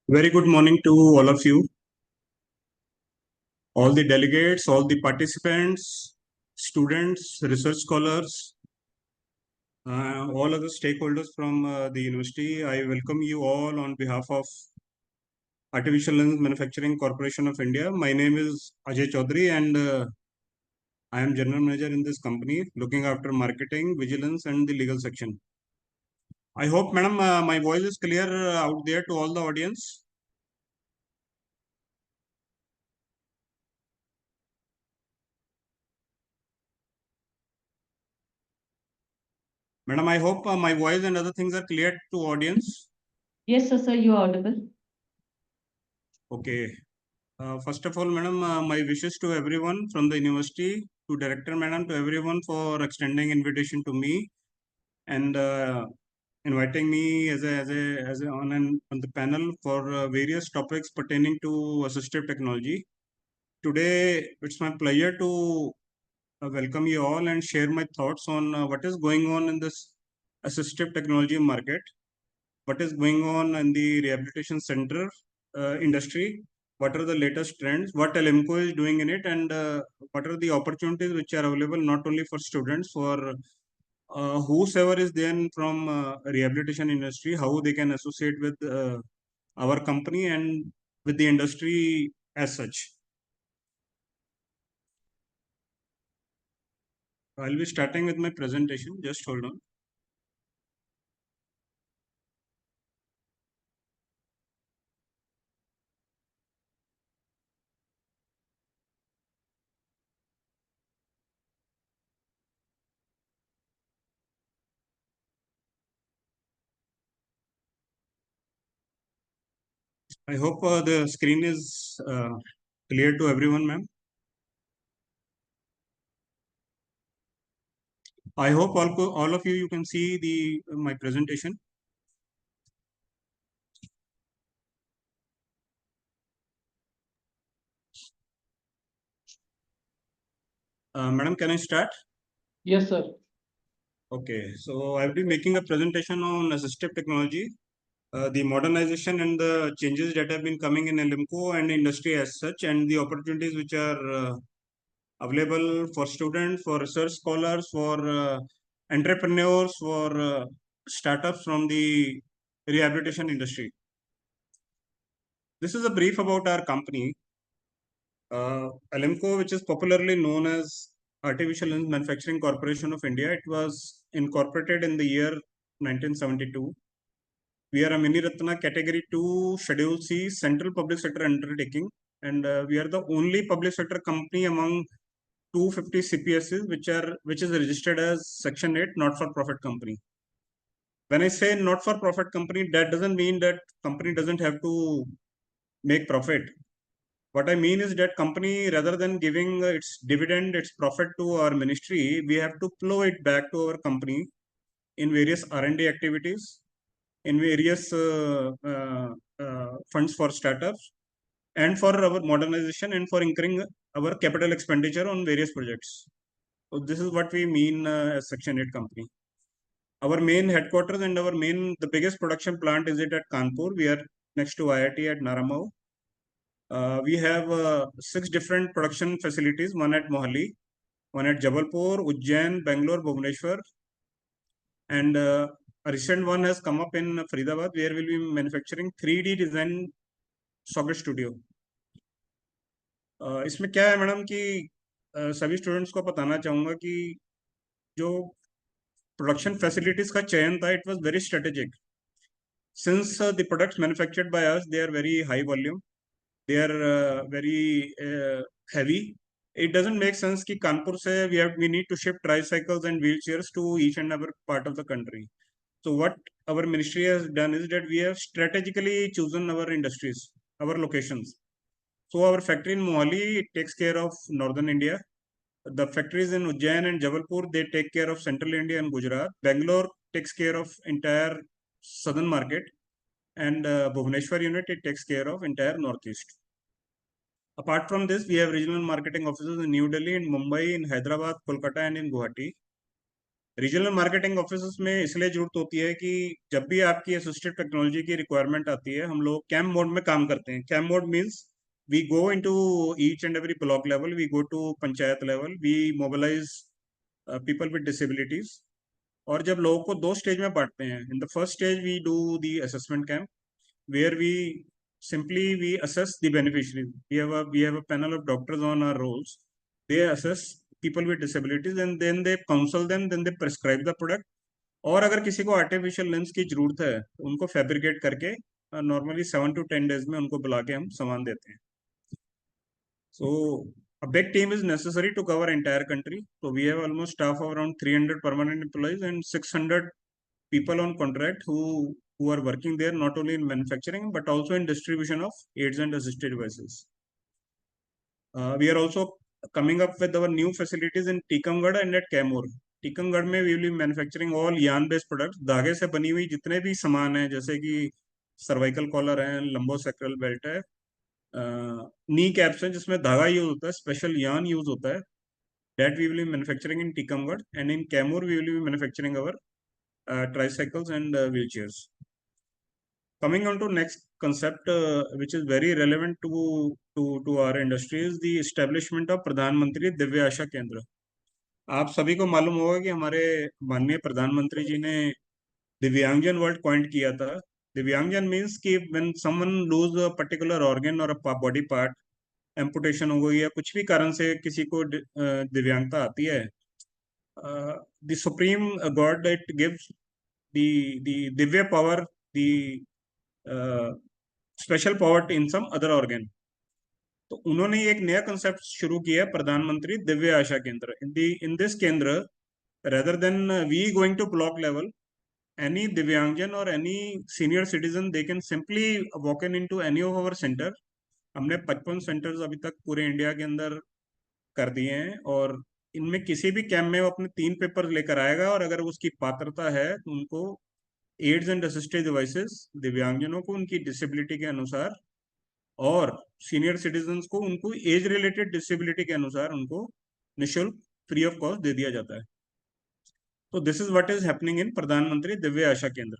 Very good morning to all of you, all the delegates, all the participants, students, research scholars, all other stakeholders from the university. I welcome you all on behalf of Artificial Limbs Manufacturing Corporation of India. My name is Ajay Chaudhary and I am General Manager in this company, looking after marketing, vigilance and the legal section. I hope, madam, my voice is clear out there to all the audience. Madam, I hope my voice and other things are clear to audience. Yes, sir, you are audible. Okay. First of all, madam, my wishes to everyone from the university, to director, madam, to everyone for extending invitation to me and inviting me as on the panel for various topics pertaining to assistive technology. Today, it's my pleasure to welcome you all and share my thoughts on what is going on in this assistive technology market, what is going on in the rehabilitation center industry, what are the latest trends, what LMCO is doing in it, and what are the opportunities which are available not only for students, for whosoever is then from rehabilitation industry, how they can associate with our company and with the industry as such. I'll be starting with my presentation. Just hold on. I hope the screen is clear to everyone, ma'am. I hope all of you can see my presentation. Madam, can I start? Yes, sir. Okay, so I'll be making a presentation on assistive technology, the modernization and the changes that have been coming in LMCO and industry as such, and the opportunities which are available for students, for research scholars, for entrepreneurs, for startups from the rehabilitation industry. This is a brief about our company. LMCO, which is popularly known as Artificial Limbs Manufacturing Corporation of India, it was incorporated in the year 1972. We are a Mini Ratna Category 2 Schedule C Central Public Sector Undertaking, and we are the only public sector company among 250 CPSs which is registered as Section 8 not-for-profit company. When I say not-for-profit company, that doesn't mean that company doesn't have to make profit. What I mean is that company, rather than giving its dividend, its profit to our ministry, we have to plow it back to our company in various R&D activities, in various funds for startups, and for our modernization and for incurring our capital expenditure on various projects. So this is what we mean as Section 8 company. Our main headquarters and the biggest production plant is at Kanpur. We are next to IIT at Naramau. We have 6 different production facilities, one at Mohali, one at Jabalpur, Ujjain, Bangalore, Bhubaneswar, and a recent one has come up in Faridabad, where we'll be manufacturing 3D design socket studio. इसमें क्या है madam कि सभी students को बताना चाहूँगा कि जो प्रोडक्शन फैसिलिटीज का चयन था, it was very strategic. Since the products manufactured by us, they are very high volume, they are very heavy. It doesn't make sense कि कानपुर से we need to ship tricycles and wheelchairs to each and every part of the country. So what our ministry has done is that we have strategically chosen our industries, our locations. So our factory in Mohali, it takes care of northern India. The factories in Ujjain and Jabalpur, they take care of central India and Gujarat. Bangalore takes care of entire southern market, and Bhubaneswar unit, it takes care of entire northeast. Apart from this, we have regional marketing offices in New Delhi, in Mumbai, in Hyderabad, Kolkata, and in Guwahati. Regional marketing office में इसलिए जरूरत होती है कि जब भी आपकी assistive technology की रिक्वायरमेंट आती है, हम लोग कैम्प मोड में काम करते हैं. Camp mode means we go into each and every block level, we go to panchayat level, we mobilise people with disabilities. और जब लोगों को 2 स्टेज में बांटते हैं. In the first stage we do the assessment camp, where we simply we assess the beneficiaries. We have a panel of doctors on our rolls. They assess people with disabilities and then they counsel them, then they prescribe the product. और अगर किसी को artificial lens की जरूरत है तो उनको fabricate करके नॉर्मली 7 to 10 days में उनको बुला के हम सामान देते हैं. So a big team is necessary to cover entire country. So we have almost staff of around 300 permanent employees and 600 people on contract who are working there, not only in manufacturing but also in distribution of aids and assisted devices. We are also coming up with our new facilities in Tikamgarh and at Kaimur. Tikamgarh में we will be manufacturing all yarn based products. धागे से बनी हुई जितने भी सामान हैं, जैसे कि सर्वाइकल कॉलर है, लंबोसेक्रल बेल्ट है, नी कैप्स हैं जिसमें धागा यूज होता है, स्पेशल yarn यूज होता है, that we will be manufacturing in Tikamgarh, and in Kaimur we will be manufacturing our tricycles and wheelchairs. Coming on to next concept, which is very relevant to our industry, is the establishment of प्रधान मंत्री दिव्य आशा केंद्र. आप सभी को मालूम होगा कि हमारे माननीय प्रधानमंत्री जी ने दिव्यांगजन वर्ड कॉइंट किया था. दिव्यांगजन मीन्स कि when someone lose a particular organ और अ बॉडी पार्ट, एम्पुटेशन हो गई या कुछ भी कारण से किसी को दिव्यांगता आती है, the supreme god it gives the दिव्य power, the special power in some other organ. तो उन्होंने एक नया कंसेप्ट शुरू किया, प्रधानमंत्री दिव्य आशा केंद्र. इन दिस केंद्र, rather than we going to block level, any Divyangan or any senior citizen, they can simply walk into any of our center. हमने 55 सेंटर्स अभी तक पूरे इंडिया के अंदर कर दिए हैं, और इनमें किसी भी कैंप में वो अपने 3 पेपर लेकर आएगा, और अगर उसकी पात्रता है तो उनको एड्स एंड असिस्टिव डिवाइसेस दिव्यांगजनों को उनकी डिसेबिलिटी के अनुसार, और सीनियर सिटीजन्स को उनको एज रिलेटेड डिसेबिलिटी के अनुसार उनको निःशुल्क फ्री ऑफ कॉस्ट दे दिया जाता है। तो this is what is happening in प्रधानमंत्री दिव्य आशा केंद्र।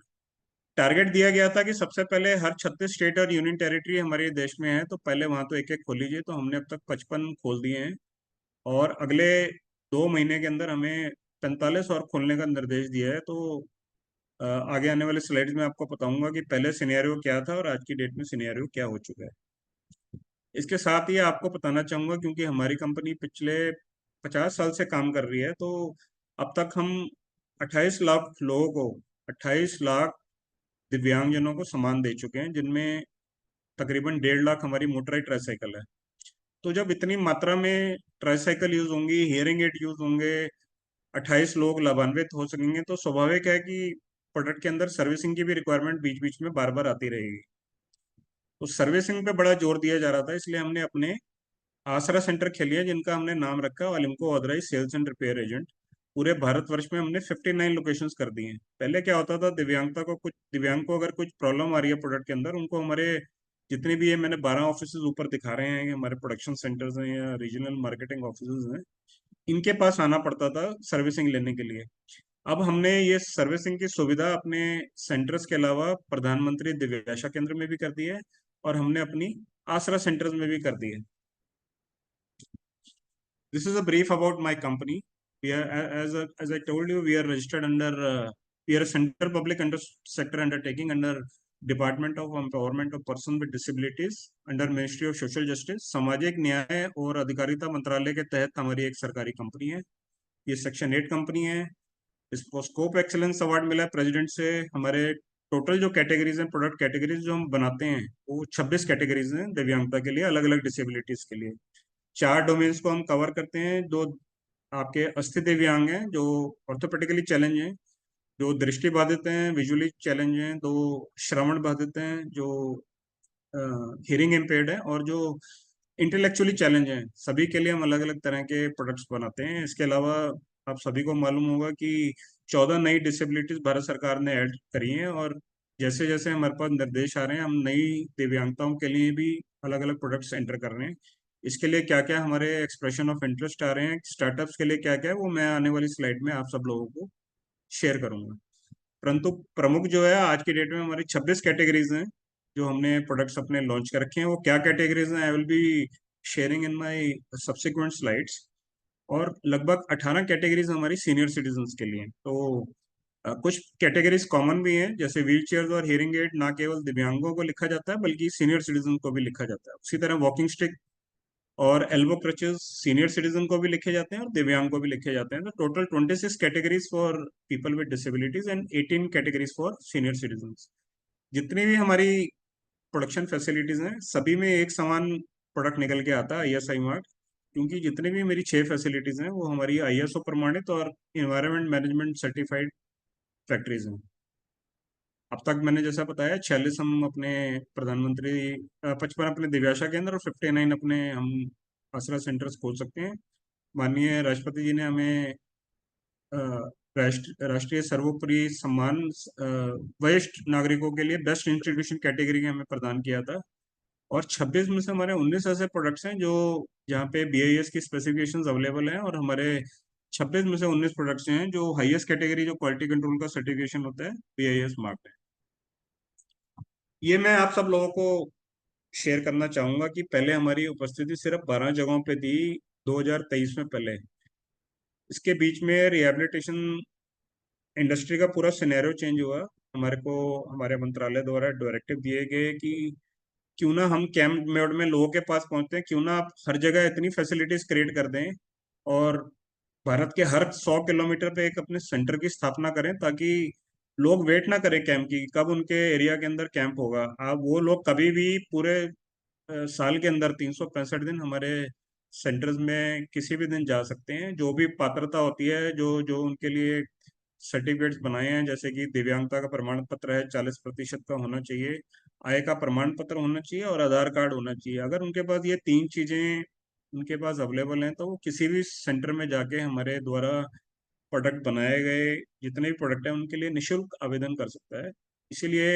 टारगेट दिया गया था कि सबसे पहले हर 36 स्टेट और यूनियन टेरिटरी हमारे देश में है, तो पहले वहां तो एक एक खोल लीजिए, तो हमने अब तक 55 खोल दिए हैं, और अगले 2 महीने के अंदर हमें 45 और खोलने का निर्देश दिया है। तो आगे आने वाले स्लाइड्स में आपको बताऊंगा कि पहले सिनेरियो क्या था और आज की डेट में सिनेरियो क्या हो चुका है। इसके साथ ही आपको बताना चाहूंगा, क्योंकि हमारी कंपनी पिछले 50 साल से काम कर रही है, तो अब तक हम 28 लाख लोगों को, 28 लाख दिव्यांगजनों को सामान दे चुके हैं, जिनमें तकरीबन 1.5 लाख हमारी मोटराइज ट्राईसाइकिल है। तो जब इतनी मात्रा में ट्राईसाइकिल यूज होंगी, हियरिंग एड यूज होंगे, 28 लोग लाभान्वित हो सकेंगे, तो स्वाभाविक है कि प्रोडक्ट के अंदर सर्विसिंग की भी रिक्वायरमेंट बीच बीच में बार बार आती रहेगी। तो सर्विसिंग पे बड़ा जोर दिया जा रहा था, इसलिए हमने अपने आसरा सेंटर खोले हैं, जिनका हमने नाम रखा ALIMCO authorise sales and repair agent. पूरे भारतवर्ष में हमने 59 लोकेशंस कर दी हैं। पहले क्या होता था, दिव्यांग को अगर कुछ प्रॉब्लम आ रही है प्रोडक्ट के अंदर, उनको हमारे जितने भी ये मैंने 12 ऑफिस ऊपर दिखा रहे हैं, हमारे प्रोडक्शन सेंटर्स हैं या रीजनल मार्केटिंग ऑफिस हैं, इनके पास आना पड़ता था सर्विसिंग लेने के लिए। अब हमने ये सर्विसिंग की सुविधा अपने सेंटर्स के अलावा प्रधानमंत्री दिव्यांशा केंद्र में भी कर दी है, और हमने अपनी आसरा सेंटर्स में भी कर दी है। This is a brief about my company. We are, as I told you, we are registered under, we are a center public sector undertaking under Department of Empowerment of Persons with Disabilities under Ministry of Social Justice, सामाजिक न्याय और अधिकारिता मंत्रालय के तहत हमारी एक सरकारी कंपनी है। ये सेक्शन 8 कंपनी है। इसको स्कोप एक्सेलेंस अवार्ड मिला है प्रेसिडेंट से। हमारे टोटल जो कैटेगरीज हैं, प्रोडक्ट कैटेगरीज जो हम बनाते हैं, वो 26 कैटेगरीज हैं दिव्यांगता के लिए, अलग अलग डिसेबिलिटीज के लिए। 4 डोमेन्स को हम कवर करते हैं। 2 आपके अस्थि दिव्यांग हैं जो ऑर्थोपेडिकली चैलेंज हैं, जो दृष्टि बाधित हैं, विजुअली चैलेंज हैं, 2 श्रवण बाधित हैं जो हियरिंग इम्पेयर्ड है, और जो इंटेलेक्चुअली चैलेंज हैं, सभी के लिए हम अलग अलग तरह के प्रोडक्ट्स बनाते हैं। इसके अलावा आप सभी को मालूम होगा कि 14 नई डिसेबिलिटीज भारत सरकार ने ऐड करी हैं, और जैसे जैसे हमारे पास निर्देश आ रहे हैं, हम नई दिव्यांगताओं के लिए भी अलग अलग प्रोडक्ट्स एंटर कर रहे हैं। इसके लिए क्या क्या हमारे एक्सप्रेशन ऑफ इंटरेस्ट आ रहे हैं, स्टार्टअप्स के लिए क्या क्या है, वो मैं आने वाली स्लाइड में आप सब लोगों को शेयर करूंगा। परंतु प्रमुख जो है आज की डेट में हमारी 26 कैटेगरीज हैं जो हमने प्रोडक्ट्स अपने लॉन्च कर रखे हैं। वो क्या कैटेगरीज हैं, आई will be sharing in my subsequent slides. और लगभग 18 कैटेगरीज हमारी सीनियर सिटीजन्स के लिए हैं। तो कुछ कैटेगरीज कॉमन भी हैं, जैसे व्हील चेयर और हियरिंग एड ना केवल दिव्यांगों को लिखा जाता है बल्कि सीनियर सिटीजन को भी लिखा जाता है। उसी तरह वॉकिंग स्टिक और एल्बो क्रचेस सीनियर सिटीजन को भी लिखे जाते हैं और दिव्यांग को भी लिखे जाते हैं। तो total 26 categories for people with disabilities and 18 categories for senior citizen. जितनी भी हमारी प्रोडक्शन फैसिलिटीज हैं, सभी में एक समान प्रोडक्ट निकल के आता है ISI मार्क, क्योंकि जितने भी मेरी 6 फैसिलिटीज हैं वो हमारी ISO प्रमाणित और इन्वायरमेंट मैनेजमेंट सर्टिफाइड फैक्ट्रीज हैं। अब तक मैंने जैसा बताया 46 हम अपने प्रधानमंत्री 55 अपने दिव्यांशा केंद्र और 59 अपने हम आसरा सेंटर्स खोल सकते हैं। माननीय राष्ट्रपति जी ने हमें राष्ट्रीय सर्वोपरि सम्मान वरिष्ठ नागरिकों के लिए बेस्ट इंस्टीट्यूशन कैटेगरी के हमें प्रदान किया था। और 26 में से हमारे 19 ऐसे प्रोडक्ट्स हैं जो जहाँ पे BIS की स्पेसिफिकेशंस अवेलेबल हैं, और हमारे 26 में से 19 प्रोडक्ट्स हैं जो हाईएस्ट कैटेगरी जो क्वालिटी कंट्रोल का सर्टिफिकेशन होता है BIS मार्क है। ये मैं आप सब लोगों को शेयर करना चाहूंगा कि पहले हमारी उपस्थिति सिर्फ 12 जगहों पे थी 2023 में। पहले इसके बीच में रिहेबिलिटेशन इंडस्ट्री का पूरा सिनेरियो चेंज हुआ। हमारे को हमारे मंत्रालय द्वारा डायरेक्टिव दिए गए कि क्यों ना हम कैंप मोड में लोगों के पास पहुंचते हैं, क्यों ना आप हर जगह इतनी फैसिलिटीज क्रिएट कर दें और भारत के हर 100 किलोमीटर पे एक अपने सेंटर की स्थापना करें, ताकि लोग वेट ना करें कैंप की, कब उनके एरिया के अंदर कैंप होगा। आप वो लोग कभी भी पूरे साल के अंदर 365 दिन हमारे सेंटर्स में किसी भी दिन जा सकते हैं। जो भी पात्रता होती है, जो जो उनके लिए सर्टिफिकेट्स बनाए हैं, जैसे कि दिव्यांगता का प्रमाण पत्र है 40% का होना चाहिए, आय का प्रमाण पत्र होना चाहिए और आधार कार्ड होना चाहिए। अगर उनके पास ये 3 चीज़ें उनके पास अवेलेबल हैं तो वो किसी भी सेंटर में जाके हमारे द्वारा प्रोडक्ट बनाए गए जितने भी प्रोडक्ट हैं उनके लिए निःशुल्क आवेदन कर सकता है। इसीलिए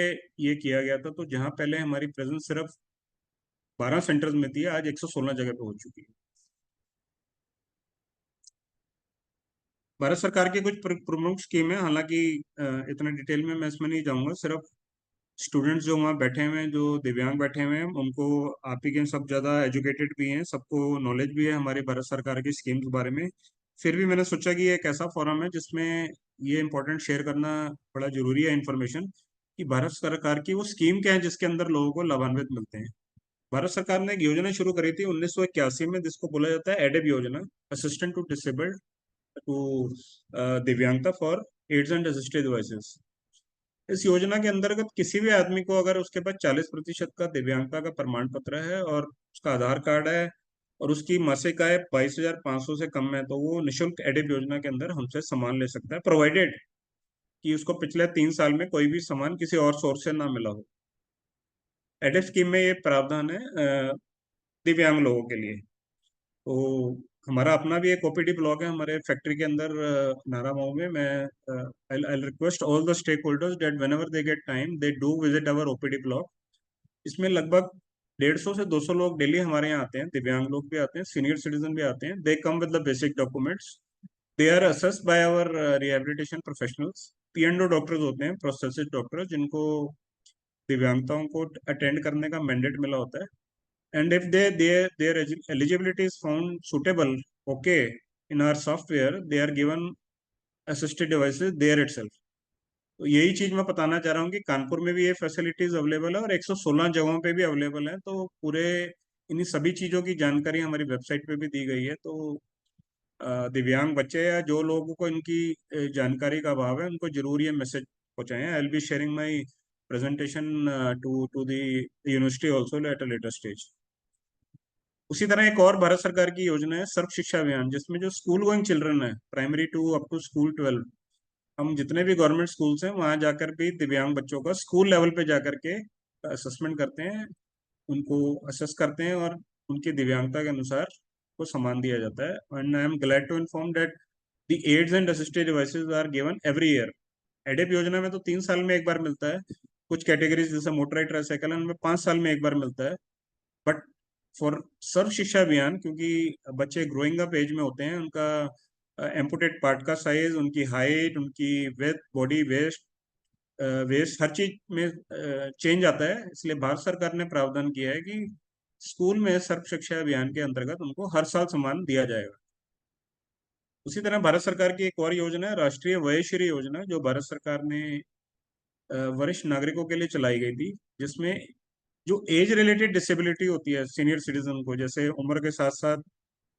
ये किया गया था। तो जहाँ पहले हमारी प्रेजेंस सिर्फ 12 सेंटर्स में थी, आज 116 जगह पे हो चुकी है। भारत सरकार की कुछ प्रमुख स्कीम है, हालांकि इतना डिटेल में मैं इसमें नहीं जाऊंगा। सिर्फ स्टूडेंट्स जो वहाँ बैठे हुए हैं, जो दिव्यांग बैठे हुए हैं, उनको आप ही के सब ज़्यादा एजुकेटेड भी हैं, सबको नॉलेज भी है हमारी भारत सरकार की स्कीम्स के बारे में। फिर भी मैंने सोचा कि ये एक ऐसा फोरम है जिसमें ये इम्पोर्टेंट शेयर करना बड़ा जरूरी है इन्फॉर्मेशन, कि भारत सरकार की वो स्कीम क्या है जिसके अंदर लोगों को लाभान्वित मिलते हैं। भारत सरकार ने एक योजना शुरू करी थी 1981 में, जिसको बोला जाता है एडेब योजना, असिस्टेंट टू डिसेबल्ड टू दिव्यांगता for aids and assisted devices. इस योजना के अंतर्गत किसी भी आदमी को अगर उसके पास 40% का दिव्यांगता का प्रमाण पत्र है और उसका आधार कार्ड है और उसकी मासिक आय 22,500 से कम है, तो वो निःशुल्क एडिप योजना के अंदर हमसे सामान ले सकता है, प्रोवाइडेड कि उसको पिछले 3 साल में कोई भी सामान किसी और सोर्स से ना मिला हो। एडिप स्कीम में ये प्रावधान है दिव्यांग लोगों के लिए। तो हमारा अपना भी एक ओपीडी ब्लॉक है हमारे फैक्ट्री के अंदर नाराबाव में। मैं I request all the stakeholders that whenever they get time they do visit our OPD block. इसमें लगभग 150 से 200 लोग डेली हमारे यहाँ आते हैं, दिव्यांग लोग भी आते हैं, सीनियर सिटीजन भी आते हैं। They come with the basic documents, they are assessed by our rehabilitation professionals. पीएनडो डॉक्टर्स होते हैं, प्रोस्थेसिस डॉक्टर, जिनको दिव्यांगताओं को अटेंड करने का मैंडेट मिला होता है। And if their eligibility is found suitable, okay, in our software, they are given assisted devices there itself. तो यही चीज मैं बताना चाह रहा हूँ कि कानपुर में भी ये फैसिलिटीज अवेलेबल है और 116 जगहों पे भी अवेलेबल है। तो पूरे इन्हीं सभी चीजों की जानकारी हमारी वेबसाइट पे भी दी गई है। तो दिव्यांग बच्चे या जो लोगों को इनकी जानकारी का अभाव है, उनको जरूर ये मैसेज पहुंचाएं। I will be sharing my presentation to the university also at a later stage. उसी तरह एक और भारत सरकार की योजना है सर्व शिक्षा अभियान, जिसमें जो स्कूल गोइंग चिल्ड्रन है, primary to up to school 12, हम जितने भी गवर्नमेंट स्कूल्स हैं वहां जाकर भी दिव्यांग बच्चों का स्कूल लेवल पे जाकर के असेसमेंट करते हैं, उनको असेस करते हैं और उनकी दिव्यांगता के अनुसार को सम्मान दिया जाता है। And I am glad to inform that the aids and assisted devices are given every year. ADIP योजना में तो 3 साल में एक बार मिलता है, कुछ कैटेगरीज जैसे मोटराइड ट्राइसाइकिल में 5 साल में एक बार मिलता है। बट फॉर सर्व शिक्षा अभियान, क्योंकि बच्चे ग्रोइंग अप एज में होते हैं, उनका एम्पुटेड पार्ट का साइज, उनकी हाइट, उनकी वेथ, बॉडी वेस्ट हर चीज में चेंज आता है, इसलिए भारत सरकार ने प्रावधान किया है कि स्कूल में सर्व शिक्षा अभियान के अंतर्गत उनको हर साल सम्मान दिया जाएगा। उसी तरह भारत सरकार की एक और योजना है राष्ट्रीय वयश्री योजना, जो भारत सरकार ने वरिष्ठ नागरिकों के लिए चलाई गई थी, जिसमें जो एज रिलेटेड डिसेबिलिटी होती है सीनियर सिटीजन को, जैसे उम्र के साथ साथ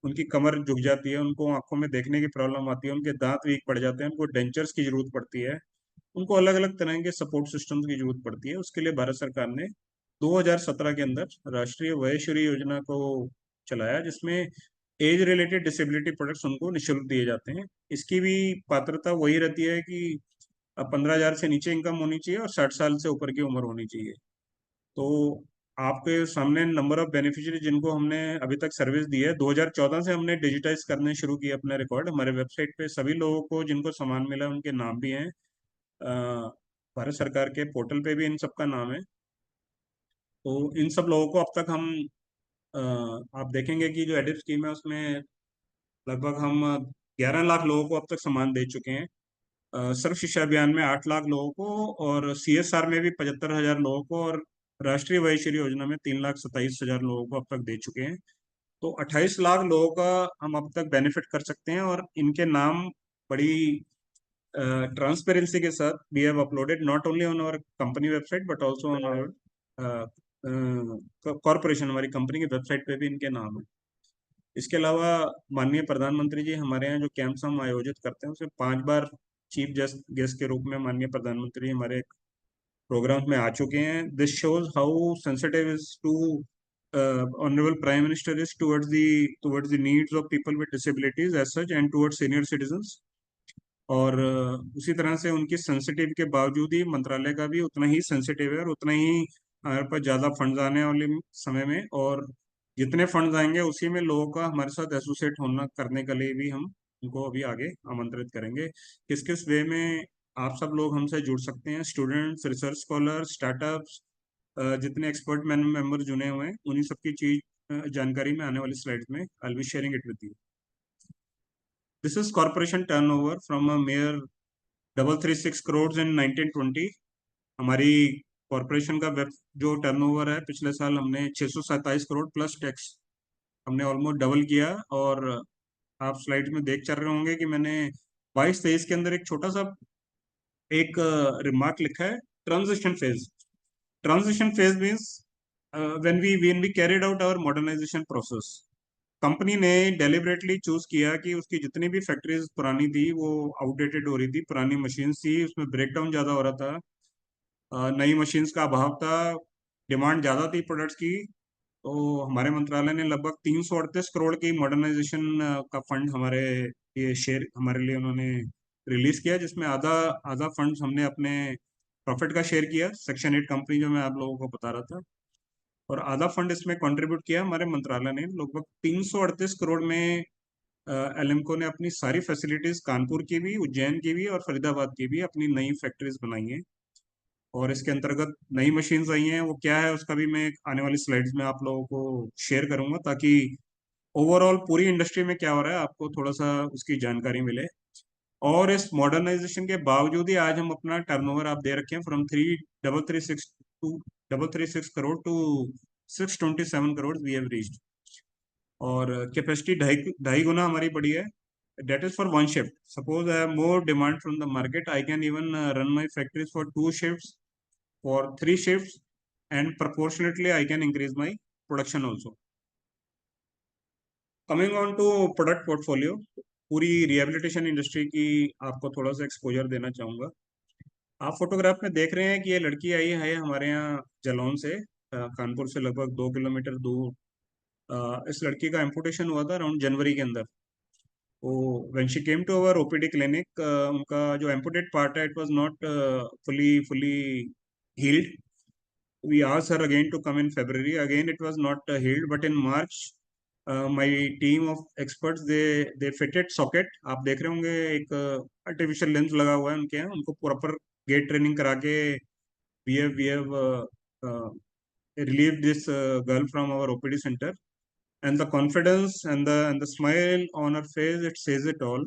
उनकी कमर झुक जाती है, उनको आंखों में देखने की प्रॉब्लम आती है, उनके दांत वीक पड़ जाते हैं, उनको डेंचर्स की जरूरत पड़ती है, उनको अलग अलग तरह के सपोर्ट सिस्टम्स की जरूरत पड़ती है। उसके लिए भारत सरकार ने 2017 के अंदर राष्ट्रीय वयश्री योजना को चलाया, जिसमें एज रिलेटेड डिसेबिलिटी प्रोडक्ट्स उनको निःशुल्क दिए जाते हैं। इसकी भी पात्रता वही रहती है कि 15,000 से नीचे इनकम होनी चाहिए और 60 साल से ऊपर की उम्र होनी चाहिए। तो आपके सामने नंबर ऑफ बेनिफिशियरी जिनको हमने अभी तक सर्विस दी है, 2014 से हमने डिजिटाइज करने शुरू किए अपने रिकॉर्ड। हमारे वेबसाइट पे सभी लोगों को जिनको सामान मिला उनके नाम भी हैं, भारत सरकार के पोर्टल पे भी इन सबका नाम है। तो इन सब लोगों को अब तक हम आप देखेंगे कि जो एडिट स्कीम है उसमें लगभग हम 11 लाख लोगों को अब तक सामान दे चुके हैं। सर्व शिक्षा अभियान में 8 लाख लोगों को, और CSR में भी 75,000 लोगों को, और राष्ट्रीय वयश्री योजना में 3,27,000 लोगों को अब तक दे चुके हैं। तो 28 लाख लोगों का हम अब तक बेनिफिट कर सकते हैं, और इनके नाम बड़ी ट्रांसपेरेंसी के साथ we have uploaded not only on our company website but also on our corporation, हमारी कंपनी की वेबसाइट पे भी इनके नाम है। इसके अलावा माननीय प्रधानमंत्री जी हमारे यहाँ जो कैंप्स हम आयोजित करते हैं उसमें 5 बार चीफ गेस्ट के रूप में माननीय प्रधानमंत्री हमारे प्रोग्राम में आ चुके हैं। This shows how sensitive is to honourable prime minister is towards the needs of people with disabilities as such and towards senior citizens. और उसी तरह से उनकी सेंसिटिव के बावजूद ही मंत्रालय का भी उतना ही सेंसिटिव है और उतना ही हमारे पास ज़्यादा फंड्स आने वाले समय में, और जितने फंड्स आएंगे उसी में लोगों का हमारे साथ एसोसिएट होना करने के लिए भी हम उनको अभी आगे आमंत्रित करेंगे। किस किस वे में आप सब लोग हमसे जुड़ सकते हैं, स्टूडेंट्स, रिसर्च स्कॉलर, स्टार्टअप्स, जितने एक्सपर्ट मेंबर जुड़े हुए हैं, उन्हीं सबकी चीज जानकारी में आने वाली स्लाइड्स में I will be sharing it with you. This is corporation turnover from a mere 336 crore in 1920। हमारी कॉर्पोरेशन का जो टर्नओवर है पिछले साल हमने 627 करोड़ प्लस टैक्स हमने ऑलमोस्ट डबल किया। और आप स्लाइड में देख चल रहे होंगे कि मैंने 22-23 के अंदर एक छोटा सा एक रिमार्क लिखा है, transition phase. Transition phase means when we carried out our modernization process, company ने डेलिबरेटली चूज किया कि उसकी जितनी भी फैक्ट्रीज पुरानी थी वो आउटडेटेड हो रही थी, पुरानी मशीन थी, उसमें ब्रेकडाउन ज्यादा हो रहा था, नई मशीन्स का अभाव था, डिमांड ज्यादा थी प्रोडक्ट्स की। तो हमारे मंत्रालय ने लगभग 338 करोड़ की मॉडर्नाइजेशन का फंड हमारे ये शेयर हमारे लिए उन्होंने रिलीज किया, जिसमें आधा आधा फंड हमने अपने प्रॉफिट का शेयर किया, सेक्शन 8 कंपनी जो मैं आप लोगों को बता रहा था, और आधा फंड इसमें कंट्रीब्यूट किया हमारे मंत्रालय ने। लगभग 338 करोड़ में एलिम्को ने अपनी सारी फैसिलिटीज कानपुर की भी, उज्जैन की भी और फरीदाबाद की भी अपनी नई फैक्ट्रीज बनाई हैं। और इसके अंतर्गत नई मशीन्स आई हैं, वो क्या है उसका भी मैं आने वाली स्लाइड्स में आप लोगों को शेयर करूंगा, ताकि ओवरऑल पूरी इंडस्ट्री में क्या हो रहा है आपको थोड़ा सा उसकी जानकारी मिले। और इस मॉडर्नाइजेशन के बावजूद ही आज हम अपना टर्नओवर आप दे रखे हैं from 3,336 crore to 627 crore we have reached. और कैपेसिटी ढाई गुना हमारी बढ़ी है। That is for one shift. Suppose I have more demand from the market, I can even run my factories for 2 shifts, for 3 shifts, and proportionately I can increase my production also. Coming on to product portfolio, पूरी rehabilitation industry की आपको थोड़ा सा exposure देना चाहूँगा। आप photograph में देख रहे हैं कि ये लड़की आई है हमारे यहाँ जलौन से, कानपुर से लगभग 2 किलोमीटर दूर। इस लड़की का एम्पुटेशन हुआ था अराउंड जनवरी के अंदर। when she came to our OPD clinic, उनका जो amputate part है, it was not fully healed. We asked her again to come in February. Again, it was not healed. But in March, my team of experts they fitted socket. आप देख रहे होंगे एक artificial lens लगा हुआ है उनके यहाँ, उनको proper gait training करा के we have relieved this girl from our OPD center. And the confidence and the smile on her face, it says it all.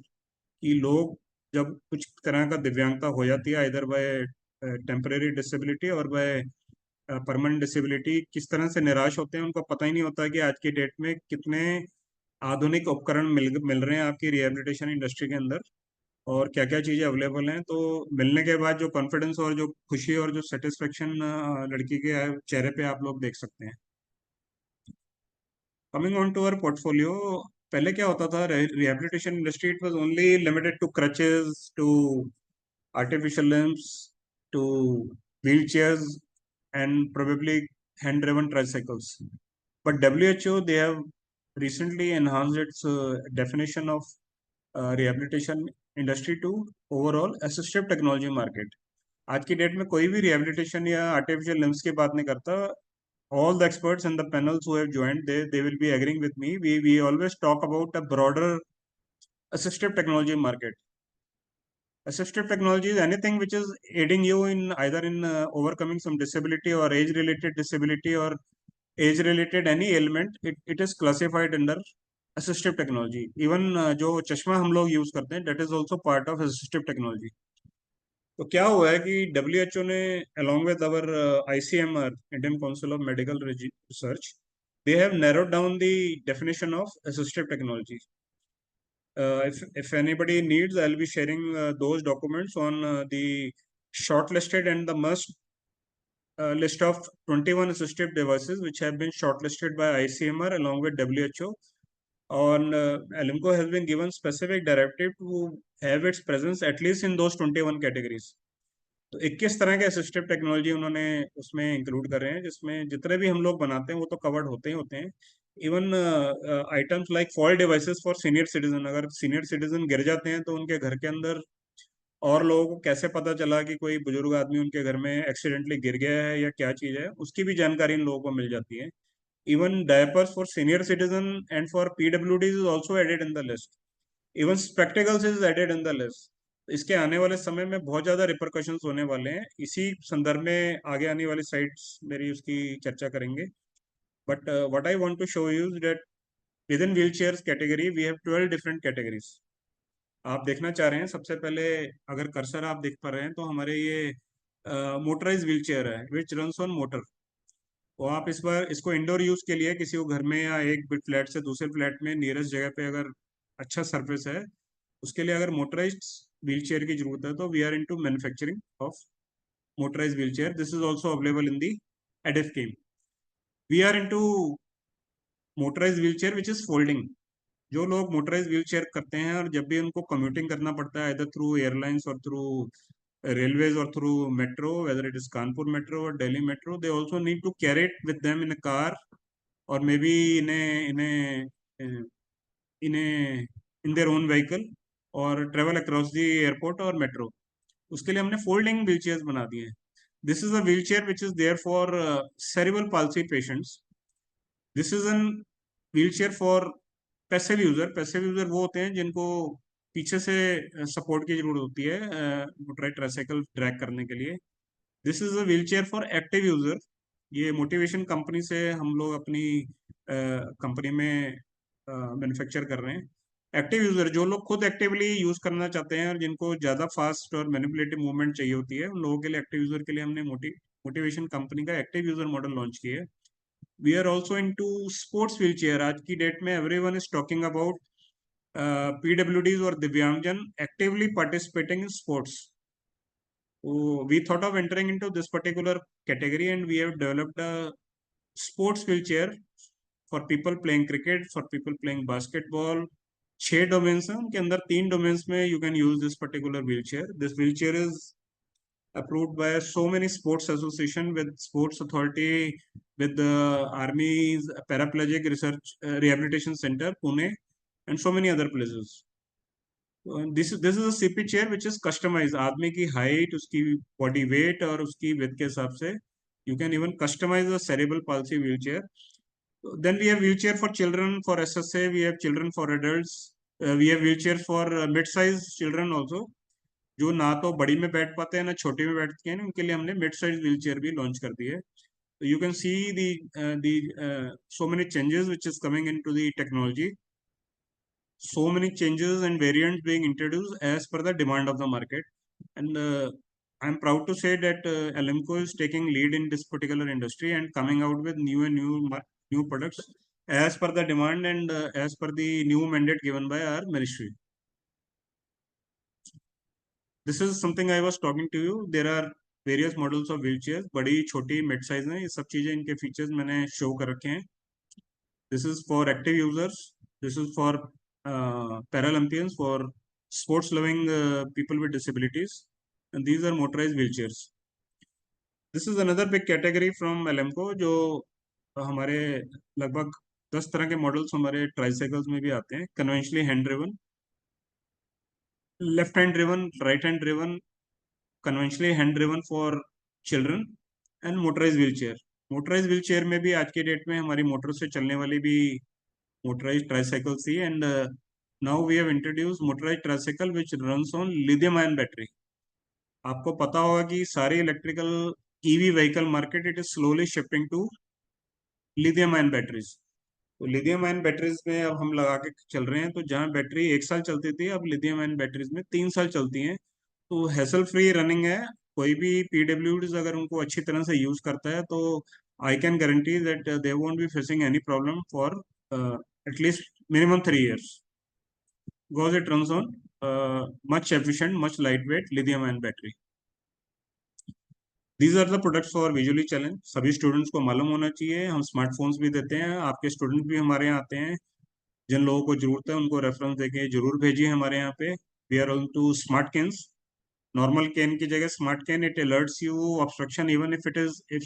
कि लोग जब कुछ तरह का दिव्यांगता हो जाती है, आइदर बाय टेम्परेरी डिसेबिलिटी और बाय परमानेंट डिसेबिलिटी, किस तरह से निराश होते हैं। उनको पता ही नहीं होता कि आज की डेट में कितने आधुनिक उपकरण मिल रहे हैं आपकी रिहेबिलिटेशन इंडस्ट्री के अंदर, और क्या क्या चीज़ें अवेलेबल हैं। तो मिलने के बाद जो कॉन्फिडेंस और जो खुशी और जो सेटिस्फेक्शन लड़की के चेहरे पे आप लोग देख सकते हैं। Coming on to our portfolio, पहले क्या होता था, rehabilitation industry it was only limited to crutches, to artificial limbs, to wheelchairs, and probably hand driven tricycles. But WHO they have recently enhanced its definition of rehabilitation industry to overall assistive technology market. आज की date में कोई भी rehabilitation या artificial limbs की बात नहीं करता। All the experts and the panels who have joined, they will be agreeing with me. We always talk about a broader assistive technology market. Assistive technology is anything which is aiding you in either in overcoming some disability or age-related disability or age-related any ailment. It is classified under assistive technology. Even जो चश्मा हम लोग use करते हैं, that is also part of assistive technology. तो क्या हुआ है कि WHO ने along with our ICMR, Indian Council of Medical Research, they have narrowed down the definition of assistive technology. If anybody needs, I'll be sharing those documents on the shortlisted and the must list of 21 assistive devices which have been shortlisted by ICMR along with WHO. On Alimco has been given specific directive to have its presence at least in those 21 categories. तो 21 तरह के assistive technology उन्होंने उसमें include कर रहे हैं, जिसमें जितने भी हम लोग बनाते हैं वो तो कवर्ड होते ही होते हैं। Even items like fall devices for senior citizen, अगर सीनियर सिटीजन गिर जाते हैं तो उनके घर के अंदर और लोगों को कैसे पता चला कि कोई बुजुर्ग आदमी उनके घर में एक्सीडेंटली गिर गया है या क्या चीज़ है, उसकी भी जानकारी इन लोगों को मिल जाती है. Even diapers for senior citizen and for PWDs is also added in the list. Even spectacles is added in the list. इसके आने वाले समय में बहुत ज़्यादा रिपरकशंस होने वाले हैं. इसी संदर्भ में आगे आने वाली साइट्स मेरी उसकी चर्चा करेंगे. But what I want to show you is that within wheelchairs category we have 12 different categories. आप देखना चाह रहे हैं, सबसे पहले अगर कर्सर आप देख पा रहे हैं तो हमारे ये मोटराइज व्हीलचेयर है विच रन्स ऑन मोटर. तो आप इस बार इसको इंडोर यूज के लिए किसी को घर में या एक फ्लैट से दूसरे फ्लैट में नियरेस्ट जगह पे अगर अच्छा सरफेस है उसके लिए अगर मोटराइज्ड व्हीलचेयर की जरूरत है तो we are into manufacturing of motorised wheelchair. This is also available in the एडफ scheme. We are into motorised wheelchair which is folding. जो लोग मोटराइज व्हीलचेयर करते हैं और जब भी उनको कम्यूटिंग करना पड़ता है इधर थ्रू एयरलाइंस और through railways or through metro, whether it is Kanpur metro or Delhi metro, they also need to carry it with them in a car or maybe in their own vehicle or travel across the airport or metro. उसके लिए हमने folding wheelchairs बना दिए हैं. This is a wheelchair which is there for cerebral palsy patients. This is an wheelchair for passive user. Passive user वो होते हैं जिनको पीछे से सपोर्ट की जरूरत होती है मोटराइज ट्राइसाइकिल ड्रैग करने के लिए. This is a wheelchair for active user. ये मोटिवेशन कंपनी से हम लोग अपनी कंपनी में मैन्युफैक्चर कर रहे हैं. एक्टिव यूजर जो लोग खुद एक्टिवली यूज करना चाहते हैं और जिनको ज्यादा फास्ट और मैनिपुलेटिव मूवमेंट चाहिए होती है उन लोगों के लिए एक्टिव यूजर के लिए हमने मोटिवेशन कंपनी का एक्टिव यूजर मॉडल लॉन्च किया है. We are also into sports wheelchair. आज की डेट में everyone is talking about PWDs or Divyangjan actively participating in sports. So we thought of entering into this particular category and we have developed a sports wheelchair for people playing cricket, for people playing basketball. 6 domains हैं उनके अंदर 3 domains में you can use this particular wheelchair. This wheelchair is approved by so many sports association with sports authority, with the Army's paraplegic research rehabilitation center Pune and so many other places. This is a CP chair which is customized. आदमी की height, उसकी body weight और उसकी width के हिसाब से you can even customize a cerebral palsy wheelchair. Then we have wheelchair for children, for SSA, we have children for adults, we have wheelchair for mid-size children also. जो ना तो बड़ी में बैठ पाते हैं ना छोटी में बैठते हैं उनके लिए हमने mid-size wheelchair भी launch कर दी है. So you can see the so many changes which is coming into the technology. So many changes and variants being introduced as per the demand of the market. And I'm proud to say that Alemco is taking lead in this particular industry and coming out with new products as per the demand and as per the new mandate given by our ministry. This is something I was talking to you. There are various models of wheelchairs, बड़ी छोटी mid size हैं. ये सब चीजें इनके features मैंने show कर रखे हैं. This is for active users. This is for Paralympians, for sports loving people with disabilities, and these are motorized wheelchairs. This is another big category from Alemco जो हमारे लगभग 10 तरह के मॉडल्स हमारे ट्राइसाइकल्स में भी आते हैं. Conventionally hand driven, left hand driven, right hand driven, conventionally hand driven for children and motorise wheelchair. Motorise wheelchair में भी आज के डेट में हमारी मोटर से चलने वाली भी motorized tricycle see and now we have introduced motorized tricycle which runs on lithium ion battery. आपको पता होगा कि सारे electrical EV vehicle market it is slowly shifting to lithium ion batteries. तो लिथियम आयन बैटरीज में अब हम लगा के चल रहे हैं. तो जहां बैटरी 1 साल चलती थी अब लिथियम आयन बैटरीज में 3 साल चलती हैं. तो हैसल फ्री रनिंग है. कोई भी PWDs अगर उनको अच्छी तरह से यूज करता है तो I can guarantee that they won't be facing any problem for at least minimum 3 years because it runs on much efficient, much lightweight lithium ion battery. These are the products for visually challenged. सभी students को मालूम होना चाहिए. हम smartphones भी देते हैं. आपके स्टूडेंट भी हमारे यहाँ आते हैं. जिन लोगों को जरूरत है उनको रेफरेंस देके जरूर भेजिए हमारे यहाँ पे. We are on to smart canes. Normal cane की जगह smart cane it alerts you obstruction even if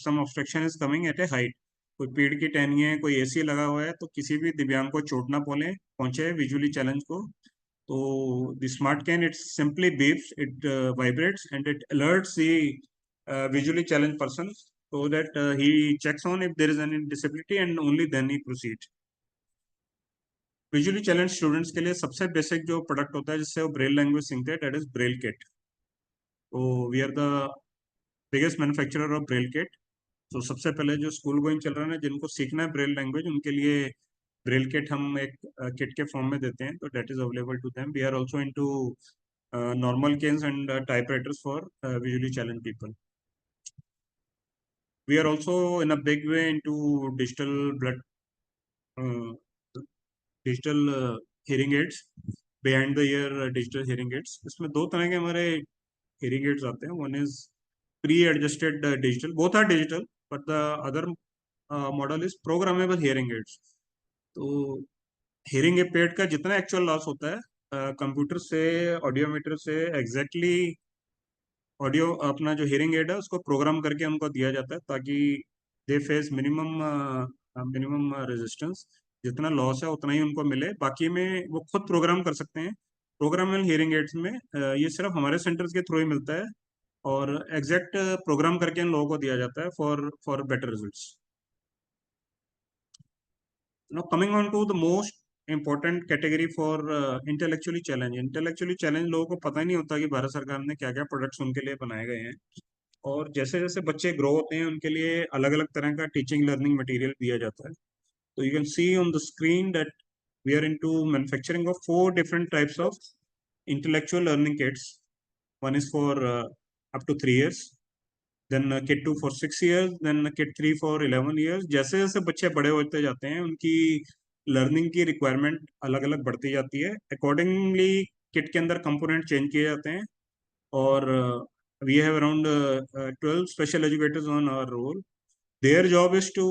some obstruction is coming at a height. कोई पेड़ की टहनी है, कोई AC लगा हुआ है तो किसी भी दिव्यांग को चोट ना पहुंचे विजुअली चैलेंज को. So the smart can, it simply beeps, it vibrates, and it alerts the visually challenged person so that he checks on if there is any disability and only then he proceeds. Visually challenge students के लिए सबसे basic जो product होता है जिससे वो Braille language सीखते हैं, दैट इज ब्रेल किट. तो we are the biggest manufacturer of Braille kit. तो सबसे पहले जो स्कूल गोइंग चिल्ड्रन है जिनको सीखना है ब्रेल लैंग्वेज, उनके लिए ब्रेल किट हम एक किट के फॉर्म में देते हैं. तो that is available to them. We are also into normal canes and typewriters for visually challenge people. We are also in a big way into digital hearing aids, behind the ear digital hearing aids. इसमें दो तरह के हमारे hearing aids आते हैं. One is pre-adjusted digital. Both are digital, but the other model is programmable hearing aids. तो hearing aid का जितना actual loss होता है कंप्यूटर से, ऑडियोमीटर से exactly ऑडियो अपना जो हियरिंग एड है उसको प्रोग्राम करके उनको दिया जाता है ताकि दे फेस मिनिमम रेजिस्टेंस. जितना लॉस है उतना ही उनको मिले, बाकी में वो खुद प्रोग्राम कर सकते हैं. प्रोग्रामेबल हियरिंग एड्स में ये सिर्फ हमारे सेंटर्स के थ्रू ही मिलता है और एग्जैक्ट प्रोग्राम करके इन लोगों को दिया जाता है for better results. Now coming on to the most important category for intellectually challenged. Intellectually challenged लोगों को पता ही नहीं होता कि भारत सरकार ने क्या क्या प्रोडक्ट्स उनके लिए बनाए गए हैं. और जैसे जैसे बच्चे ग्रो होते हैं उनके लिए अलग अलग तरह का टीचिंग लर्निंग मटेरियल दिया जाता है. तो you can see on the screen that we are into manufacturing of 4 different types of intellectual learning kits. One is for up to 3 years, then kit 2 for 6 years, then kit 3 for 11 years. जैसे जैसे बच्चे बड़े होते जाते हैं उनकी learning की requirement अलग अलग बढ़ती जाती है. अकॉर्डिंगली किट के अंदर कंपोनेंट चेंज किए जाते हैं. और we have around 12 special educators on our roll. Their job is to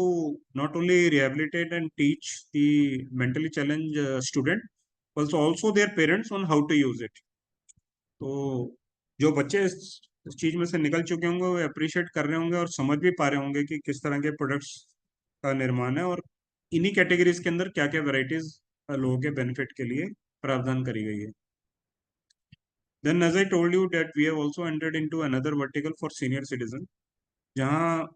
not only rehabilitate and teach the mentally challenged student, but also their parents on how to use it. तो जो बच्चे इस चीज में से निकल चुके होंगे वो अप्रिशिएट कर रहे होंगे और समझ भी पा रहे होंगे कि किस तरह के प्रोडक्ट्स का निर्माण है और इन्हीं कैटेगरीज के अंदर क्या क्या वैरायटीज लोगों के बेनिफिट के लिए प्रावधान करी गई है. Then as I told you that we have also entered into another vertical for senior citizen, जहाँ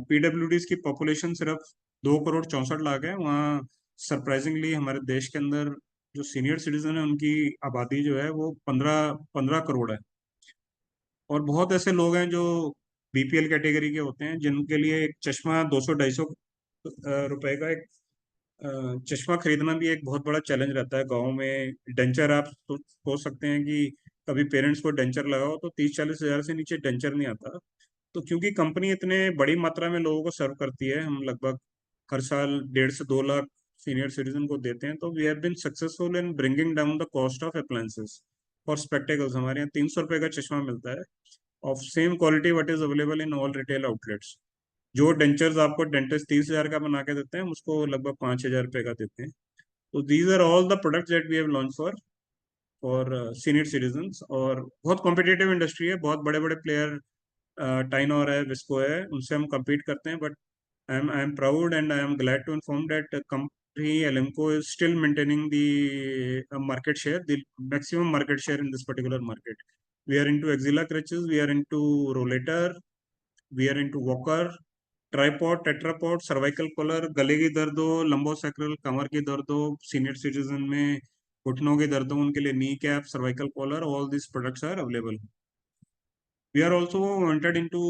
PWDs की पॉपुलेशन सिर्फ 2,64,00,000 है. वहाँ सरप्राइजिंगली हमारे देश के अंदर जो सीनियर सिटीजन है उनकी आबादी जो है वो 15 करोड़ है. और बहुत ऐसे लोग हैं जो बीपीएल कैटेगरी के होते हैं जिनके लिए एक चश्मा 200-250 रुपए का एक चश्मा खरीदना भी एक बहुत बड़ा चैलेंज रहता है. गाँव में डेंचर आप सोच सकते हैं कि कभी पेरेंट्स को डेंचर लगाओ तो 30-40 हज़ार से नीचे डेंचर नहीं आता. तो क्योंकि कंपनी इतने बड़ी मात्रा में लोगों को सर्व करती है, हम लगभग हर साल 1.5 से 2 लाख सीनियर सिटीजन को देते हैं. तो we have been successful in bringing down the cost of appliances for spectacles. हमारे यहाँ 300 रुपए का चश्मा मिलता है of same quality what is available in all retail outlets. जो डेंचर्स आपको डेंटिस्ट 30,000 का बना के देते हैं उसको लगभग 5,000 रुपए का देते हैं. तो these are all the products that we have launch for senior citizens. और बहुत कॉम्पिटेटिव इंडस्ट्री है, बहुत बड़े बड़े प्लेयर टाइनोर है, विस्को है, उनसे हम compete करते हैं. But I am proud and I am glad to inform that company Alemco is still maintaining the market share, the maximum market share in this particular market. We are into axilla crutches, we are into rollator, we are into walker, tripod, tetrapod, cervical collar, गले की दर्द हो, lumbosacral कमर की दर्द हो, senior citizen में घुटनों की दर्द हो उनके लिए knee cap, cervical collar, all this products are available. We are also entered into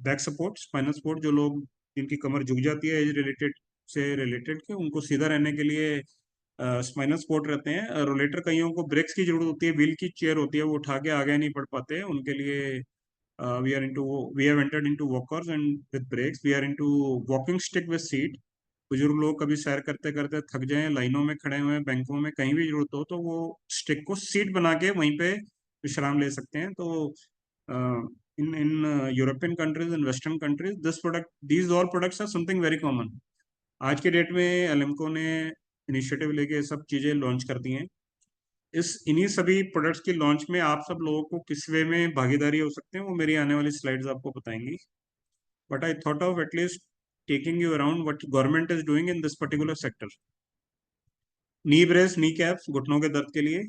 back support, spinal support. जो लोग जिनकी कमर झुक जाती है एज रिलेटेड से रिलेटेड के उनको सीधा रहने के लिए स्पाइनल सपोर्ट रहते हैं. रोलेटर कईयों को ब्रेक्स की जरूरत होती है, व्हील की चेयर होती है, वो उठा के आगे नहीं बढ़ पाते हैं, उनके लिए we have entered into walkers and with brakes. We are into walking stick with seat. बुजुर्ग लोग कभी सैर करते करते थक जाएं, लाइनों में खड़े हुए, बैंकों में कहीं भी जरूरत हो तो वो स्टिक को सीट बना के वहीं पे विश्राम ले सकते हैं. तो in European countries and western countries these all products are something very common. आज के डेट में एलेम्को ने इनिशिएटिव लेके सब चीजें लॉन्च कर दी हैं. इन्हीं सभी प्रोडक्ट्स की लॉन्च में आप सब लोगों को किस वे में भागीदारी हो सकते हैं वो मेरी आने वाली स्लाइड्स आपको बताएंगी. But I thought of at least taking you around what government is doing in this particular sector. Knee brace, knee caps घुटनों के दर्द के लिए।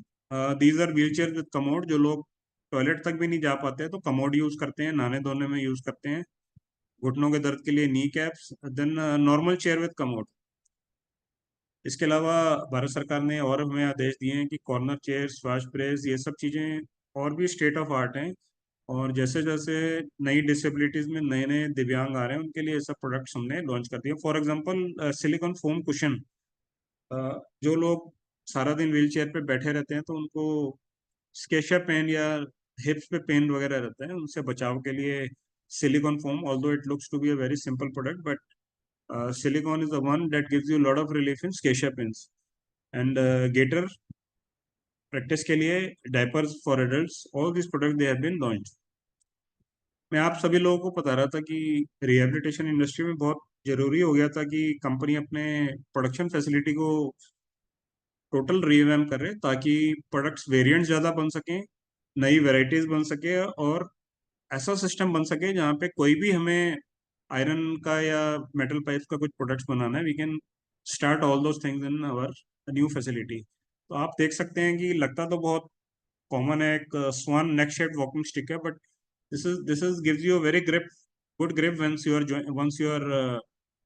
These are wheel chair with commode, जो लोग टॉयलेट तक भी नहीं जा पाते तो कमोड यूज करते हैं, नहाने धोने में यूज करते हैं। घुटनों के दर्द के लिए knee caps. Then normal chair with commode. इसके अलावा भारत सरकार ने और हमें आदेश दिए हैं कि कॉर्नर चेयर, स्वाश ब्रेस, ये सब चीज़ें और भी स्टेट ऑफ आर्ट हैं। और जैसे जैसे नई डिसेबिलिटीज में नए नए दिव्यांग आ रहे हैं, उनके लिए ये सब प्रोडक्ट्स हमने लॉन्च कर दिए। For example silicon foam cushion, जो लोग सारा दिन व्हील चेयर पे बैठे रहते हैं तो उनको स्केशिया पेन या हिप्स पे पेन वगैरह रहता है, उनसे बचाव के लिए silicone foam, although it looks to be a very simple product, but silicone is the one that gives you a lot of relief in scatia pains. And gator practice के लिए diapers for adults, all these products they have been launched. मैं आप सभी लोगों को बता रहा था कि रिहेबिलिटेशन इंडस्ट्री में बहुत जरूरी हो गया था कि कंपनी अपने प्रोडक्शन फैसिलिटी को टोटल रीवैम्प कर रहे, ताकि प्रोडक्ट्स वेरिएंट्स ज़्यादा बन सकें, नई वेराइटीज़ बन सके, और ऐसा सिस्टम बन सके जहाँ पे कोई भी हमें आयरन का या मेटल पाइप्स का कुछ प्रोडक्ट्स बनाना है, we can start all those things in our new facility. तो आप देख सकते हैं कि लगता तो बहुत कॉमन है, एक swan neck shaped walking stick है, but this is gives you a very grip, good grip once you are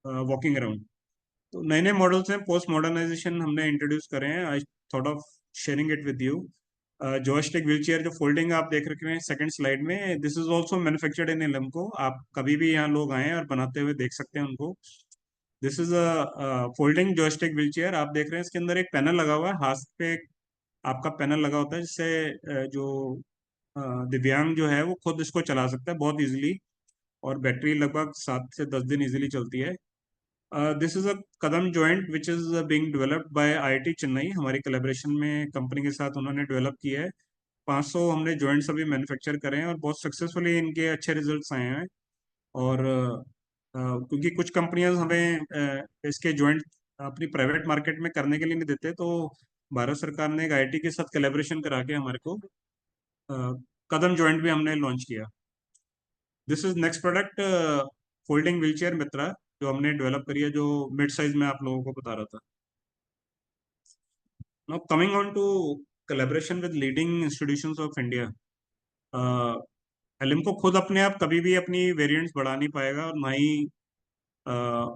walking around. तो नए नए मॉडल्स हैं, पोस्ट मॉडर्नाइजेशन हमने इंट्रोड्यूस करे हैं। I thought of sharing it with you. Joystick wheel chair जो folding आप देख रखे हैं सेकंड स्लाइड में, this is also manufactured in ALIMCO. आप कभी भी यहाँ लोग आए और बनाते हुए देख सकते हैं उनको। This is a folding joystick wheel chair. आप देख रहे हैं इसके अंदर एक पैनल लगा हुआ है, हाथ पे आपका पैनल लगा होता है, जिससे जो दिव्यांग जो है वो खुद इसको चला सकता है बहुत इजीली, और बैटरी लगभग 7 से 10 दिन इजीली चलती है। This is a Kadam joint which is being developed by IIT Chennai, हमारी कोलैबोरेशन में कंपनी के साथ उन्होंने डेवलप किया है। 500 हमने जॉइंट्स अभी मैन्युफैक्चर करे हैं और बहुत सक्सेसफुली इनके अच्छे रिजल्ट्स आए हैं। और क्योंकि कुछ कंपनियां हमें इसके जॉइंट अपनी प्राइवेट मार्केट में करने के लिए नहीं देते, तो भारत सरकार ने एक आईआईटी के साथ कोलैबोरेशन करा के हमारे को कदम जॉइंट भी हमने लॉन्च किया। This is next product, folding wheelchair Mitra, जो हमने डेवलप करी है, जो मिड साइज में आप लोगों को बता रहा था। Now coming on to collaboration with leading institutions of India. ALIMCO खुद अपने आप कभी भी अपनी वेरिएंट्स बढ़ा नहीं पाएगा, और ना ही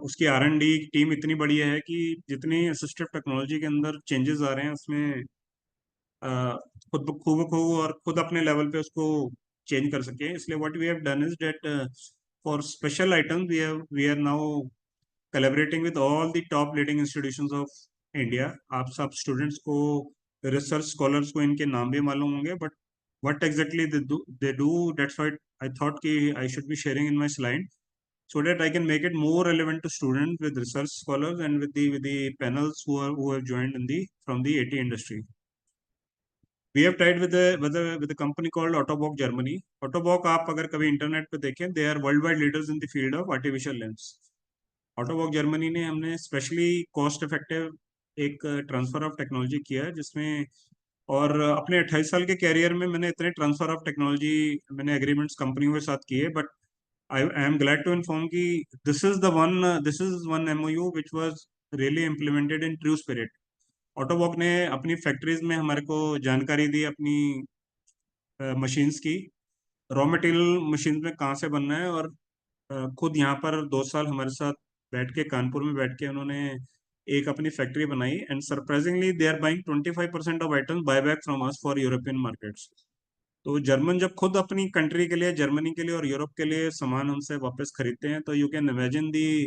उसकी R&D टीम इतनी बड़ी है कि जितनी असिस्टिव टेक्नोलॉजी के अंदर चेंजेस आ रहे हैं उसमें खुद खूब और खुद अपने लेवल पे उसको चेंज कर सके। इसलिए what we have done is that for special items we are now collaborating with all the top leading institutions of India. आप सब स्टूडेंट्स को, रिसर्च स्कॉलर्स को इनके नाम भी मालूम होंगे, but what exactly they do, that's why I thought कि I should be sharing in my slide so that I can make it more relevant to students with research scholars and with the panels who have joined in the from the AT industry. We have tried with a company called Autobock Germany. Autobock आप अगर कभी internet पे देखें, they are worldwide leaders in the field of artificial limbs. Ottobock Germany ने हमने specially cost effective एक transfer of technology किया है, जिसमें, और अपने 28 साल के कैरियर में मैंने इतने ट्रांसफर ऑफ टेक्नोलॉजी मैंने एग्रीमेंट्स कंपनियों के साथ किए, but I am glad to inform कि this is one MOU which was really implemented in true spirit. Ottobock ने अपनी फैक्ट्रीज में हमारे को जानकारी दी अपनी मशीन्स की, रॉ मटेरियल मशीन में कहाँ से बनना है, और खुद यहाँ पर 2 साल हमारे साथ बैठ के, कानपुर में बैठ के उन्होंने एक अपनी फैक्ट्री बनाई, and surprisingly they are buying 25% of items buy back from us for European markets. तो जर्मन जब खुद अपनी कंट्री के लिए, जर्मनी के लिए और यूरोप के लिए सामान उनसे वापस खरीदते हैं, तो you can imagine the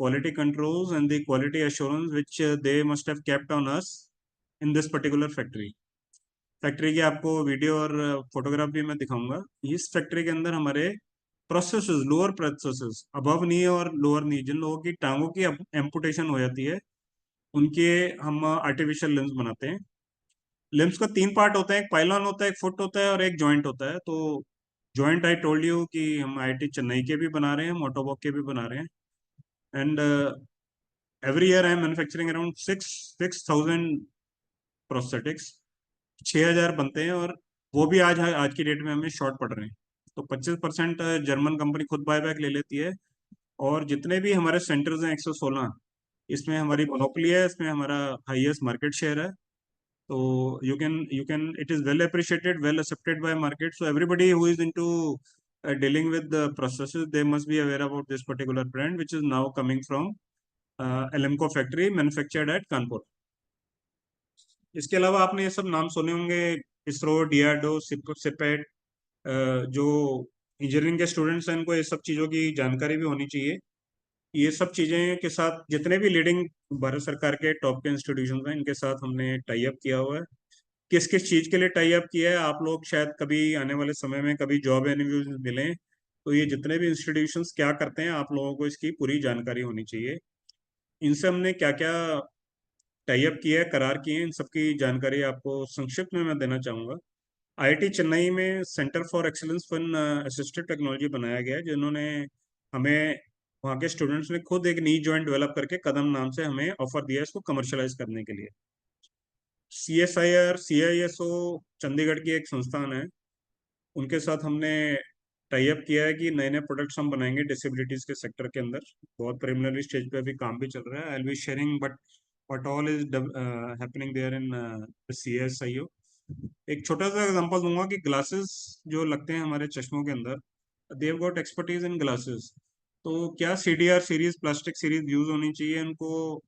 quality controls and the quality assurance which they must have kept on us in this particular factory. Factory की आपको वीडियो और फोटोग्राफ भी मैं दिखाऊंगा। इस फैक्ट्री के अंदर हमारे प्रोसेसेस, लोअर प्रोसेसेस, अबव नी और लोअर नी, जिन लोगों की टांगों की एम्पुटेशन हो जाती है, उनके हम आर्टिफिशियल लिम्स बनाते हैं। लिम्स का 3 पार्ट होता है, एक पाइलॉन होता है, एक फुट होता है और एक जॉइंट होता है। तो जॉइंट आई टोल्ड यू कि हम IIT चेन्नई के भी बना रहे हैं, हम ऑटोबॉक के भी बना रहे हैं, and every year I am manufacturing around 6,000 prosthetics. 6,000 बनते हैं, और वो भी आज की डेट में हमें शॉर्ट पड़ रहे हैं। तो 25% जर्मन कंपनी खुद बाय बैक ले लेती है, और जितने भी हमारे सेंटर्स हैं 116, इसमें हमारी मोनोपोली है, इसमें हमारा हाईएस्ट मार्केट शेयर है. So you can it is well appreciated, well accepted by market. So everybody who is into dealing with the processes, they must be aware about this particular brand, which is now coming from Alemco factory manufactured at Kanpur. इसके अलावा आपने ये सब नाम सुने होंगे, ISRO, DRDO, CIPET. जो engineering के स्टूडेंट्स हैं उनको ये सब चीज़ों की जानकारी भी होनी चाहिए. ये सब चीज़ें के साथ जितने भी लीडिंग भारत सरकार के टॉप के इंस्टीट्यूशन हैं, इनके साथ हमने टाई अप किया हुआ है. किस किस चीज़ के लिए टाई अप किया है, आप लोग शायद कभी आने वाले समय में कभी जॉब इंटरव्यूज मिलें, तो ये जितने भी इंस्टीट्यूशंस क्या करते हैं, आप लोगों को इसकी पूरी जानकारी होनी चाहिए. इनसे हमने क्या क्या टाई अप किया है, करार किए हैं, इन सबकी जानकारी आपको संक्षिप्त में मैं देना चाहूँगा. IIT चेन्नई में centre for excellence in assistive technology बनाया गया है, जिन्होंने हमें, वहाँ के स्टूडेंट्स ने खुद एक नी जॉइंट डेवलप करके कदम नाम से हमें ऑफर दिया है इसको कमर्शलाइज करने के लिए. CSIR CISO चंडीगढ़ की एक संस्थान है, उनके साथ हमने टाई अप किया है कि नए नए प्रोडक्ट्स हम बनाएंगे डिसेबिलिटीज के सेक्टर के अंदर. बहुत प्रिलिमिनरी स्टेज पे अभी काम भी चल रहा है. I will be sharing but what all is happening there in CSIO. एक छोटा सा एग्जांपल दूंगा कि ग्लासेस जो लगते हैं हमारे चश्मों के अंदर, they have got expertise in glasses. तो क्या CDR series, plastic series use होनी चाहिए, उनको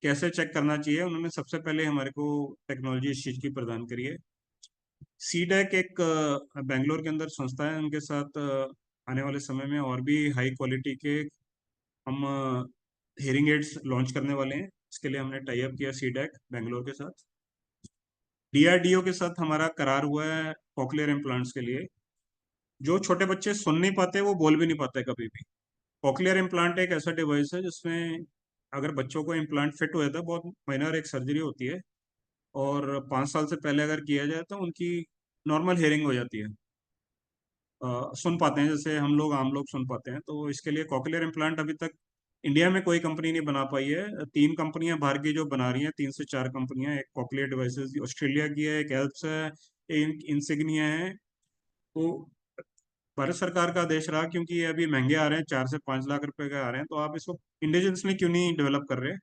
कैसे चेक करना चाहिए, उन्होंने सबसे पहले हमारे को टेक्नोलॉजी इस चीज़ की प्रदान करी है. सीडेक एक बेंगलोर के अंदर संस्था है, उनके साथ आने वाले समय में और भी हाई क्वालिटी के हम हियरिंग एड्स लॉन्च करने वाले हैं. इसके लिए हमने टाई अप किया सीडेक बेंगलोर के साथ. DRDO के साथ हमारा करार हुआ है कॉकलियर इम्प्लांट्स के लिए. जो छोटे बच्चे सुन नहीं पाते, वो बोल भी नहीं पाते कभी भी. कॉकलियर इम्प्लांट एक ऐसा डिवाइस है जिसमें अगर बच्चों को इम्प्लांट फिट हो जाता है, बहुत माइनर एक सर्जरी होती है, और 5 साल से पहले अगर किया जाए तो उनकी नॉर्मल हेयरिंग हो जाती है. सुन पाते हैं जैसे हम लोग आम लोग सुन पाते हैं. तो इसके लिए कॉकलियर इम्प्लांट अभी तक इंडिया में कोई कंपनी नहीं बना पाई है. 3 कंपनियां बाहर की जो बना रही हैं, 3 से 4 कंपनियां. एक कॉकलियर डिवाइसेस ऑस्ट्रेलिया की है, एक एल्प्स है, एक इंसिग्निया है. तो भारत सरकार का आदेश रहा, क्योंकि ये अभी महंगे आ रहे हैं, 4 से 5 लाख रुपए के आ रहे हैं, तो आप इसको इंडिजिनसली क्यों नहीं डेवलप कर रहे.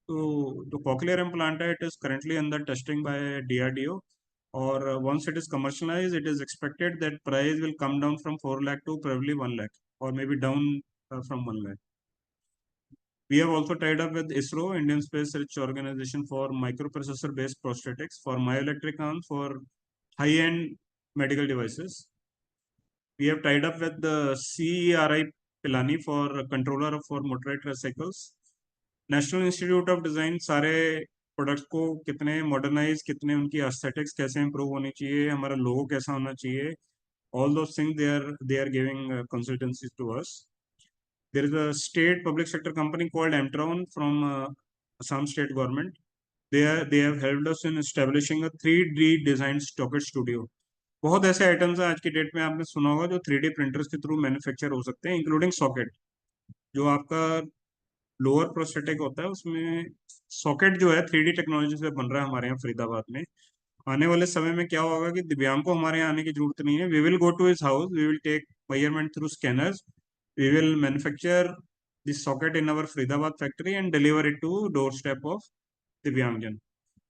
तो जो कॉकलियर इम्प्लांट है, it is currently under testing by DRDO, or once it is commercialized, it is expected that price will come down from 4 lakh to probably 1 lakh, or maybe down from 1 lakh. We have also tied up with ISRO, Indian Space Research Organization, for microprocessor based prosthetics for myoelectric arms for high-end medical devices. We have tied up with the CERI Pilani for controller for motorized tricycles. National institute of design सारे products को कितने modernise, कितने उनकी aesthetics कैसे improve होनी चाहिए, हमारा लोगो कैसा होना चाहिए, all those things they are giving consultancies to us. There is a state public sector company called Amtron from Assam state government. They have helped us in establishing a 3D design socket studio. बहुत ऐसे items हैं आज की date में, आपने सुना होगा, जो 3D प्रिंटर्स के थ्रू मैन्युफैक्चर हो सकते हैं, इंक्लूडिंग सॉकेट. जो आपका लोअर प्रोस्थेटिक होता है, उसमें सॉकेट जो है 3D टेक्नोलॉजी से बन रहा है हमारे यहाँ फरीदाबाद में. आने वाले समय में क्या होगा कि दिव्यांग को हमारे यहाँ आने की जरूरत नहीं है. We will go to his house, we will take measurement through scanners, we will manufacture this socket in our Faridabad factory and deliver it to door step of दिव्यांगजन.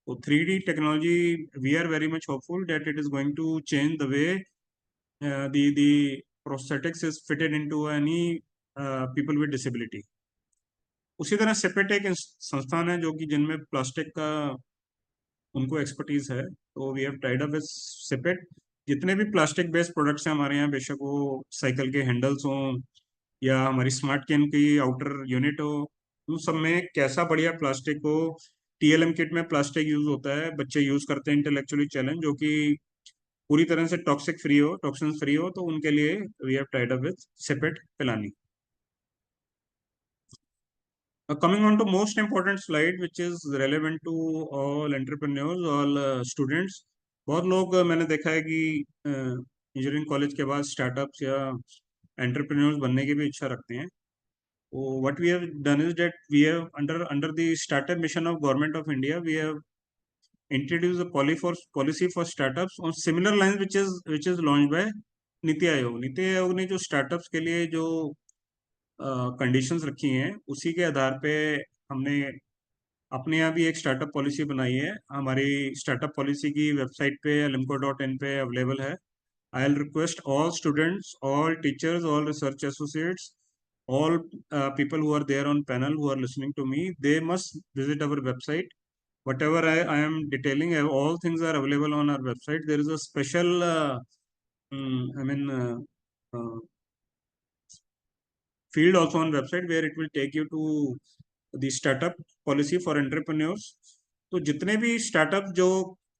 तो 3D technology, we are very much hopeful that it is going to change the way the prosthetics is fitted into any people with disability. उसी तरह सेपेट एक संस्थान है जो कि जिनमें प्लास्टिक का उनको एक्सपर्टीज है. तो we have tied up with CIPET. जितने भी प्लास्टिक बेस्ड प्रोडक्ट्स हैं हमारे यहाँ, बेशक वो साइकिल के हैंडल्स हों या हमारी स्मार्ट कैन की आउटर यूनिट हो, उन सब में कैसा बढ़िया प्लास्टिक हो. TLM किट में प्लास्टिक यूज होता है, बच्चे यूज करते हैं इंटेलेक्चुअली चैलेंज, जो कि पूरी तरह से टॉक्सिक फ्री हो, टॉक्सिन फ्री हो. तो उनके लिए we have tied up with CIPET Pilani. Coming on to most important slide, which is relevant to all entrepreneurs, all students. बहुत लोग मैंने देखा है कि इंजीनियरिंग कॉलेज के बाद स्टार्टअप्स या एंटरप्रेन्योर्स बनने की भी इच्छा रखते हैं. What we have done is that we have under the startup mission of Government of India, we have introduced a policy for startups on similar lines, which is launched by NITI Aayog. NITI Aayog ने जो startups के लिए जो conditions रखी हैं, उसी के आधार पे हमने अपने यहाँ भी एक स्टार्टअप पॉलिसी बनाई है। हमारी स्टार्टअप पॉलिसी की वेबसाइट पे alimco.in पे अवेलेबल है। I'll request all students, all teachers, all research associates, all people who are there on panel who are listening to me, they must visit our website. Whatever I am detailing, all things are available on our website. There is a special, field also on website where it will take you to the startup policy for entrepreneurs. तो जितने भी startup जो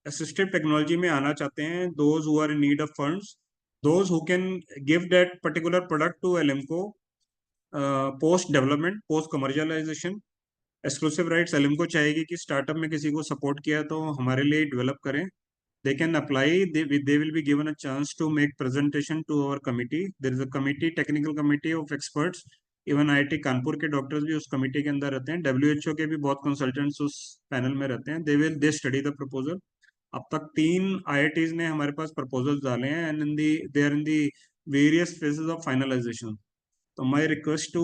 assistive technology में आना चाहते हैं, those who are in need of funds, those who can give that particular product to Alimco, post development, post commercialization, exclusive rights Alimco चाहेगी कि स्टार्टअप में किसी को सपोर्ट किया तो हमारे लिए डेवलप करें. They can apply. They will be given a chance to make presentation to our committee. There is a committee, technical committee of experts. Even IIT Kanpur के डॉक्टर्स भी उस कमेटी के अंदर रहते हैं. WHO के भी बहुत कंसल्टेंट्स उस पैनल में रहते हैं. They study the proposal. अब तक 3 IITs ने हमारे पास प्रपोजल्स डाले हैं and they are in the various phases of finalization. So my request to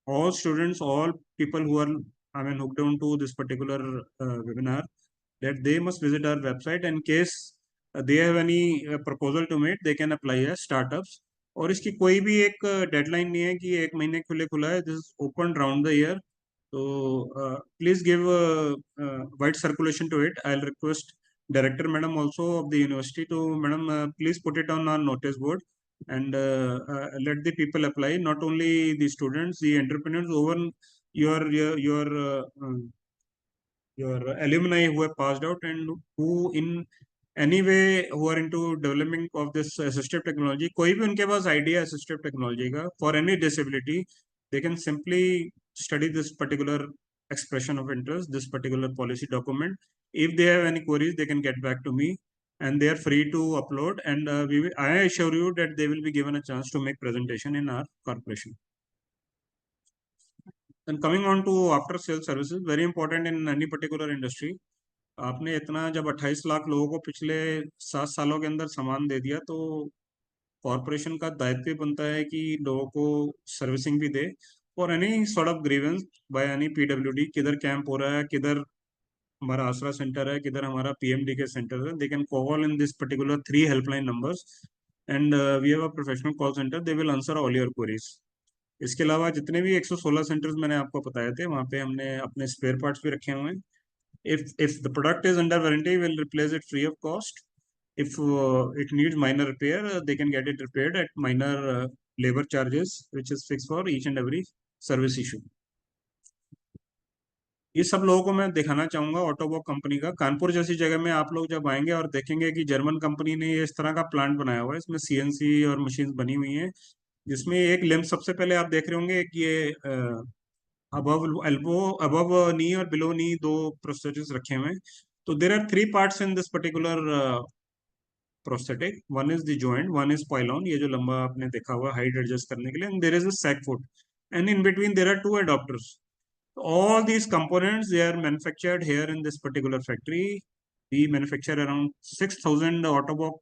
all students, all people who are hooked on to this particular webinar, that they must visit our website. In case they have any proposal to make, they can apply as startups. और इसकी कोई भी एक deadline नहीं है कि 1 महीने खुला है. This is open round the year. So please give wide circulation to it. I'll request Director Madam also of the university to Madam please put it on our notice board and let the people apply. Not only the students, the entrepreneurs, over your alumni who have passed out and who in any way who are into developing of this assistive technology. कोई भी उनके पास idea assistive technology का for any disability, they can simply study this particular expression of interest, this particular policy document. If they have any queries, they can get back to me and they are free to upload, and I assure you that they will be given a chance to make presentation in our corporation. And coming on to after sales services, very important in any particular industry. आपने इतना जब 28 लाख लोगों को पिछले 7 सालों के अंदर सामान दे दिया तो कॉर्पोरेशन का दायित्व बनता है कि लोगों को सर्विसिंग भी दे for any sort of grievance by any PWD. किधर कैंप हो रहा है, किधर हमारा आसरा सेंटर है, किधर हमारा PMD के सेंटर है, they can call in this particular 3 helpline numbers and we have a professional call centre. They will answer all your queries. इसके अलावा जितने भी 116 सेंटर्स मैंने आपको बताए थे, वहाँ पे हमने अपने स्पेयर पार्ट्स भी रखे हुए हैं. If the product is under warranty, we'll replace it free of cost. If it needs minor repair, they can get it repaired at minor labor charges, which is fixed for each and every service issue. ये सब लोगों को मैं दिखाना चाहूंगा ऑटोबॉक company का. कानपुर जैसी जगह में आप लोग जब आएंगे और देखेंगे कि जर्मन कंपनी ने इस तरह का प्लांट बनाया हुआ है, इसमें CNC और मशीन बनी हुई हैं, जिसमें एक लिम्ब सबसे पहले आप देख रहे होंगे कि ये above elbow, above knee और below knee 2 prosthetics रखे हुए हैं. तो there are 3 parts in this particular prosthetic. One is the joint, one is pylon, ये जो लंबा आपने देखा हुआ height adjust करने के लिए, and there is a sac foot, and in between there are 2 adapters. All these components, they are manufactured here in this particular factory. We manufacture around 6,000 Autobot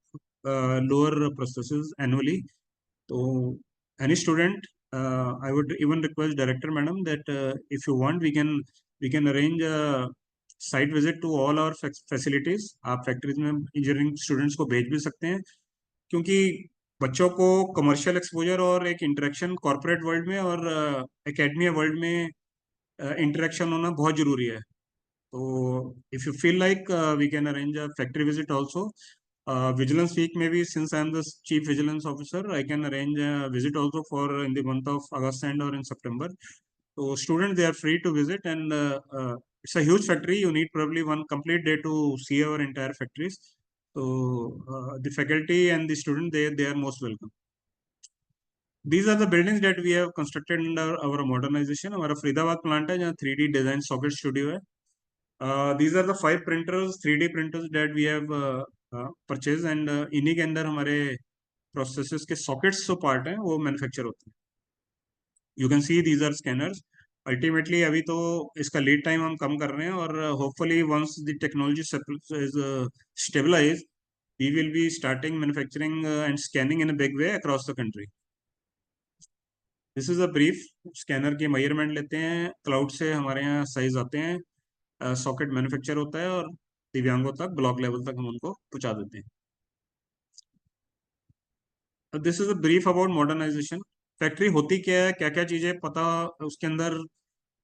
lower prostheses annually. So any student, I would even request Director Madam that if you want, we can arrange a site visit to all our facilities. आप factories में engineering students को भेज भी सकते हैं, क्योंकि बच्चों को commercial exposure और एक interaction corporate world में और academia world में interaction होना बहुत जरूरी है. तो if you feel like we can arrange a factory visit also. Vigilance week maybe, since I am the chief vigilance officer, I can arrange a visit also for in the month of August and or in September. So students, they are free to visit, and it's a huge factory. You need probably one complete day to see our entire factories. So the faculty and the student, they are most welcome. These are the buildings that we have constructed under our modernization. हमारा Faridabad plant है जहाँ 3D design socket studio है. These are the 5 printers, 3D printers that we have purchased, and इन्हीं के अंदर हमारे processes के sockets जो part हैं वो manufacture होते हैं. You can see these are scanners. Ultimately अभी तो इसका lead time हम कम कर रहे हैं, और hopefully once the technology is stabilized, we will be starting manufacturing and scanning in a big way across the country. This is a brief. Scanner के measurement लेते हैं, cloud से हमारे यहाँ size आते हैं, सॉकेट मैन्युफैक्चर होता है और दिव्यांगों तक ब्लॉक लेवल तक हम उनको पहुंचा देते हैं। This is a brief about modernisation. Factory होती क्या है, क्या क्या चीजें पता उसके अंदर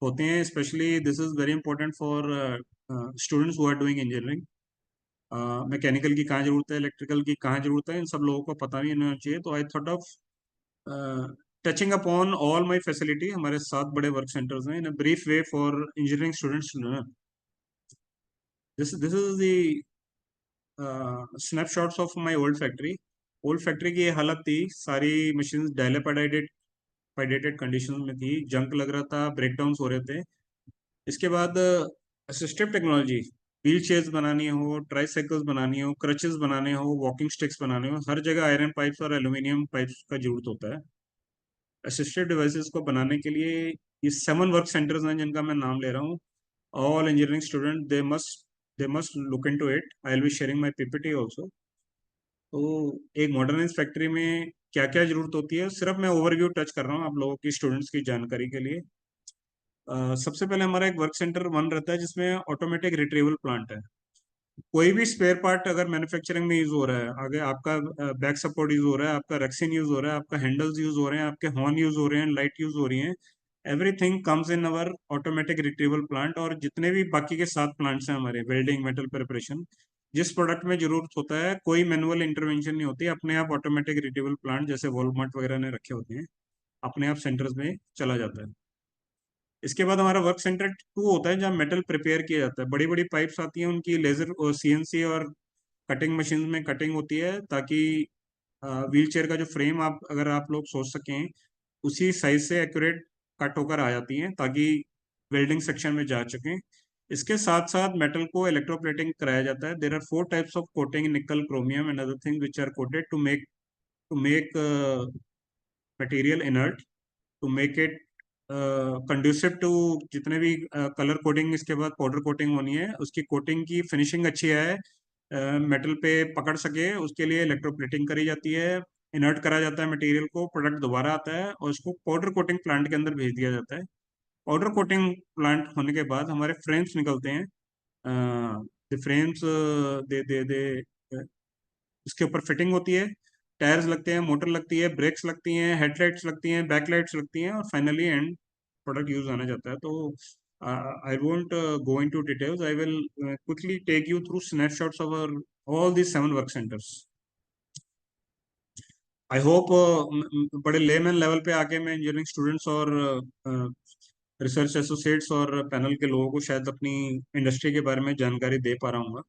होते हैं, specially this is very important for students who are doing engineering. Mechanical की कहाँ जरूरत है, इलेक्ट्रिकल की कहाँ जरूरत है, इन सब लोगों को पता नहीं होना चाहिए। तो I thought of touching upon all my facility. हमारे 7 बड़े वर्क सेंटर्स हैं in a brief way for engineering students to learn. This is the snapshots of my old factory. Old factory की ये हालत थी, सारी मशीन डायलेपिडेटेड कंडीशन में थी, जंक लग रहा था, ब्रेकडाउन हो रहे थे। इसके बाद असिस्टिव टेक्नोलॉजी, व्हील चेयर्स बनानी हो, ट्राईसाइकिल्स बनानी हो, क्रचेस बनाने हो, वॉकिंग स्टिक्स बनाने हो, हर जगह आयरन पाइप्स और एल्यूमिनियम पाइप्स का जरूरत होता है। असिस्टिव डिवाइसेस को बनाने के लिए ये 7 वर्क सेंटर्स हैं जिनका मैं नाम ले रहा हूँ। All engineering student they must look into it. I will be sharing my PPT also. तो एक मॉडर्नाइज फैक्ट्री में क्या क्या जरूरत होती है, सिर्फ मैं ओवरव्यू टच कर रहा हूँ आप लोगों की, स्टूडेंट्स की जानकारी के लिए। सबसे पहले हमारा एक वर्क सेंटर 1 रहता है जिसमें ऑटोमेटिक रिट्रीवल प्लांट है। कोई भी स्पेयर पार्ट अगर मैन्युफैक्चरिंग में यूज हो रहा है, आगे आपका बैक सपोर्ट यूज हो रहा है, आपका रेक्सिन यूज हो रहा है, आपका हैंडल्स यूज हो रहे हैं, आपके हॉर्न यूज हो रहे हैं, लाइट यूज हो रही है, everything comes in our automatic retrieval plant. और जितने भी बाकी के 7 प्लांट्स हैं हमारे, वेल्डिंग, मेटल प्रिपरेशन, जिस प्रोडक्ट में जरूरत होता है कोई मैनुअल इंटरवेंशन नहीं होती, अपने आप ऑटोमेटिक रिट्रीवल प्लांट जैसे वॉलमार्ट वगैरह ने रखे होते हैं, अपने आप सेंटर्स में चला जाता है। इसके बाद हमारा वर्क सेंटर 2 होता है जहाँ मेटल प्रिपेयर किया जाता है। बड़ी बड़ी पाइप्स आती हैं, उनकी लेजर और सीएनसी और कटिंग मशीन में कटिंग होती है, ताकि व्हील चेयर का जो फ्रेम आप अगर आप लोग सोच सकें उसी साइज से एक्यूरेट कट होकर आ जाती हैं, ताकि वेल्डिंग सेक्शन में जा सकें। इसके साथ साथ मेटल को इलेक्ट्रोप्लेटिंग कराया जाता है। There are 4 types of coating, nickel, chromium and other things which are coated to make material inert, to make it conducive to जितने भी कलर कोटिंग, इसके बाद पाउडर कोटिंग होनी है, उसकी कोटिंग की फिनिशिंग अच्छी है, मेटल पे पकड़ सके, उसके लिए इलेक्ट्रोप्लेटिंग करी जाती है, इनर्ट करा जाता है मटेरियल को, प्रोडक्ट दोबारा आता है और उसको पाउडर कोटिंग प्लांट के अंदर भेज दिया जाता है। पाउडर कोटिंग प्लांट होने के बाद हमारे फ्रेम्स निकलते हैं। फ्रेम्स दे दे दे इसके ऊपर फिटिंग होती है, टायर्स लगते हैं, मोटर लगती है, ब्रेक्स लगती हैं, हेडलाइट्स लगती हैं, बैकलाइट्स लगती हैं, और फाइनली एंड प्रोडक्ट यूज आना जाता है। तो I won't go into details, I will quickly take you through snapshots of all these 7 work centres. I hope बड़े लेमैन लेवल पे आके मैं इंजीनियरिंग स्टूडेंट्स और रिसर्च एसोसिएट्स और पैनल के लोगों को शायद अपनी इंडस्ट्री के बारे में जानकारी दे पा रहा हूँ।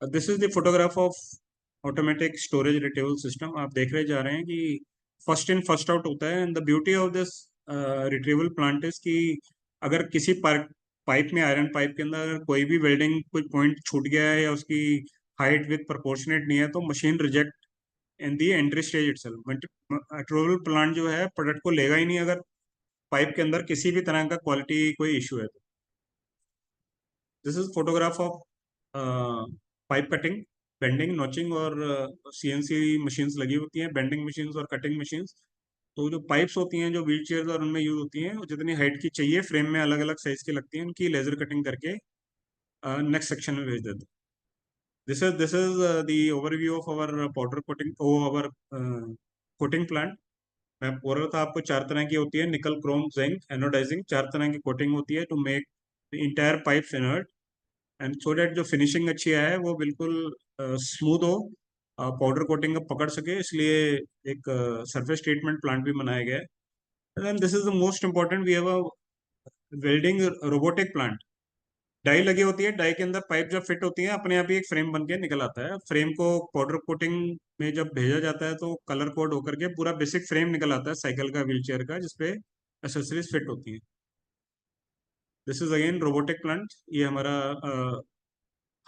This is the photograph of automatic storage retrieval system. आप देख रहे जा रहे हैं कि फर्स्ट इन फर्स्ट आउट होता है। And the beauty of this retrieval plant is कि अगर किसी पाइप में, आयरन पाइप के अंदर अगर कोई भी वेल्डिंग कोई पॉइंट छूट गया है या उसकी हाइट विथ प्रोपोर्शनेट नहीं है, तो machine reject in the entry stage itself. Retrieval plant जो है प्रोडक्ट को लेगा ही नहीं अगर पाइप के अंदर किसी भी तरह का क्वालिटी कोई इशू है। This is photograph of pipe cutting, bending, notching और सीएनसी मशीन्स लगी होती हैं, बेंडिंग मशीन्स और कटिंग मशीन्स। तो जो पाइप्स होती हैं जो व्हील चेयर और उनमें यूज होती हैं, जितनी हाइट की चाहिए फ्रेम में अलग अलग साइज की लगती हैं, उनकी लेजर कटिंग करके नेक्स्ट सेक्शन में भेज देते हैं। This is the overview of our powder coating our coating plant. मैं बोल रहा था आपको 4 तरह की होती है, निकल, क्रोम, जिंक, एनोडाइजिंग, 4 तरह की कोटिंग होती है to make entire pipes inert and so that जो फिनिशिंग अच्छी आए वो बिल्कुल स्मूथ हो, पाउडर कोटिंग का पकड़ सके, इसलिए एक सरफेस ट्रीटमेंट प्लांट भी बनाया गया है। And this is the most important, we have a welding robotic plant. Die लगी होती है, डाई के अंदर पाइप जब फिट होती है अपने आप ही एक फ्रेम बन के निकल आता है। फ्रेम को पाउडर कोटिंग में जब भेजा जाता है तो कलर कोड होकर के पूरा बेसिक फ्रेम निकल आता है साइकिल का, व्हील चेयर का, जिसपे एसेसरीज फिट होती है। This is again robotic plant. ये हमारा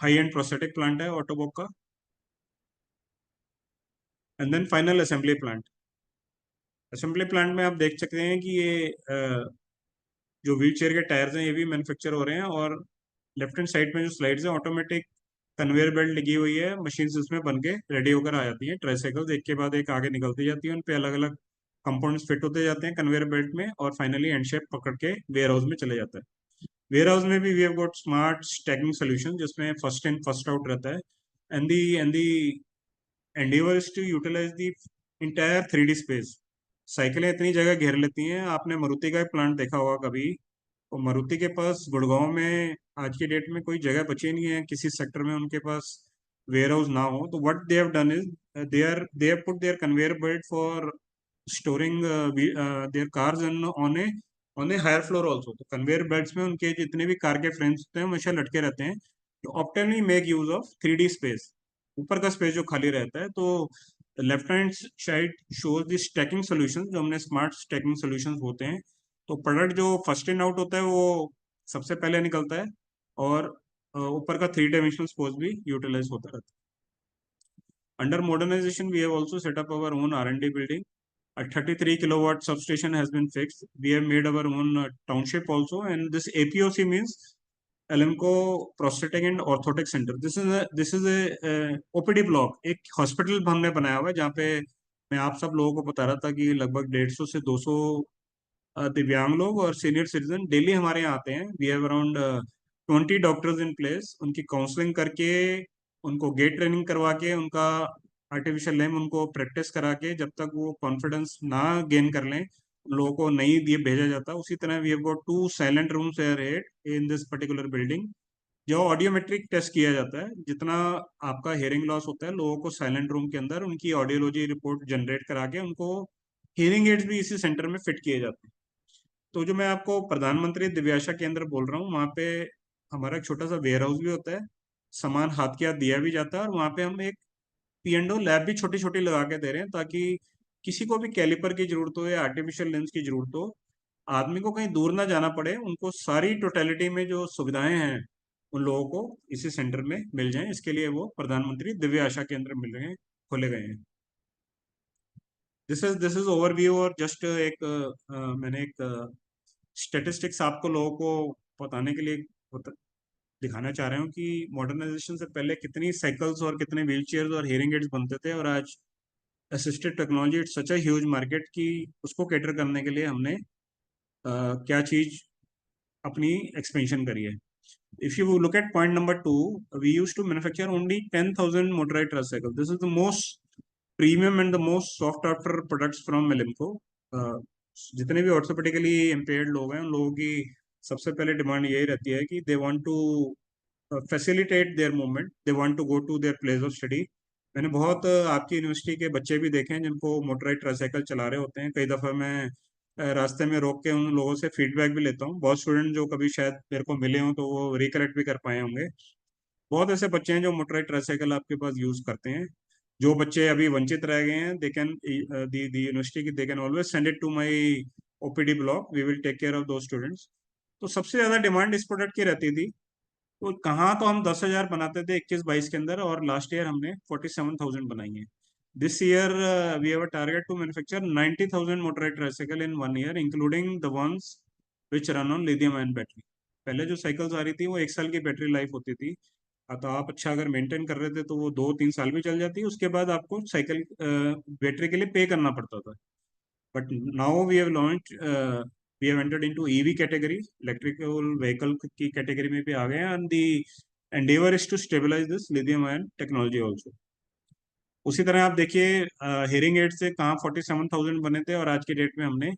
हाई एंड प्रोस्थेटिक प्लांट है ऑटोबॉक का। And then final assembly plant. Assembly plant में आप देख सकते हैं कि ये जो व्हील चेयर के टायर्स हैं ये भी मैन्युफैक्चर हो रहे हैं, और लेफ्ट हैंड साइड में जो स्लाइड्स हैं ऑटोमेटिक कन्वेयर बेल्ट लगी हुई है, मशीन उसमें बन के रेडी होकर आ जाती हैं। ट्राईसाइकिल्स एक के बाद एक आगे निकलती जाती है, उन पे अलग अलग कंपोनेंट्स फिट होते जाते हैं कन्वेयर बेल्ट में और फाइनली एंड शेप पकड़ के वेयर हाउस में चले जाता है। वेयर हाउस में भी we have got smart stacking solution जिसमें फर्स्ट इन फर्स्ट आउट रहता है and the endeavor is to utilize the entire 3D space. साइकिलें इतनी जगह घेर लेती हैं, आपने मारुति का प्लांट देखा होगा कभी, तो मारुति के पास गुड़गांव में आज की डेट में कोई जगह बची नहीं है किसी सेक्टर में उनके पास वेयर हाउस ना हो। तो what they have done is they have put their conveyor belt for storing their cars on a higher floor also. तो कन्वेयर बेल्ट्स में उनके जितने भी कार के फ्रेम्स होते हैं हमेशा लटके रहते हैं तो optimally make use of 3D space, ऊपर का स्पेस जो खाली रहता है। तो left hand side shows the stacking solution, जो हमने स्मार्ट स्टैकिंग सोल्यूशंस होते हैं। तो प्रोडक्ट जो फर्स्ट इन आउट होता है वो सबसे पहले निकलता है और ऊपर का 3 डायमेंशनल स्पेस भी यूटिलाइज होता रहता है। Under modernisation we have also set up our own R&D building. A 33 kilowatt substation has been fixed. We have made our own township also, and this APOC means Alemco Prosthetic and Orthotic Center. This is a OPD block. एक hospital हमने बनाया हुआ है जहाँ पे मैं आप सब लोगों को बता रहा था कि लगभग 150 से 200 दिव्यांग लोग और सीनियर सिटीजन डेली हमारे यहाँ आते हैं। We have around 20 doctors in place. उनकी काउंसलिंग करके, उनको गेट ट्रेनिंग करवा के, उनका आर्टिफिशियल लिम्ब उनको प्रैक्टिस करा के जब तक वो कॉन्फिडेंस ना गेन कर लें लोगों को नहीं दिए भेजा जाता। उसी तरह we have got 2 silent rooms in this particular building, जो ऑडियोमेट्रिक टेस्ट किया जाता है। जितना आपका हियरिंग लॉस होता है लोगों को साइलेंट रूम के अंदर उनकी ऑडियोलॉजी रिपोर्ट जनरेट करा के उनको हियरिंग एड्स भी इसी सेंटर में फिट किए जाते हैं। तो जो मैं आपको प्रधानमंत्री दिव्याशा केंद्र बोल रहा हूँ, वहाँ पे हमारा एक छोटा सा वेयर हाउस भी होता है, सामान हाथ के हाथ दिया भी जाता है और वहाँ पे हम एक P&O लैब भी छोटी छोटी लगा के दे रहे हैं ताकि किसी को भी कैलिपर की जरूरत हो या आर्टिफिशियल लेंस की जरूरत हो, आदमी को कहीं दूर ना जाना पड़े, उनको सारी टोटलिटी में जो सुविधाएं हैं उन लोगों को इसी सेंटर में मिल जाएं। इसके लिए वो प्रधानमंत्री दिव्य आशा केंद्र मिल रहे हैं, खोले गए हैं। दिस इज ओवरव्यू और जस्ट एक मैंने एक स्टेटिस्टिक्स आपको लोगों को बताने के लिए दिखाना चाह रहा हूँ कि मॉडर्नाइजेशन से पहले कितनी साइकिल्स और कितने व्हील चेयर्स और हियरिंग एड्स बनते थे और आज assisted technology it's such a huge market की उसको कैटर करने के लिए हमने क्या चीज अपनी एक्सपेंशन करी है। If you look at point number 2, we used to manufacture only 10,000 motorized tricycles. This is the most premium and the most sought after products from Alemco. जितने भी ऑर्थोपेडिकली इम्पेयर्ड लोग हैं उन लोगों की सबसे पहले डिमांड यही रहती है कि they want to facilitate their movement, they want to go to their place of study. मैंने बहुत आपकी यूनिवर्सिटी के बच्चे भी देखे हैं जिनको मोटराइज ट्राईसाइकिल चला रहे होते हैं। कई दफ़ा मैं रास्ते में रोक के उन लोगों से फीडबैक भी लेता हूँ। बहुत स्टूडेंट जो कभी शायद मेरे को मिले हों तो वो रिकलेक्ट भी कर पाए होंगे। बहुत ऐसे बच्चे हैं जो मोटराइज ट्राईसाइकिल आपके पास यूज़ करते हैं। जो बच्चे अभी वंचित रह गए हैं, दे कैन दी यूनिवर्सिटी की they can always send it to my OPD block, we will take care of those students. तो सबसे ज़्यादा डिमांड इस प्रोडक्ट की रहती थी। तो कहाँ तो हम 10,000 बनाते थे 21-22 के अंदर और लास्ट ईयर हमने 47,000 बनाई है। This year we have a target to manufacture 90,000 motorised tricycle in 1 year, including the ones which run on lithium ion battery. पहले जो साइकिल्स आ रही थी वो 1 साल की बैटरी लाइफ होती थी। तो आप अच्छा अगर मेंटेन कर रहे थे तो वो 2-3 साल भी चल जाती, उसके बाद आपको साइकिल बैटरी के लिए पे करना पड़ता था। But now we have launch we have entered into EV category, electrical vehicle की category में भी आ गए हैं and the endeavor is to stabilize this lithium ion technology also. उसी तरह आप देखिए hearing aid से कहाँ 47,000 बने थे और आज के डेट में हमने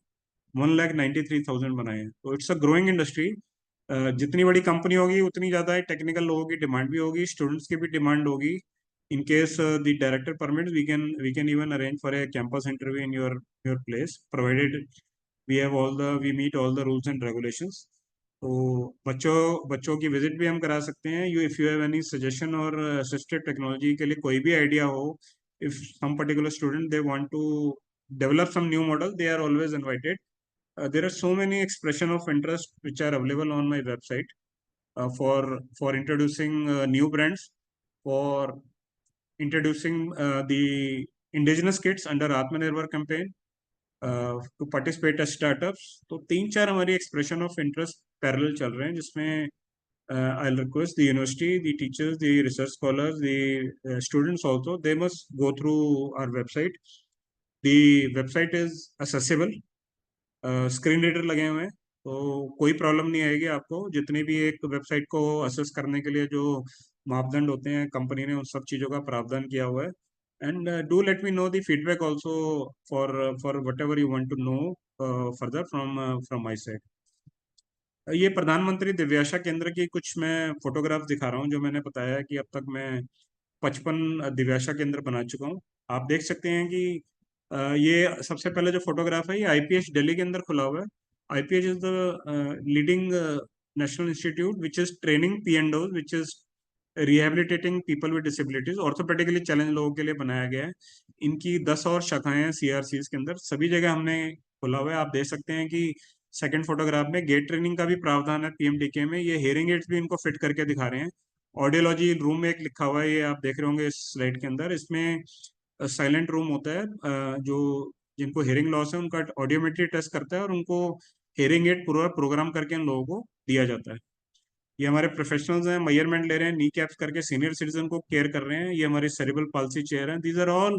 1,93,000 बनाए हैं। तो इट्स अ ग्रोइंग इंडस्ट्री। जितनी बड़ी कंपनी होगी उतनी ज़्यादा टेक्निकल लोगों की डिमांड भी होगी, स्टूडेंट्स की भी डिमांड होगी। In case the director permits, we can even arrange for a campus interview in your place, provided we meet all the rules and regulations. तो बच्चों की विजिट भी हम करा सकते हैं। If you have any suggestion और असिस्टेड टेक्नोलॉजी के लिए कोई भी आइडिया हो, if some particular student they want to develop some new model, they are always invited. There are so many expression of interest which are available on my website for introducing new brands, for introducing the indigenous kits under Atmanirbhar campaign, to participate as startups। तो 3-4 हमारी expression of interest parallel चल रहे हैं जिसमें I'll request the university, the teachers, the research scholars, the students also, they must go through our website. The website is accessible, screen reader लगे हुए हैं, तो कोई प्रॉब्लम नहीं आएगी आपको। जितनी भी एक वेबसाइट को असेस करने के लिए जो मापदंड होते हैं, कंपनी ने उन सब चीज़ों का प्रावधान किया हुआ है। And do let me know the feedback also for whatever you want to know further from my side. ये प्रधानमंत्री दिव्याशा केंद्र की कुछ मैं फोटोग्राफ दिखा रहा हूँ। जो मैंने बताया कि अब तक मैं 55 दिव्याशा केंद्र बना चुका हूँ। आप देख सकते हैं कि ये सबसे पहले जो फोटोग्राफ है, ये आईपीएच दिल्ली के अंदर खुला हुआ है। IPH is the leading national institute which is training PWDs, which is rehabilitating people with disabilities. Orthopaedically challenge लोगों के लिए बनाया गया है। इनकी 10 और शाखाएं हैं सीआरसीज के अंदर, सभी जगह हमने खोला हुआ है। आप देख सकते हैं कि सेकंड फोटोग्राफ में गेट ट्रेनिंग का भी प्रावधान है पीएमडीके में। ये हियरिंग एड्स भी इनको फिट करके दिखा रहे हैं। ऑडियोलॉजी रूम में एक लिखा हुआ है, ये आप देख रहे होंगे इस स्लाइड के अंदर। इसमें साइलेंट रूम होता है, जो जिनको हियरिंग लॉस है उनका ऑडियोमेट्री टेस्ट करता है और उनको हियरिंग एड पूरा प्रोग्राम करके इन लोगों को दिया जाता है। ये हमारे प्रोफेशनल्स हैं, मेजरमेंट ले रहे हैं, नी कैप्स करके सीनियर सिटीजन को केयर कर रहे हैं। ये हमारे सेरेब्रल पाल्सी चेयर हैं। These are all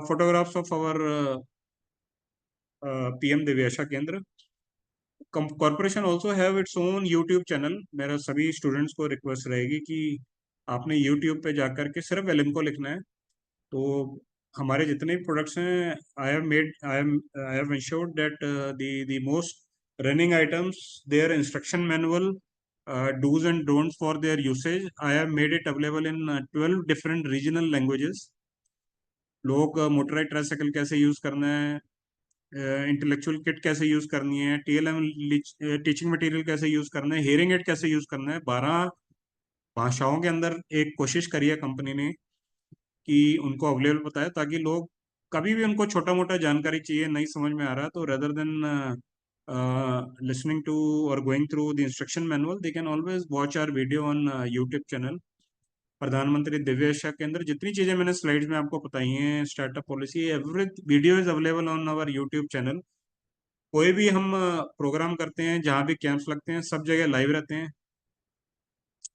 photographs of our PM Divyasha Kendra. Corporation also have its own YouTube channel. मेरा सभी स्टूडेंट्स को रिक्वेस्ट रहेगी कि आपने यूट्यूब पे जाकर के सिर्फ एलिम्को लिखना है, तो हमारे जितने भी प्रोडक्ट्स हैं, I have ensured that the most running items, their instruction manual, do's and don'ts for their usage, I have made it available in 12 different regional languages. लोग मोटराइज ट्राइसाइकिल कैसे यूज करना है, इंटेलेक्चुअल किट कैसे use करनी है, TLM teaching material कैसे use करना है, हियरिंग एड कैसे यूज करना है, 12 भाषाओं के अंदर एक कोशिश करी है कंपनी ने कि उनको अवेलेबल बताया, ताकि लोग कभी भी उनको छोटा मोटा जानकारी चाहिए, नहीं समझ में आ रहा तो rather than listening to or going through the instruction manual, they can always watch our video on YouTube channel. प्रधानमंत्री दिव्याशा के अंदर जितनी चीजें मैंने स्लाइड्स में आपको बताई हैं, startup policy, every video is available on our YouTube channel. कोई भी हम प्रोग्राम करते हैं, जहाँ भी कैंप्स लगते हैं, सब जगह लाइव रहते हैं।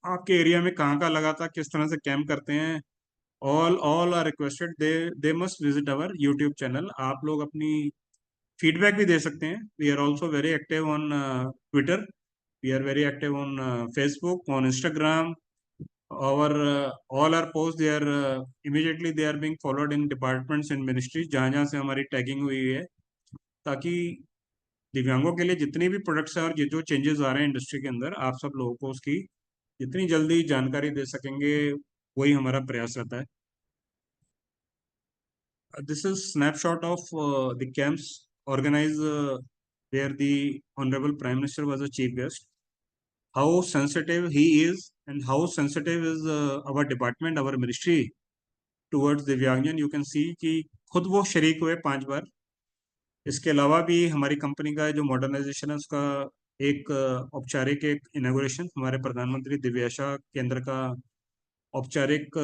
आपके एरिया में कहाँ का लगा था, किस तरह से कैंप करते हैं, all are requested, they must visit our YouTube channel. आप लोग अपनी फीडबैक भी दे सकते हैं। We are also very active on Twitter, we are very active on Facebook, on Instagram. our all our posts, they are immediately they are being followed in departments and ministries, जहाँ जहाँ से हमारी tagging हुई है, ताकि दिव्यांगों के लिए जितनी भी प्रोडक्ट्स हैं और जो चेंजेस आ रहे हैं इंडस्ट्री के अंदर, आप सब लोगों को उसकी जितनी जल्दी जानकारी दे सकेंगे, वही हमारा प्रयास रहता है। This is snapshot of the camps organized where the Honorable Prime Minister was a chief guest. How sensitive he is and how sensitive is our department, our ministry towards दिव्यांगजन। You can see कि खुद वो शरीक हुए 5 बार। इसके अलावा भी हमारी कंपनी का जो मॉडर्नाइजेशन है, उसका एक औपचारिक एक इनॉग्रेशन, हमारे प्रधानमंत्री दिव्याशा केंद्र का औपचारिक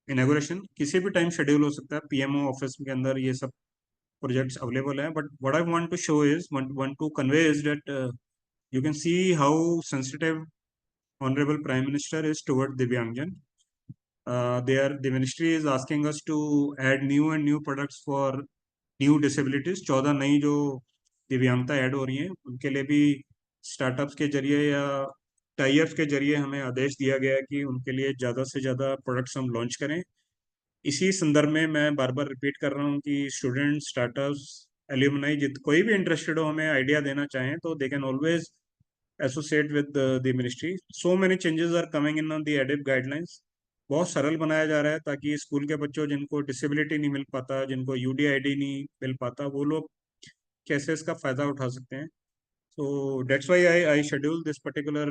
इनॉग्रेशन किसी भी टाइम शेड्यूल हो सकता है। पीएमओ ऑफिस के अंदर ये सब प्रोजेक्ट्स अवेलेबल हैं। But what I want to show is, want to convey is that you can see how sensitive Honorable Prime Minister is toward Divyangjan. The ministry is asking us to add new and new products for new disabilities। 14 नई जो दिव्यांगता add हो रही हैं, उनके लिए भी startups के जरिए या टाई-अप्स के जरिए हमें आदेश दिया गया है कि उनके लिए ज़्यादा से ज़्यादा प्रोडक्ट्स हम लॉन्च करें। इसी संदर्भ में मैं बार बार रिपीट कर रहा हूँ कि स्टूडेंट, स्टार्टअप्स, एल्यूमनाई, कोई भी इंटरेस्टेड हो, हमें आइडिया देना चाहें तो दे can always associate with the ministry. So many changes are coming in on the ADIP guidelines। बहुत सरल बनाया जा रहा है ताकि स्कूल के बच्चों जिनको डिसेबिलिटी नहीं मिल पाता, जिनको यूडीआईडी नहीं मिल पाता, वो लोग कैसे इसका फायदा उठा सकते हैं। So that's why I scheduled this particular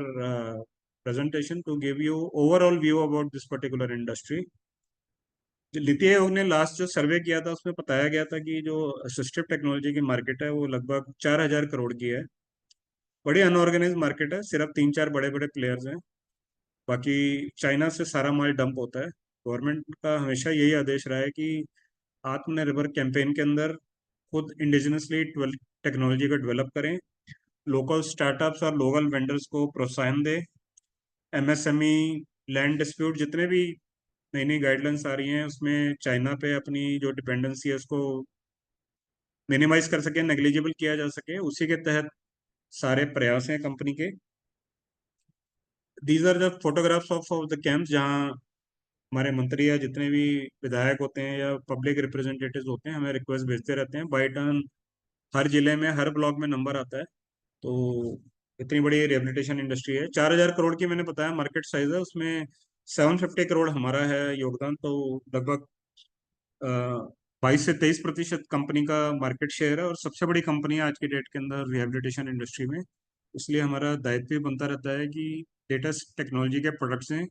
presentation to give you overall view about this particular industry। NITI Aayog ने लास्ट जो सर्वे किया था, उसमें बताया गया था कि जो असिस्टिव टेक्नोलॉजी की मार्केट है, वो लगभग 4000 करोड़ की है। बड़ी अनऑर्गेनाइज मार्केट है, सिर्फ 3-4 बड़े बड़े प्लेयर्स हैं, बाकी चाइना से सारा माल डंप होता है। गवर्नमेंट का हमेशा यही आदेश रहा है कि आत्मनिर्भर कैंपेन के अंदर खुद इंडिजिनसली टेक्नोलॉजी को डेवलप करें, लोकल स्टार्टअप्स और लोकल वेंडर्स को प्रोत्साहन दें, एमएसएमई, लैंड डिस्प्यूट, जितने भी नई नई गाइडलाइंस आ रही हैं, उसमें चाइना पे अपनी जो डिपेंडेंसी है उसको मिनिमाइज कर सके, नेग्लिजिबल किया जा सके, उसी के तहत सारे प्रयास हैं कंपनी के। These are the photographs of the camps जहाँ हमारे मंत्री या जितने भी विधायक होते हैं या पब्लिक रिप्रेजेंटेटिव्स होते हैं हमें रिक्वेस्ट भेजते रहते हैं बाई टर्न। हर जिले में हर ब्लॉक में नंबर आता है। तो इतनी बड़ी रिहेबिलिटेशन इंडस्ट्री है, 4,000 करोड़ की मैंने बताया मार्केट साइज है, उसमें 750 करोड़ हमारा है योगदान। तो लगभग 22 से 23% कंपनी का मार्केट शेयर है और सबसे बड़ी कंपनी है आज की डेट के अंदर रिहेबिलिटेशन इंडस्ट्री में। इसलिए हमारा दायित्व भी बनता रहता है कि लेटेस्ट टेक्नोलॉजी के प्रोडक्ट्स हैं,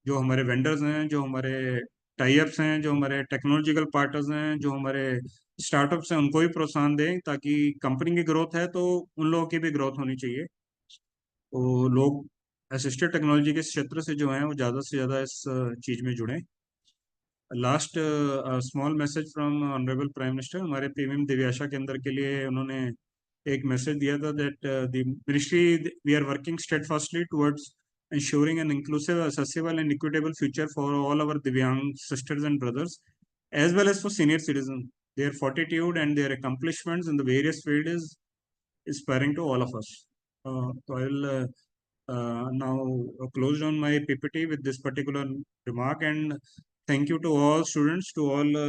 जो हमारे वेंडर्स हैं, जो हमारे टाई अप्स हैं, जो हमारे टेक्नोलॉजिकल पार्टनर्स हैं, जो हमारे स्टार्टअप्स हैं, उनको भी प्रोत्साहन दें, ताकि कंपनी की ग्रोथ है तो उन लोगों की भी ग्रोथ होनी चाहिए। तो लोग असिस्टिव टेक्नोलॉजी के क्षेत्र से जो हैं वो ज़्यादा से ज़्यादा इस चीज़ में जुड़ें। Last small message from honourable prime minister, हमारे पीएम दिव्याशा के अंदर के लिए उन्होंने एक मैसेज दिया था that the ministry we are working steadfastly towards ensuring an inclusive, accessible and equitable future for all our Divyang sisters and brothers, as well as for senior citizens. Their fortitude and their accomplishments in the various fields is inspiring to all of us. So I will now close on my PPT with this particular remark, and thank you to all students, to all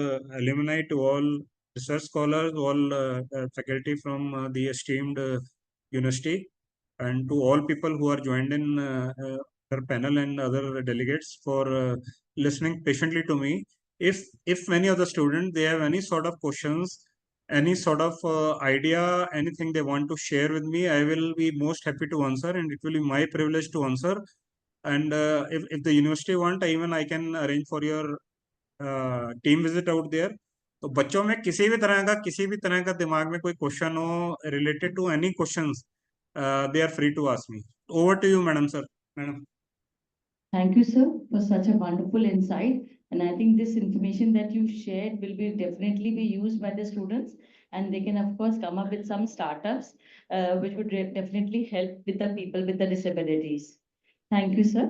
alumni, to all research scholars, all faculty from the esteemed university, and to all people who are joined in our panel and other delegates for listening patiently to me. If many of the students they have any sort of questions, any sort of idea, anything they want to share with me, I will be most happy to answer, and it will be my privilege to answer. And if the university want, even I can arrange for your team visit out there. तो बच्चों में किसी भी तरह का दिमाग में कोई क्वेश्चन हो related to any questions, they are free to ask me. Over to you, Madam, sir. Madam. Thank you, sir, for such a wonderful insight. And I think this information that you shared will be definitely be used by the students, and they can, of course, come up with some startups, which would definitely help with the people with the disabilities. Thank you, sir.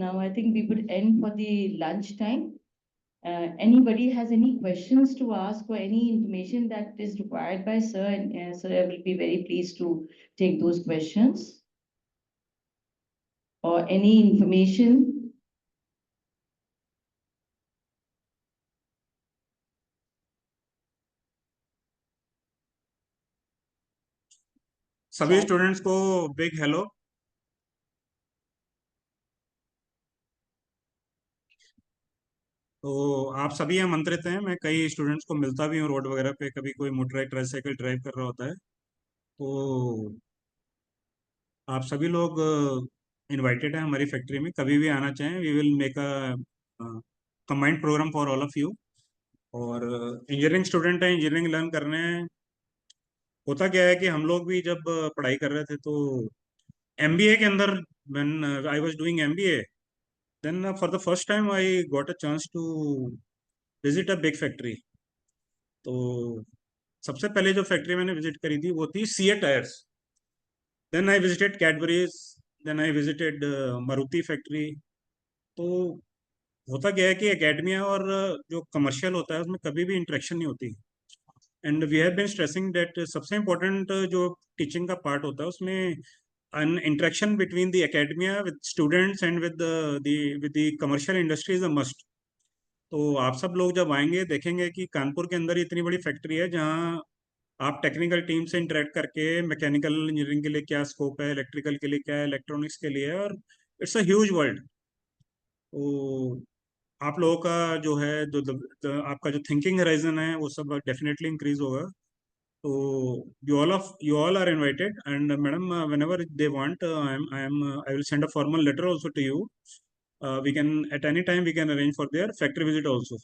Now, I think we would end for the lunch time. Anybody has any questions to ask or any information that is required by sir, and sir, I will be very pleased to take those questions. Or any information. सभी students को big hello. तो आप सभी आमंत्रित हैं। मैं कई students को मिलता भी हूँ रोड वगैरह पे, कभी कोई मोटर ट्राईसाइकिल ड्राइव कर रहा होता है, तो आप सभी लोग इनवाइटेड हैं हमारी फैक्ट्री में, कभी भी आना चाहें। We will make a combined programme for all of you. और इंजीनियरिंग स्टूडेंट हैं, इंजीनियरिंग लर्न कर रहे हैं। होता क्या है कि हम लोग भी जब पढ़ाई कर रहे थे तो एमबीए के अंदर, when I was doing MBA, then for the first time I got a chance to visit a big factory. तो सबसे पहले जो फैक्ट्री मैंने विजिट करी थी वो थी CEAT tyres. Then I visited Cadbury's, then I visited Maruti factory. तो होता क्या है कि एकेडमिया और जो कमर्शियल होता है उसमें कभी भी इंटरेक्शन नहीं होती। And we have been stressing that सबसे इम्पोर्टेंट जो टीचिंग का पार्ट होता है उसमें an interaction between the academia with students and with the commercial industry is a must. तो आप सब लोग जब आएंगे देखेंगे कि कानपुर के अंदर इतनी बड़ी फैक्ट्री है जहाँ आप टेक्निकल टीम से इंटरेक्ट करके मैकेनिकल इंजीनियरिंग के लिए क्या स्कोप है, इलेक्ट्रिकल के लिए क्या है, इलेक्ट्रॉनिक्स के लिए है, और इट्स अ ह्यूज वर्ल्ड। तो आप लोगों का जो है आपका जो थिंकिंग हराइजन है वो सब डेफिनेटली इंक्रीज होगा। So you all are invited, and madam, whenever they want, I will send a formal letter also to you. We can at any time we can arrange for their factory visit also,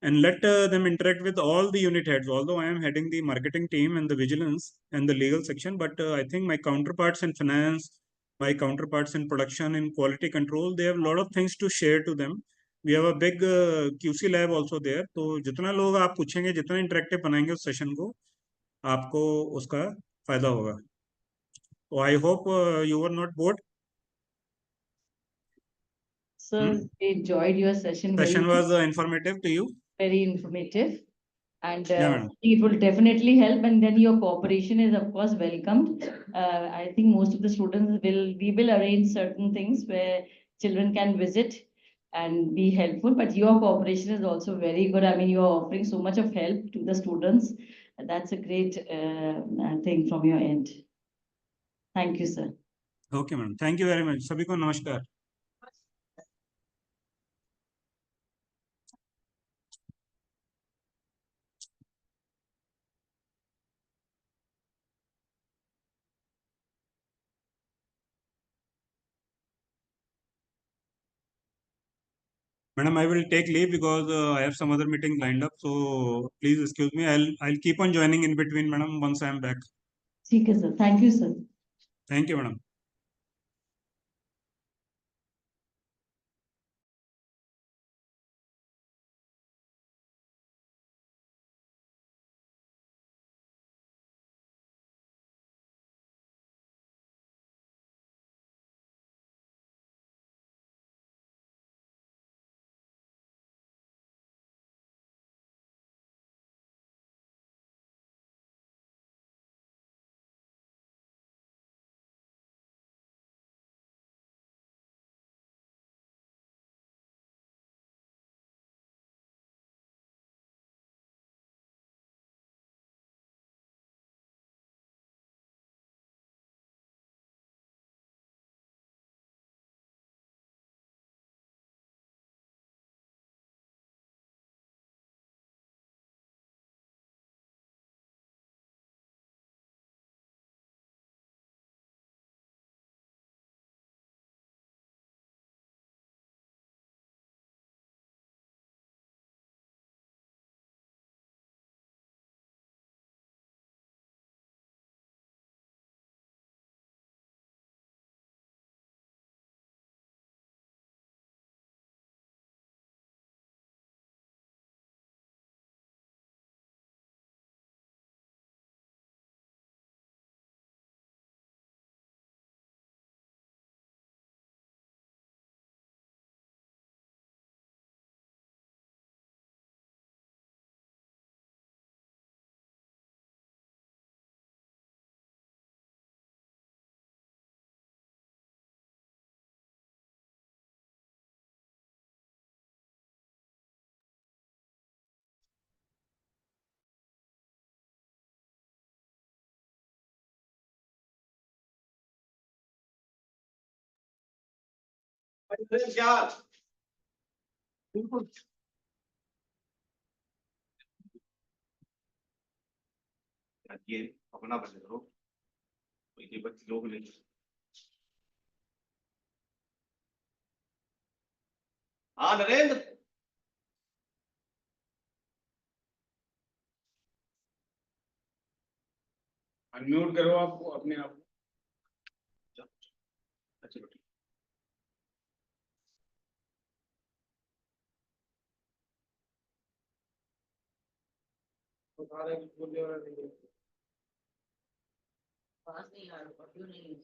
and let them interact with all the unit heads. Although I am heading the marketing team and the vigilance and the legal section, but I think my counterparts in finance, my counterparts in production, in quality control, they have a lot of things to share to them. We have a big QC lab also there. तो जितना लोग आप पूछेंगे, जितना interactive बनाएंगे उस session को, आपको उसका फायदा होगा। तो I hope you are not bored. So we enjoyed your session very Session much. was informative to you. Very informative. And Yeah, madam. it will definitely help. And then your cooperation is, of course, welcomed. I think most of the students we will arrange certain things where children can visit and be helpful. But your cooperation is also very good. I mean, you are offering so much of help to the students. That's a great thing from your end. Thank you, sir. Okay, madam. Thank you very much. सभी को नमस्कार. Madam, I will take leave because I have some other meetings lined up. So please excuse me. I'll keep on joining in between, madam, once I am back. ठीक है, sir. Thank you, sir. Thank you, madam. ये अपना बंद करो ये बच्चे लोग नहीं हाँ नरेंद्र अनम्यूट करो आप अपने आप अच्छा पास नहीं आ रहा, ऑडियो नहीं है।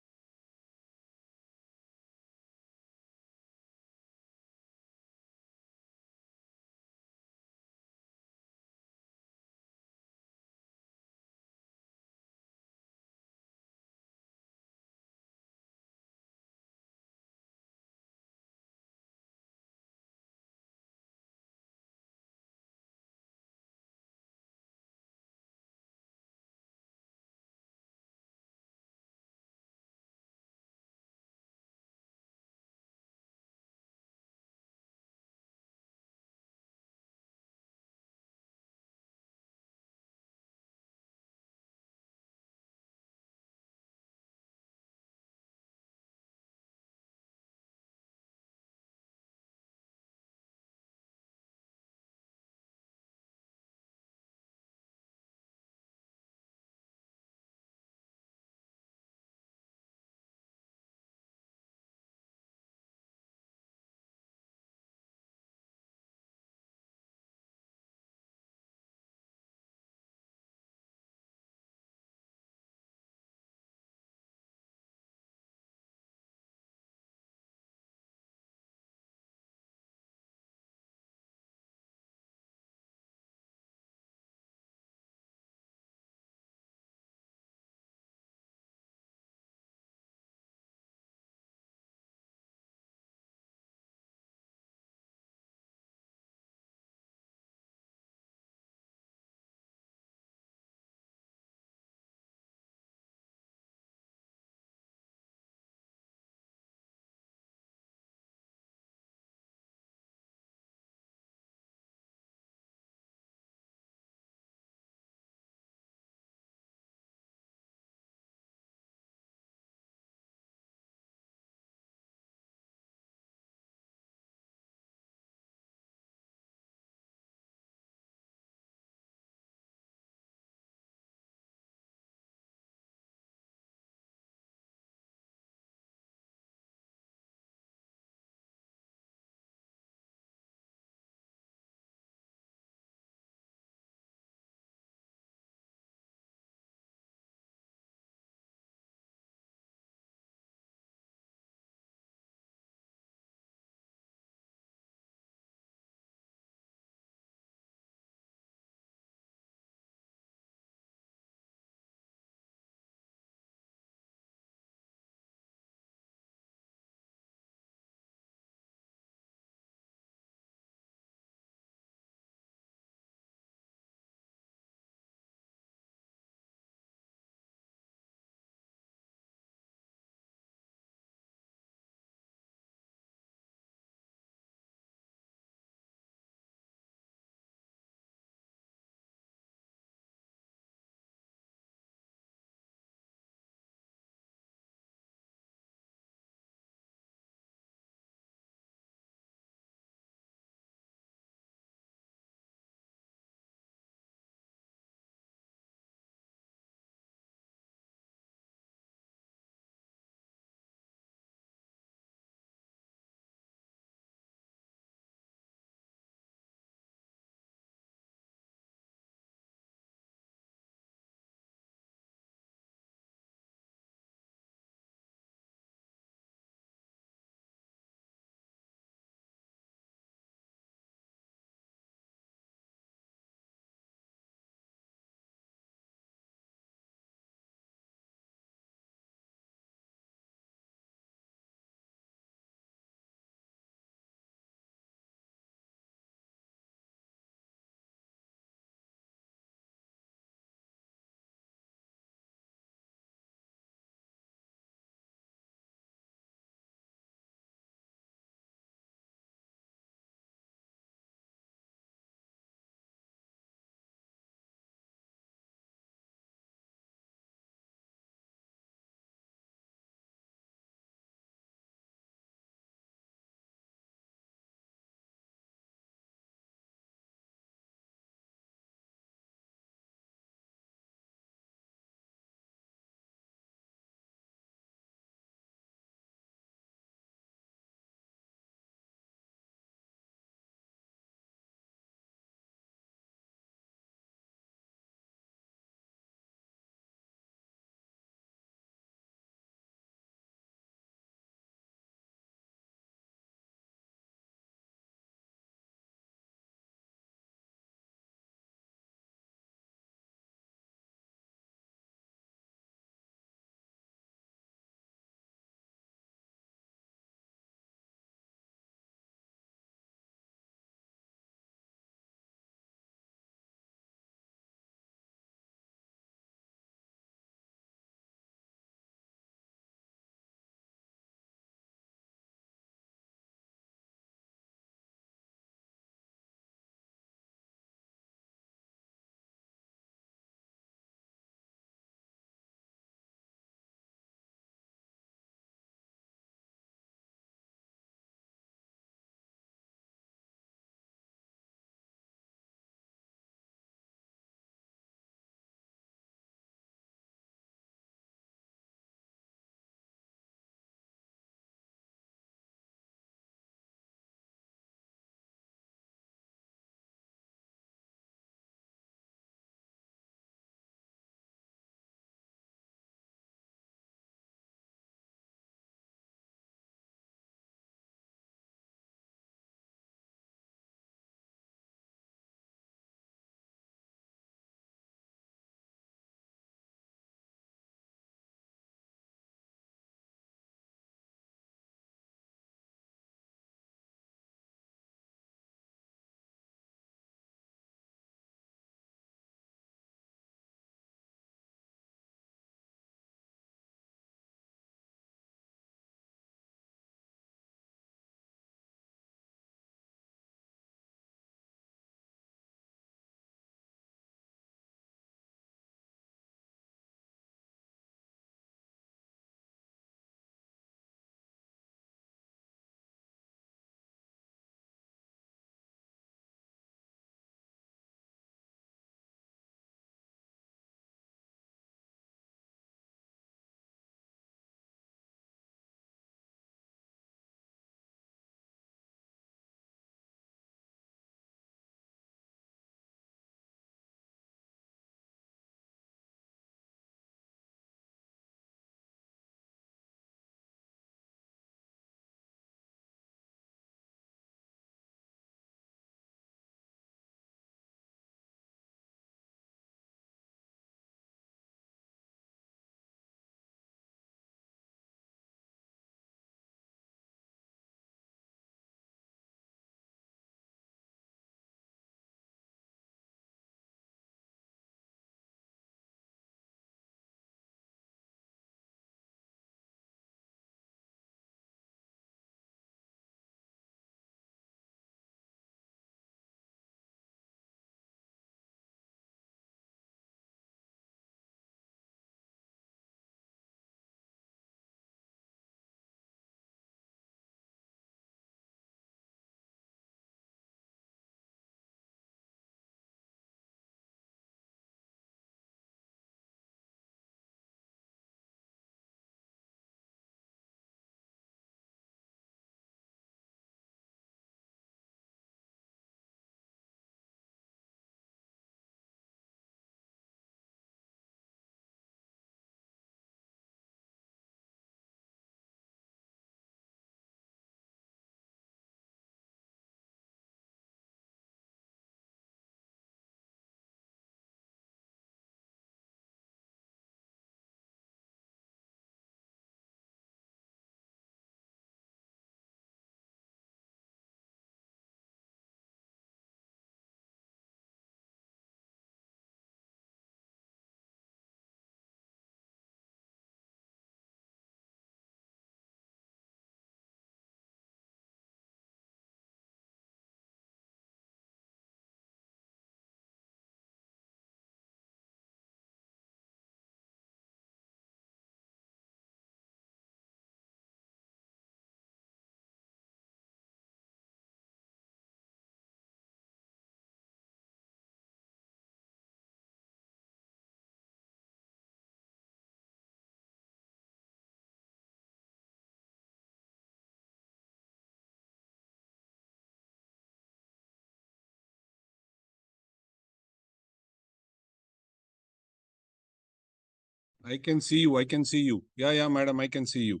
I can see you. I can see you. Yeah, madam, I can see you.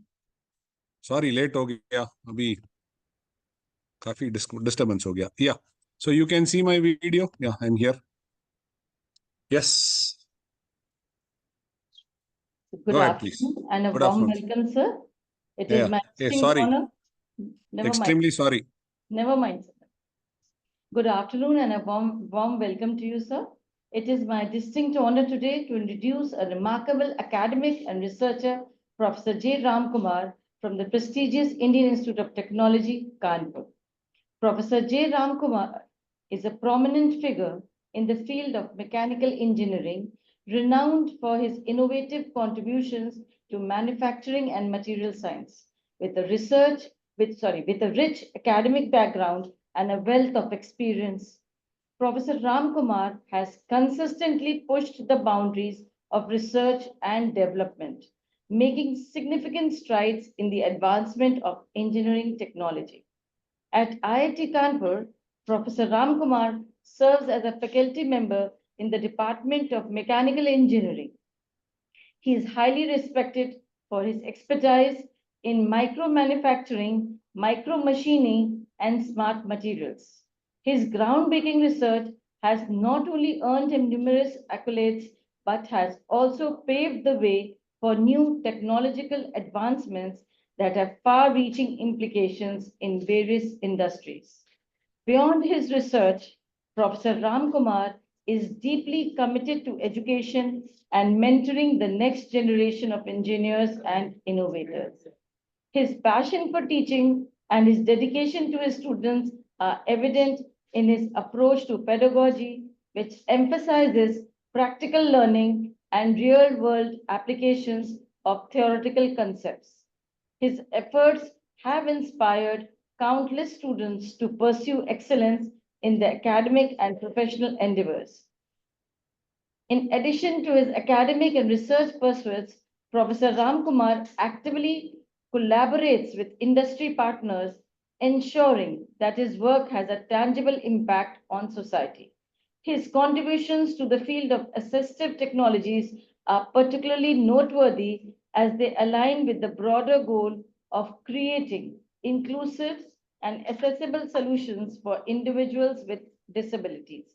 Sorry, late हो गया. अभी काफी disturbance हो गया. Yeah. So you can see my video. Yeah, I'm here. Yes. Good Go ahead, please. afternoon and a Good warm afternoon. welcome, sir. It is my distinct sorry. honor. Never Extremely mind. sorry. Never mind, sir. Good afternoon and a warm welcome to you, sir. It is my distinct honor today to introduce a remarkable academic and researcher, Professor J. Ramkumar, from the prestigious Indian Institute of Technology, Kanpur. Professor J. Ramkumar is a prominent figure in the field of mechanical engineering, renowned for his innovative contributions to manufacturing and material science. With a rich academic background and a wealth of experience, Professor Ramkumar has consistently pushed the boundaries of research and development, making significant strides in the advancement of engineering technology. At IIT Kanpur, Professor Ramkumar serves as a faculty member in the Department of Mechanical Engineering. He is highly respected for his expertise in micro-manufacturing, micro-machining, and smart materials. His groundbreaking research has not only earned him numerous accolades, but has also paved the way for new technological advancements that have far-reaching implications in various industries. Beyond his research, Professor Ramkumar is deeply committed to education and mentoring the next generation of engineers and innovators. His passion for teaching and his dedication to his students are evident in his approach to pedagogy, which emphasizes practical learning and real-world applications of theoretical concepts. His efforts have inspired countless students to pursue excellence in their academic and professional endeavors. In addition to his academic and research pursuits, Professor Ramkumar actively collaborates with industry partners, ensuring that his work has a tangible impact on society. His contributions to the field of assistive technologies are particularly noteworthy as they align with the broader goal of creating inclusive and accessible solutions for individuals with disabilities.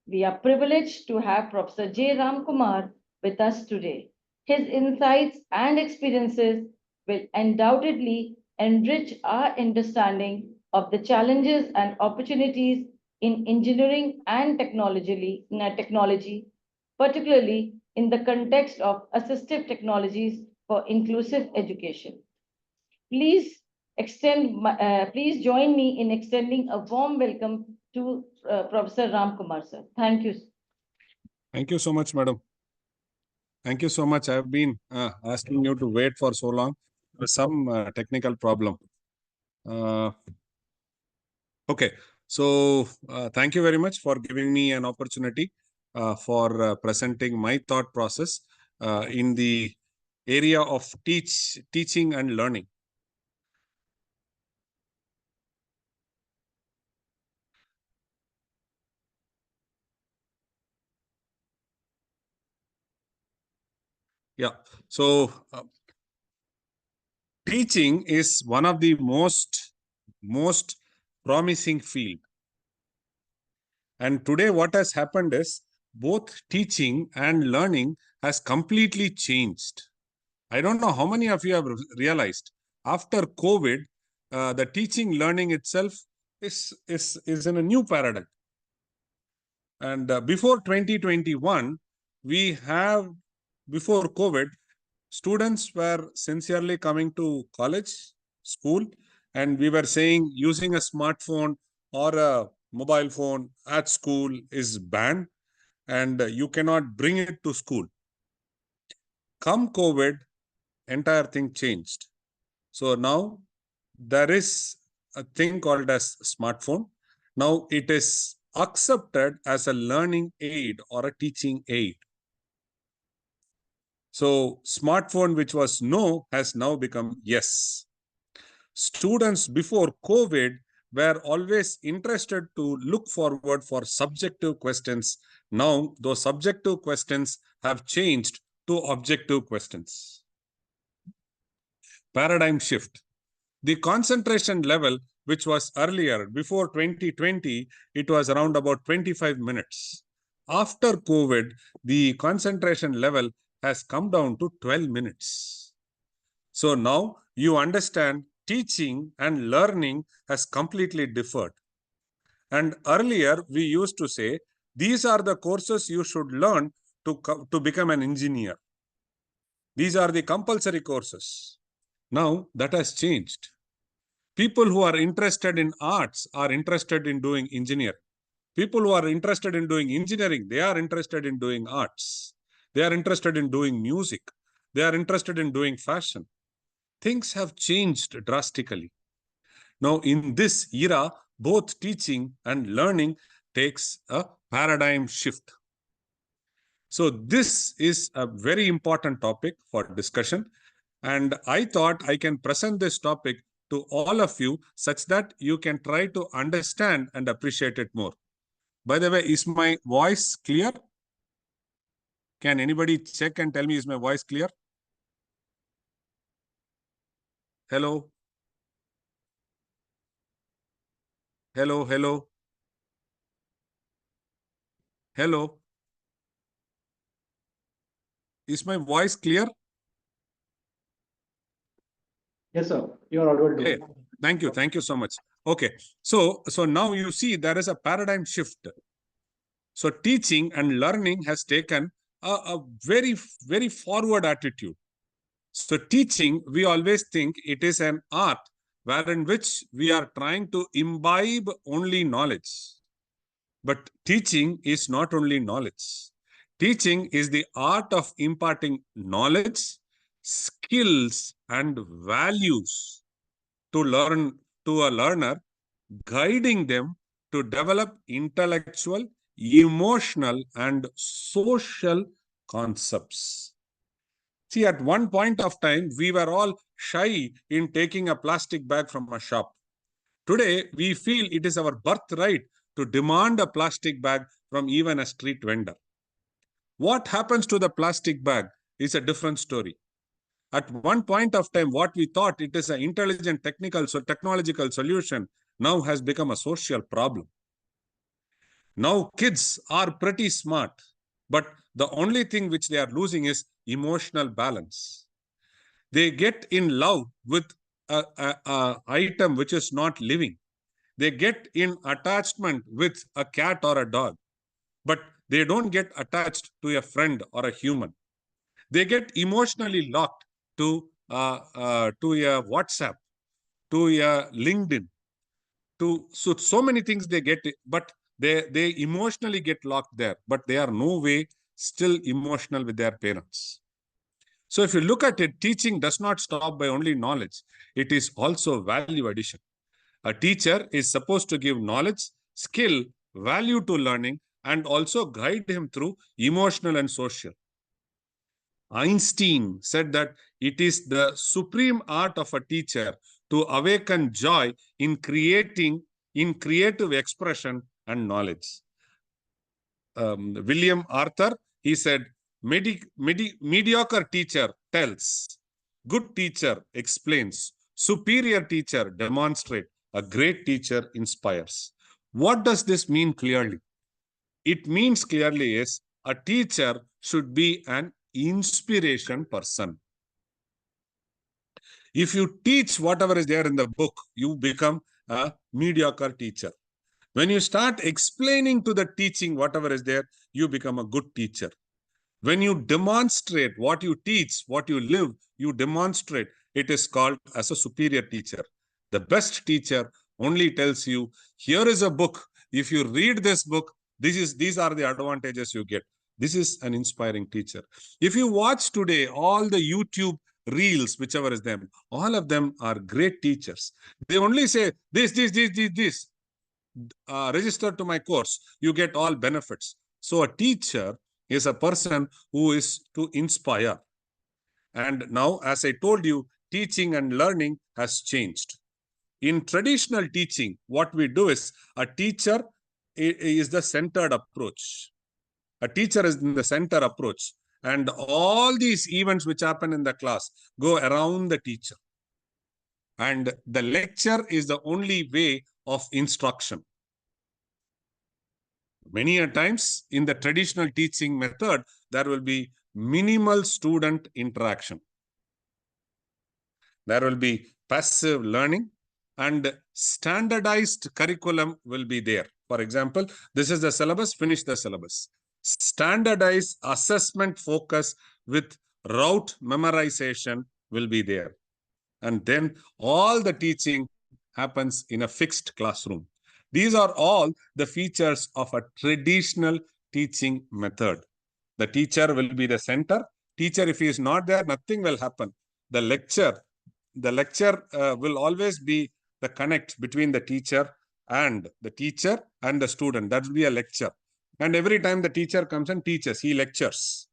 We are privileged to have Professor J. Ramkumar with us today. His insights and experiences will undoubtedly enrich our understanding of the challenges and opportunities in engineering and technology, particularly in the context of assistive technologies for inclusive education. Please please join me in extending a warm welcome to Professor Ramkumar, sir. Thank you. Thank you so much, madam. Thank you so much. I have been asking you to wait for so long. There was some technical problem. Okay, so thank you very much for giving me an opportunity for presenting my thought process in the area of teaching and learning. Yeah, so teaching is one of the most promising field. And today what has happened is both teaching and learning has completely changed. I don't know how many of you have realized after COVID, the teaching learning itself is in a new paradigm. And before 2021, before COVID, students were sincerely coming to college, school, and we were saying using a smartphone or a mobile phone at school is banned and you cannot bring it to school. Come COVID, entire thing changed. So now there is a thing called as smartphone. Now it is accepted as a learning aid or a teaching aid. So smartphone, which was no, has now become yes. Students before COVID were always interested to look forward for subjective questions. Now those subjective questions have changed to objective questions. Paradigm shift. The concentration level, which was earlier, before 2020, it was around about 25 minutes. After COVID, the concentration level has come down to 12 minutes. So now you understand teaching and learning has completely differed. And earlier we used to say, these are the courses you should learn to become an engineer. These are the compulsory courses. Now that has changed. People who are interested in arts are interested in doing engineering. People who are interested in doing engineering, they are interested in doing arts. They are interested in doing music. They are interested in doing fashion. Things have changed drastically. Now, in this era, both teaching and learning takes a paradigm shift. So this is a very important topic for discussion. And I thought I can present this topic to all of you such that you can try to understand and appreciate it more. By the way, is my voice clear? Can anybody check and tell me, is my voice clear? Hello? Hello, hello? Hello? Is my voice clear? Yes, sir. You are audible. Okay. Thank you. Thank you so much. Okay. So now you see there is a paradigm shift. So teaching and learning has taken a very, very forward attitude. So teaching, we always think it is an art wherein which we are trying to imbibe only knowledge. But teaching is not only knowledge. Teaching is the art of imparting knowledge, skills, and values to a learner, guiding them to develop intellectual, emotional, and social concepts. See, at one point of time, we were all shy in taking a plastic bag from a shop. Today, we feel it is our birthright to demand a plastic bag from even a street vendor. What happens to the plastic bag is a different story. At one point of time, what we thought it is an intelligent technological solution now has become a social problem. Now kids are pretty smart, but the only thing which they are losing is emotional balance. They get in love with a item which is not living. They get in attachment with a cat or a dog, but they don't get attached to a friend or a human. They get emotionally locked to a WhatsApp, to a LinkedIn, to so many things they get, but they emotionally get locked there, but they are no way still emotional with their parents. So if you look at it, teaching does not stop by only knowledge. It is also value addition. A teacher is supposed to give knowledge, skill, value to learning, and also guide him through emotional and social. Einstein said that it is the supreme art of a teacher to awaken joy in creative expression and knowledge. William Arthur, he said, mediocre teacher tells, good teacher explains, superior teacher demonstrates, a great teacher inspires. What does this mean clearly? It means clearly is a teacher should be an inspiration person. If you teach whatever is there in the book, you become a mediocre teacher. When you start explaining to the teaching whatever is there, you become a good teacher. When you demonstrate what you teach, what you live, you demonstrate, it is called as a superior teacher. The best teacher only tells you, here is a book. If you read this book, these are the advantages you get. This is an inspiring teacher. If you watch today all the YouTube reels, whichever is them, all of them are great teachers. They only say this. Register to my course, you get all benefits. So a teacher is a person who is to inspire. And now, as I told you, teaching and learning has changed. In traditional teaching, what we do is a teacher is the centered approach. A teacher is in the center approach. and all these events which happen in the class go around the teacher. And the lecture is the only way of instruction. Many a times in the traditional teaching method, there will be minimal student interaction. There will be passive learning and standardized curriculum will be there. For example, this is the syllabus, finish the syllabus. Standardized assessment focus with route memorization will be there. And then all the teaching happens in a fixed classroom. These are all the features of a traditional teaching method. The teacher will be the center. Teacher, if he is not there, nothing will happen. The lecture will always be the connect between the teacher and the student. That will be a lecture. And every time the teacher comes and teaches, he lectures.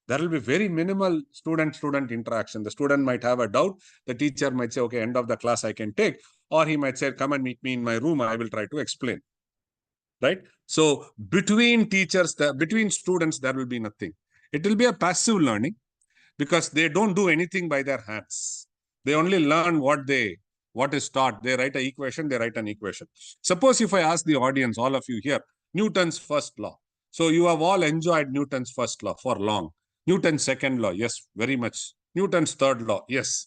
There will be very minimal student-student interaction. The student might have a doubt. The teacher might say, okay, end of the class I can take. Or he might say, come and meet me in my room. I will try to explain. Right? So between teachers, between students, there will be nothing. It will be a passive learning because they don't do anything by their hands. They only learn what is taught. They write an equation, they write an equation. Suppose if I ask the audience, all of you here, Newton's first law. So you have all enjoyed Newton's first law for long. Newton's second law, yes, very much. Newton's third law, yes.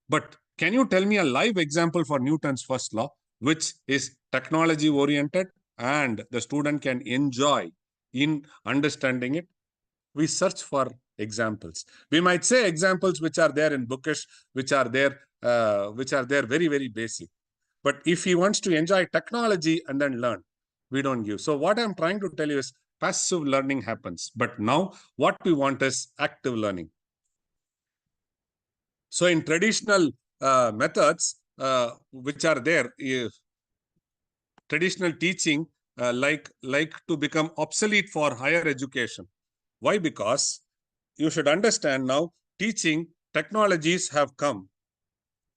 But can you tell me a live example for Newton's first law, which is technology oriented and the student can enjoy in understanding it? We search for examples. We might say examples which are there in bookish, which are there very, very basic. But if he wants to enjoy technology and then learn, we don't give. So what I'm trying to tell you is passive learning happens. But now what we want is active learning. So in traditional methods, which are there, traditional teaching like to become obsolete for higher education. Why? Because you should understand now, teaching technologies have come.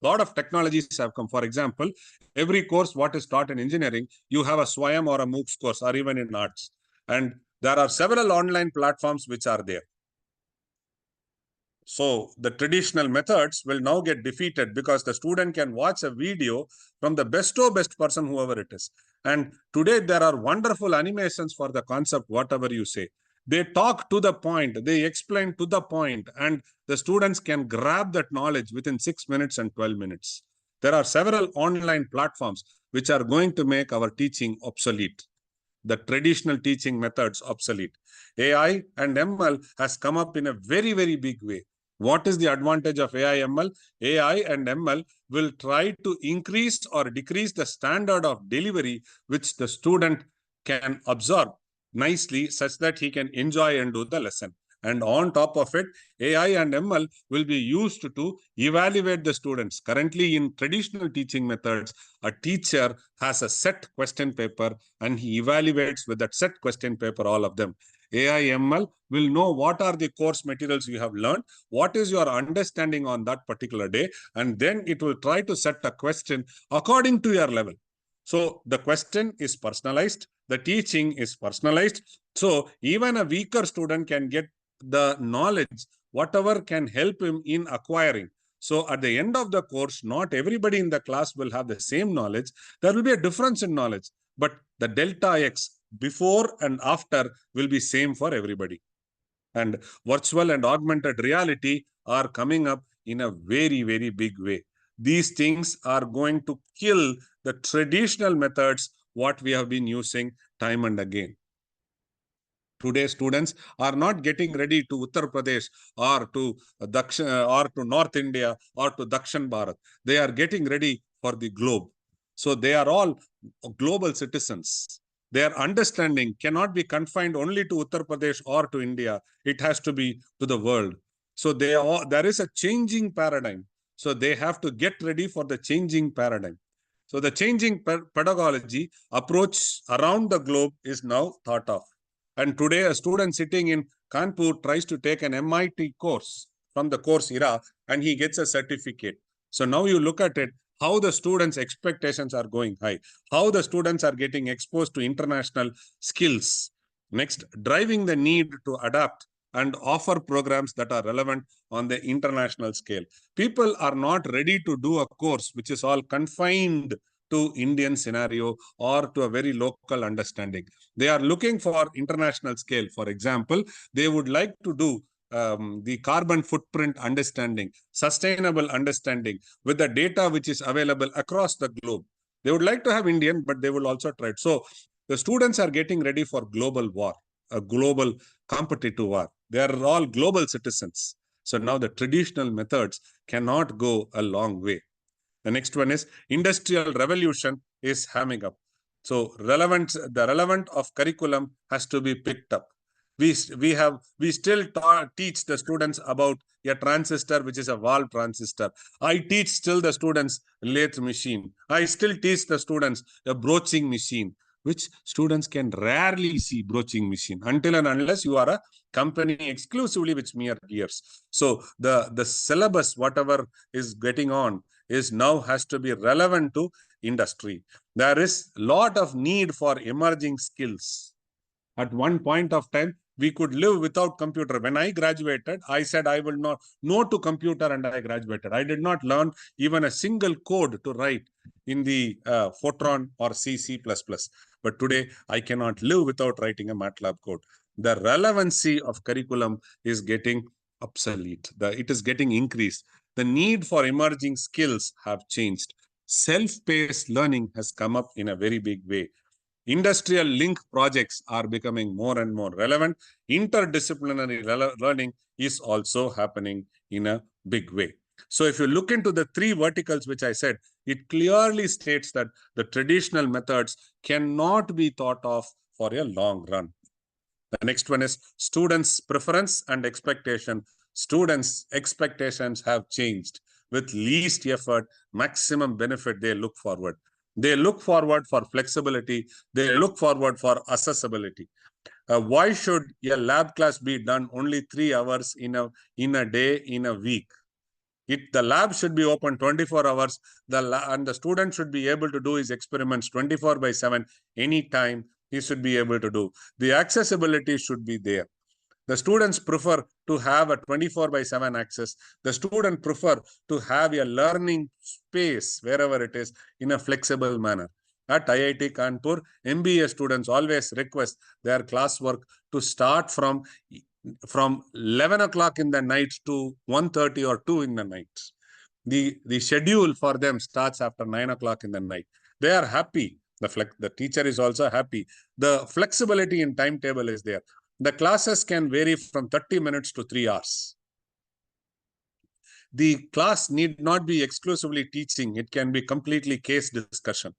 A lot of technologies have come. For example, every course what is taught in engineering, you have a SWAYAM or a MOOCs course, or even in arts. And there are several online platforms which are there. So the traditional methods will now get defeated because the student can watch a video from the best person, whoever it is. And today there are wonderful animations for the concept, whatever you say. They talk to the point, they explain to the point, and the students can grab that knowledge within 6 minutes and 12 minutes. There are several online platforms which are going to make our teaching obsolete. The traditional teaching methods obsolete. AI and ML has come up in a very, very big way. What is the advantage of AI, ML? AI and ML will try to increase or decrease the standard of delivery which the student can absorb nicely such that he can enjoy and do the lesson. And on top of it, AI and ML will be used to evaluate the students. Currently, in traditional teaching methods, a teacher has a set question paper and he evaluates with that set question paper all of them. AI ML will know what are the course materials you have learned, what is your understanding on that particular day, and then it will try to set a question according to your level. So the question is personalized, the teaching is personalized. So even a weaker student can get the knowledge, whatever can help him in acquiring. So at the end of the course, not everybody in the class will have the same knowledge. There will be a difference in knowledge, but the delta X before and after will be same for everybody. And virtual and augmented reality are coming up in a very, very big way. These things are going to kill the traditional methods, what we have been using time and again. Today, students are not getting ready to Uttar Pradesh or to North India or to Dakshin Bharat. They are getting ready for the globe. So they are all global citizens. Their understanding cannot be confined only to Uttar Pradesh or to India. It has to be to the world. So there is a changing paradigm. So they have to get ready for the changing paradigm. So the changing pedagogy approach around the globe is now thought of. And today, a student sitting in Kanpur tries to take an MIT course from the course era, and he gets a certificate. So now you look at it, how the students' expectations are going high, how the students are getting exposed to international skills. Next, driving the need to adapt and offer programs that are relevant on the international scale. People are not ready to do a course which is all confined to Indian scenario or to a very local understanding. They are looking for international scale. For example, they would like to do the carbon footprint understanding, sustainable understanding with the data which is available across the globe. They would like to have Indian, but they will also try it. So the students are getting ready for global war, a global competitive war. They are all global citizens. So now the traditional methods cannot go a long way. The next one is industrial revolution is hamming up. So the relevant of curriculum has to be picked up. We still teach the students about a transistor, which is a wall transistor. I teach still the students lathe machine. I still teach the students a broaching machine, which students can rarely see broaching machine until and unless you are a company exclusively with mere gears. So the syllabus, whatever is getting on, is now has to be relevant to industry. There is a lot of need for emerging skills. At one point of time, we could live without computer. When I graduated, I said I will not know to computer, and I graduated. I did not learn even a single code to write in the Fortran or C++. But today, I cannot live without writing a MATLAB code. The relevancy of curriculum is getting obsolete. It is getting increased. The need for emerging skills have changed. Self-paced learning has come up in a very big way. Industrial link projects are becoming more and more relevant. Interdisciplinary learning is also happening in a big way. So if you look into the three verticals which I said, it clearly states that the traditional methods cannot be thought of for a long run. The next one is students' preference and expectation. Students' expectations have changed. With least effort, maximum benefit, they look forward. They look forward for flexibility. They look forward for accessibility. Why should a lab class be done only 3 hours in a day, in a week? The lab should be open 24 hours, and the student should be able to do his experiments 24/7, anytime he should be able to do. The accessibility should be there. The students prefer to have a 24/7 access. The student prefer to have a learning space wherever it is in a flexible manner. At IIT Kanpur, MBA students always request their classwork to start from 11 o'clock in the night to 1:30 or 2 in the night. The schedule for them starts after 9 o'clock in the night. They are happy. The teacher is also happy. The flexibility in timetable is there. The classes can vary from 30 minutes to 3 hours. The class need not be exclusively teaching. It can be completely case discussion.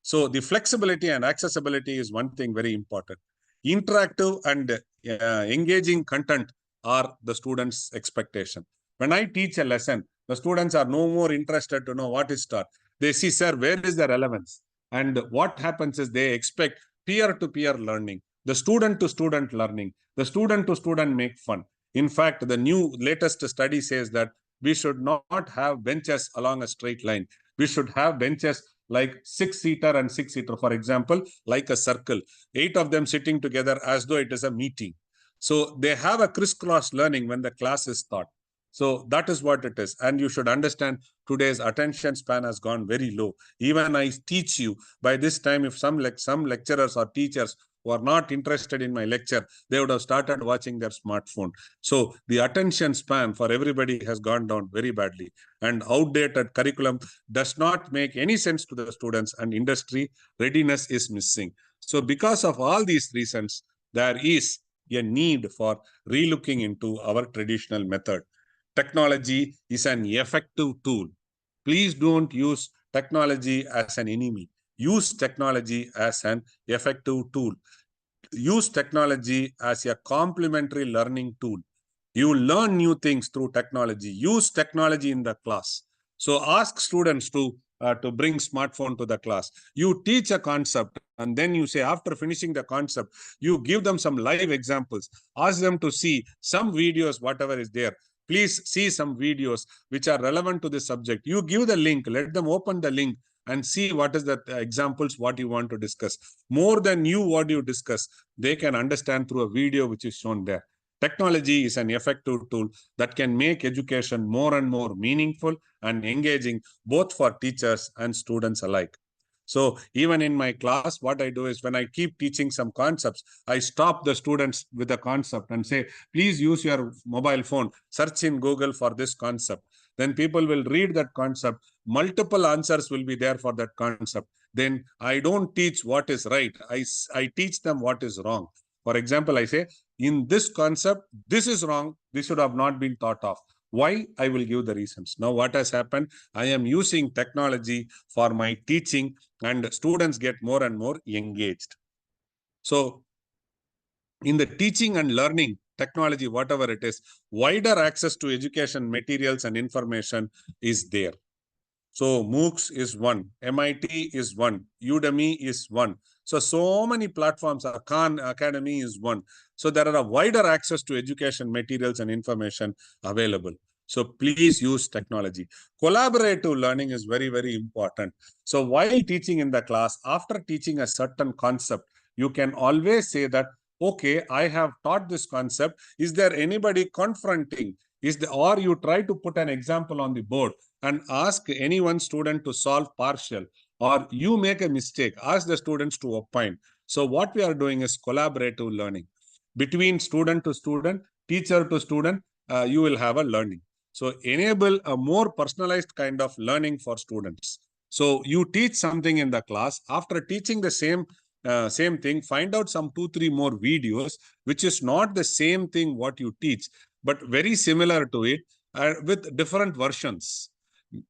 So the flexibility and accessibility is one thing very important. Interactive and engaging content are the students' expectation. When I teach a lesson, the students are no more interested to know what is taught. They see, sir, where is the relevance? And what happens is they expect peer-to-peer learning, the student-to-student learning, the student-to-student make fun. In fact, the latest study says that we should not have benches along a straight line. We should have benches like 6-seater and 6-seater, for example, like a circle, 8 of them sitting together as though it is a meeting. So they have a crisscross learning when the class is taught. So that is what it is. And you should understand today's attention span has gone very low. Even I teach you, by this time, if some lecturers or teachers who are not interested in my lecture, they would have started watching their smartphone. So the attention span for everybody has gone down very badly. And outdated curriculum does not make any sense to the students, and industry readiness is missing. So because of all these reasons, there is a need for relooking into our traditional method. Technology is an effective tool. Please don't use technology as an enemy. Use technology as an effective tool. Use technology as a complementary learning tool. You learn new things through technology. Use technology in the class. So ask students to bring smartphone to the class. You teach a concept, and then you say, after finishing the concept, you give them some live examples. Ask them to see some videos, whatever is there. Please see some videos which are relevant to the subject. You give the link, let them open the link and see what is the examples, what you want to discuss. More than what you discuss, they can understand through a video which is shown there. Technology is an effective tool that can make education more and more meaningful and engaging both for teachers and students alike. So even in my class, what I do is when I keep teaching some concepts, I stop the students with a concept and say, please use your mobile phone, search in Google for this concept. Then people will read that concept. Multiple answers will be there for that concept. Then I don't teach what is right. I teach them what is wrong. For example, I say, in this concept, this is wrong. This should have not been thought of. Why? I will give the reasons. Now, what has happened? I am using technology for my teaching and students get more and more engaged. So, in the teaching and learning, technology, whatever it is, wider access to education materials and information is there. So MOOCs is one, MIT is one, Udemy is one. So many platforms, Khan Academy is one. So there are a wider access to education materials and information available. So please use technology. Collaborative learning is very, very important. So while teaching in the class, after teaching a certain concept, you can always say that, okay, I have taught this concept. Is there anybody confronting? Or you try to put an example on the board and ask any one student to solve partial, or you make a mistake, ask the students to opine. So what we are doing is collaborative learning. Between student to student, teacher to student, you will have a learning. So enable a more personalized kind of learning for students. So you teach something in the class. After teaching the same thing, find out some 2-3 more videos, which is not the same thing what you teach, but very similar to it with different versions.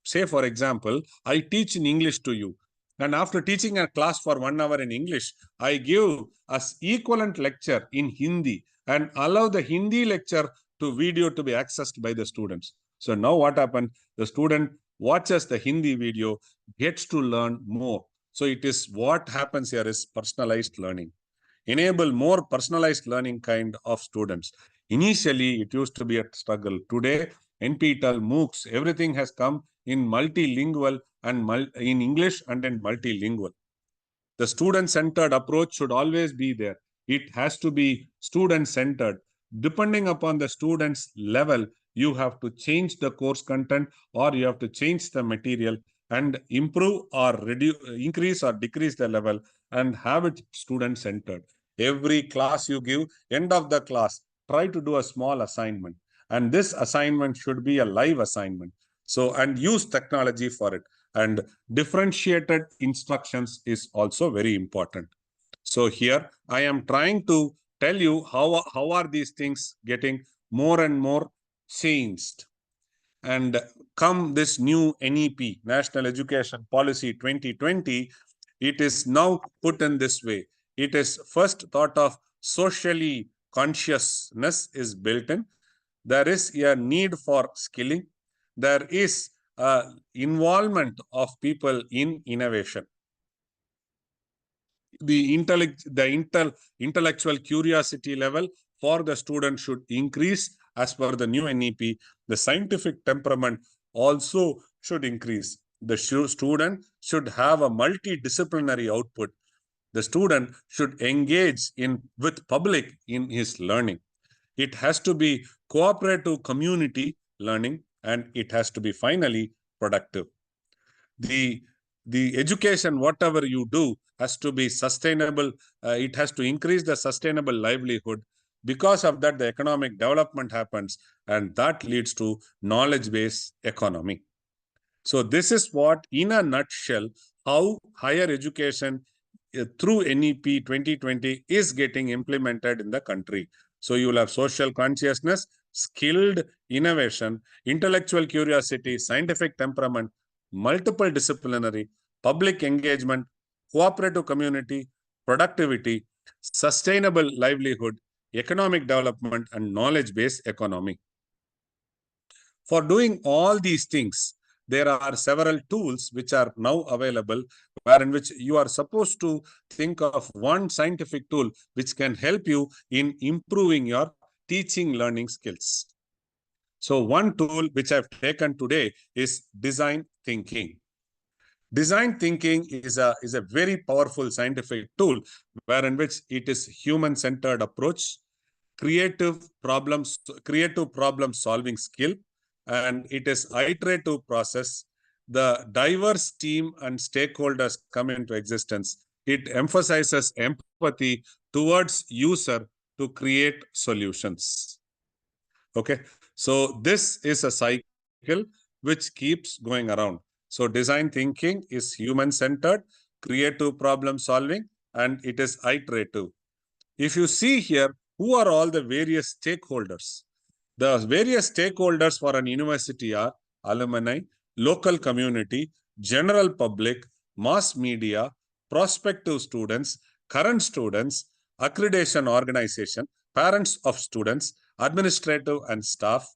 Say, for example, I teach in English to you. And after teaching a class for 1 hour in English, I give us equivalent lecture in Hindi and allow the Hindi lecture to video to be accessed by the students. So now what happened? The student watches the Hindi video, gets to learn more. So it is what happens here is personalized learning. Enable more personalized learning kind of students. Initially, it used to be a struggle. Today, NPTEL, MOOCs, everything has come in multilingual and in English and in multilingual. The student-centered approach should always be there. It has to be student-centered. Depending upon the student's level, you have to change the course content or you have to change the material and improve or increase or decrease the level and have it student-centered. Every class you give, end of the class, try to do a small assignment. And this assignment should be a live assignment. So, and use technology for it. And differentiated instructions is also very important. So here I am trying to tell you how are these things getting more and more changed. And come this new NEP, National Education Policy 2020, it is now put in this way. It is first thought of socially consciousness is built in. There is a need for skilling. There is involvement of people in innovation. The intellectual curiosity level for the student should increase as per the new NEP. The scientific temperament also should increase. The student should have a multidisciplinary output. The student should engage with public in his learning. It has to be cooperative community learning, and it has to be finally productive. The education, whatever you do, has to be sustainable. It has to increase the sustainable livelihood. Because of that, the economic development happens, and that leads to knowledge-based economy. So this is what, in a nutshell, how higher education through NEP 2020 is getting implemented in the country. So you will have social consciousness, skilled innovation, intellectual curiosity, scientific temperament, multiple disciplinary, public engagement, cooperative community, productivity, sustainable livelihood, economic development, and knowledge-based economy. For doing all these things, there are several tools which are now available, wherein which you are supposed to think of one scientific tool which can help you in improving your teaching learning skills. So one tool which I've taken today is design thinking. Design thinking is a very powerful scientific tool, wherein which it is human-centered approach. creative problem solving skill, and it is iterative process. The diverse team and stakeholders come into existence. It emphasizes empathy towards user to create solutions. Okay, so this is a cycle which keeps going around. So design thinking is human-centered, creative problem solving, and it is iterative. If you see here, who are all the various stakeholders? The various stakeholders for an university are alumni, local community, general public, mass media, prospective students, current students, accreditation organization, parents of students, administrative and staff,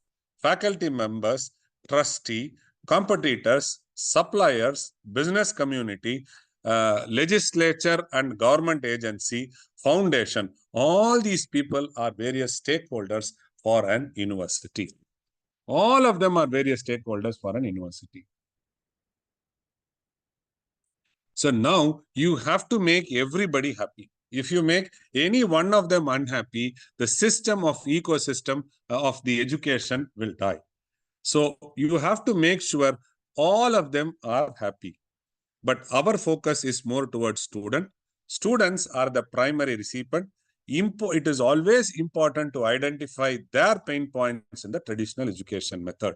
faculty members, trustee, competitors, suppliers, business community, legislature and government agency, foundation. All these people are various stakeholders for an university. All of them are various stakeholders for an university. So now you have to make everybody happy. If you make any one of them unhappy, the system of ecosystem of the education will die. So you have to make sure all of them are happy. But our focus is more towards student. Students are the primary recipient. It is always important to identify their pain points in the traditional education method.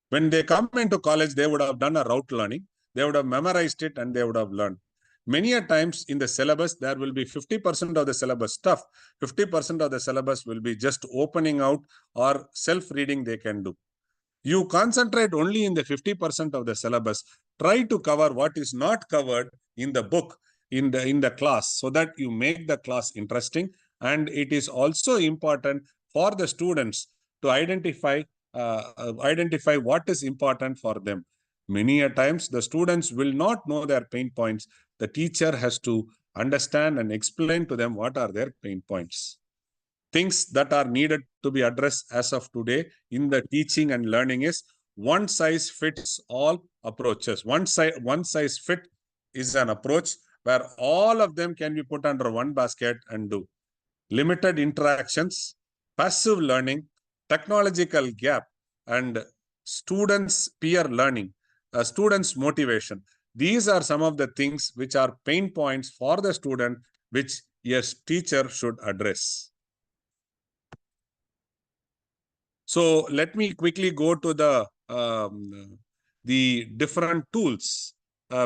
When they come into college, they would have done a route learning. They would have memorized it and they would have learned. Many a times in the syllabus, there will be 50% of the syllabus stuff. 50% of the syllabus will be just opening out or self-reading they can do. You concentrate only in the 50% of the syllabus. Try to cover what is not covered in the book, in the class, so that you make the class interesting. And it is also important for the students to identify what is important for them. Many a times, the students will not know their pain points. The teacher has to understand and explain to them what are their pain points. Things that are needed to be addressed as of today in the teaching and learning is one size fits all approaches. One size fit is an approach where all of them can be put under one basket and do. Limited interactions, passive learning, technological gap, and students' peer learning, students' motivation. These are some of the things which are pain points for the student, which a teacher should address. So let me quickly go to the different tools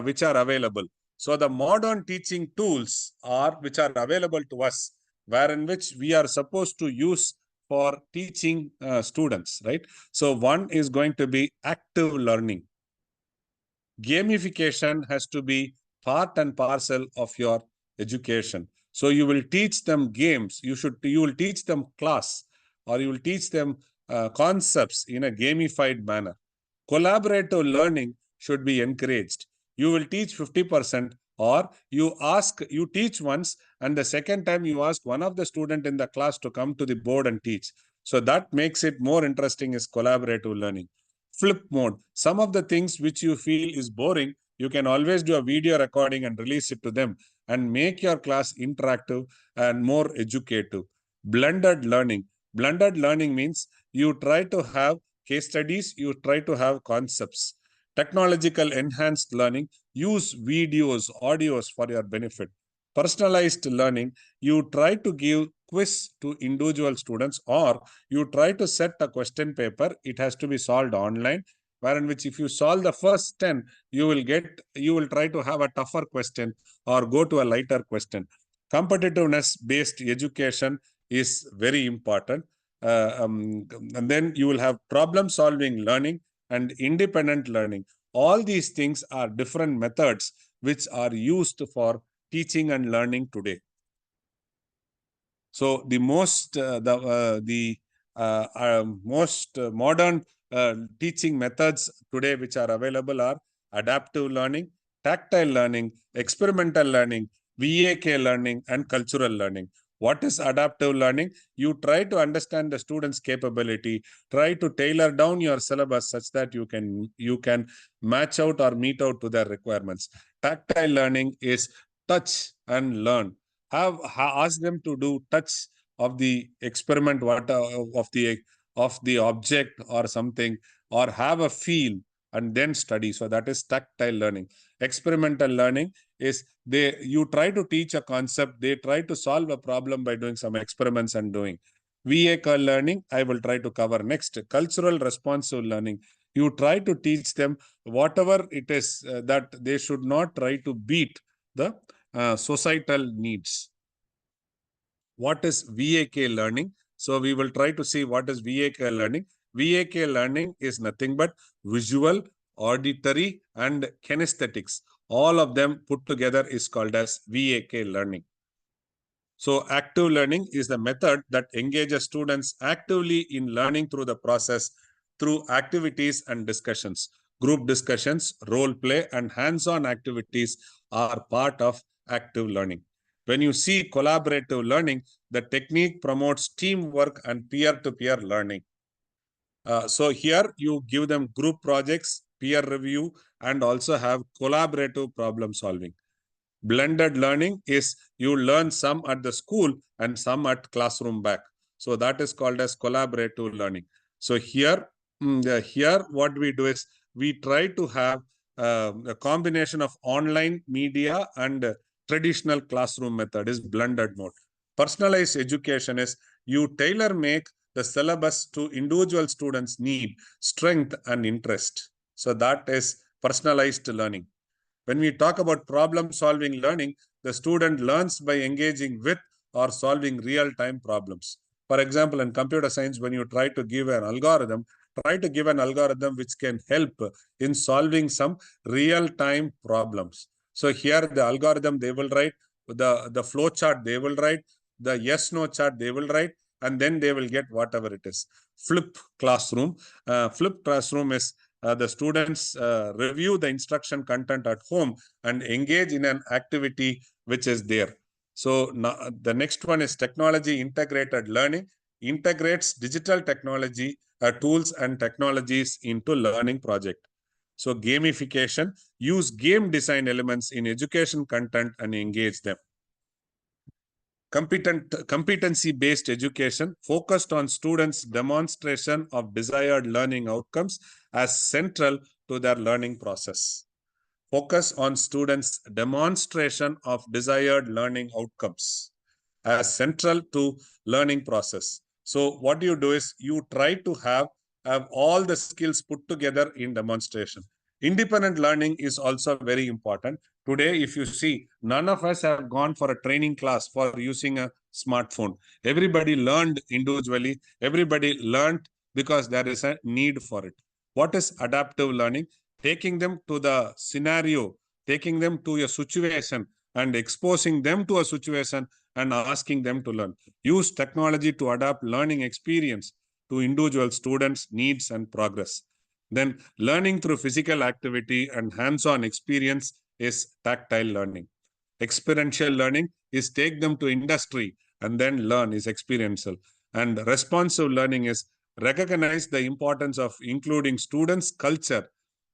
which are available. So the modern teaching tools which are available to us, wherein which we are supposed to use for teaching students, right? So one is going to be active learning. Gamification has to be part and parcel of your education. So you will teach them games. You will teach them class, or you will teach them concepts in a gamified manner. Collaborative learning should be encouraged. You will teach 50%, or you teach once, and the second time you ask one of the student in the class to come to the board and teach. So that makes it more interesting is collaborative learning. Flip mode. Some of the things which you feel is boring, you can always do a video recording and release it to them and make your class interactive and more educative. Blended learning. Blended learning means you try to have case studies, you try to have concepts. Technological enhanced learning, use videos, audios for your benefit. Personalized learning, you try to give quiz to individual students, or you try to set a question paper. It has to be solved online, wherein which if you solve the first 10, you will try to have a tougher question or go to a lighter question. Competitiveness based education is very important. And then you will have problem solving learning and independent learning. All these things are different methods which are used for teaching and learning today. So the most modern teaching methods today which are available are adaptive learning, tactile learning, experimental learning, VAK learning, and cultural learning. What is adaptive learning? You try to understand the student's capability, try to tailor down your syllabus such that you can match out or meet out to their requirements. Tactile learning is touch and learn. Ask them to do touch of the experiment, of the object or something, or have a feel and then study. So that is tactile learning. Experimental learning is you try to teach a concept, they try to solve a problem by doing some experiments and doing. VA learning, I will try to cover next. Cultural responsive learning. You try to teach them whatever it is that they should not try to beat the societal needs. What is VAK learning? So we will try to see what is VAK learning. VAK learning is nothing but visual, auditory, and kinesthetics. All of them put together is called as VAK learning. So active learning is the method that engages students actively in learning through the process through activities and discussions. Group discussions, role play, and hands-on activities are part of active learning. When you see collaborative learning, the technique promotes teamwork and peer-to-peer learning. So here you give them group projects, peer review, and also have collaborative problem solving. Blended learning is you learn some at the school and some at classroom back. So that is called as collaborative learning. So here what we do is we try to have a combination of online media and traditional classroom method is blended mode. Personalized education is you tailor make the syllabus to individual students' need, strength, and interest. So that is personalized learning. When we talk about problem-solving learning, the student learns by engaging with or solving real-time problems. For example, in computer science, when you try to give an algorithm, try to give an algorithm which can help in solving some real-time problems. So here the algorithm they will write, the flow chart they will write, the yes-no chart they will write, and then they will get whatever it is. Flip classroom. Flip classroom is the students review the instruction content at home and engage in an activity which is there. So now, the next one is technology integrated learning. Integrates digital technology, tools and technologies into learning project. So gamification, use game design elements in education content and engage them. Competency-based education focused on students' demonstration of desired learning outcomes as central to their learning process. Focus on students' demonstration of desired learning outcomes as central to learning process. So what you do is you try to have all the skills put together in demonstration. Independent learning is also very important. Today, if you see, none of us have gone for a training class for using a smartphone. Everybody learned individually. Everybody learned because there is a need for it. What is adaptive learning? Taking them to the scenario, taking them to a situation and exposing them to a situation and asking them to learn. Use technology to adapt learning experience to individual students' needs and progress. Then learning through physical activity and hands-on experience is tactile learning. Experiential learning is take them to industry and then learn is experiential. And responsive learning is recognize the importance of including students' culture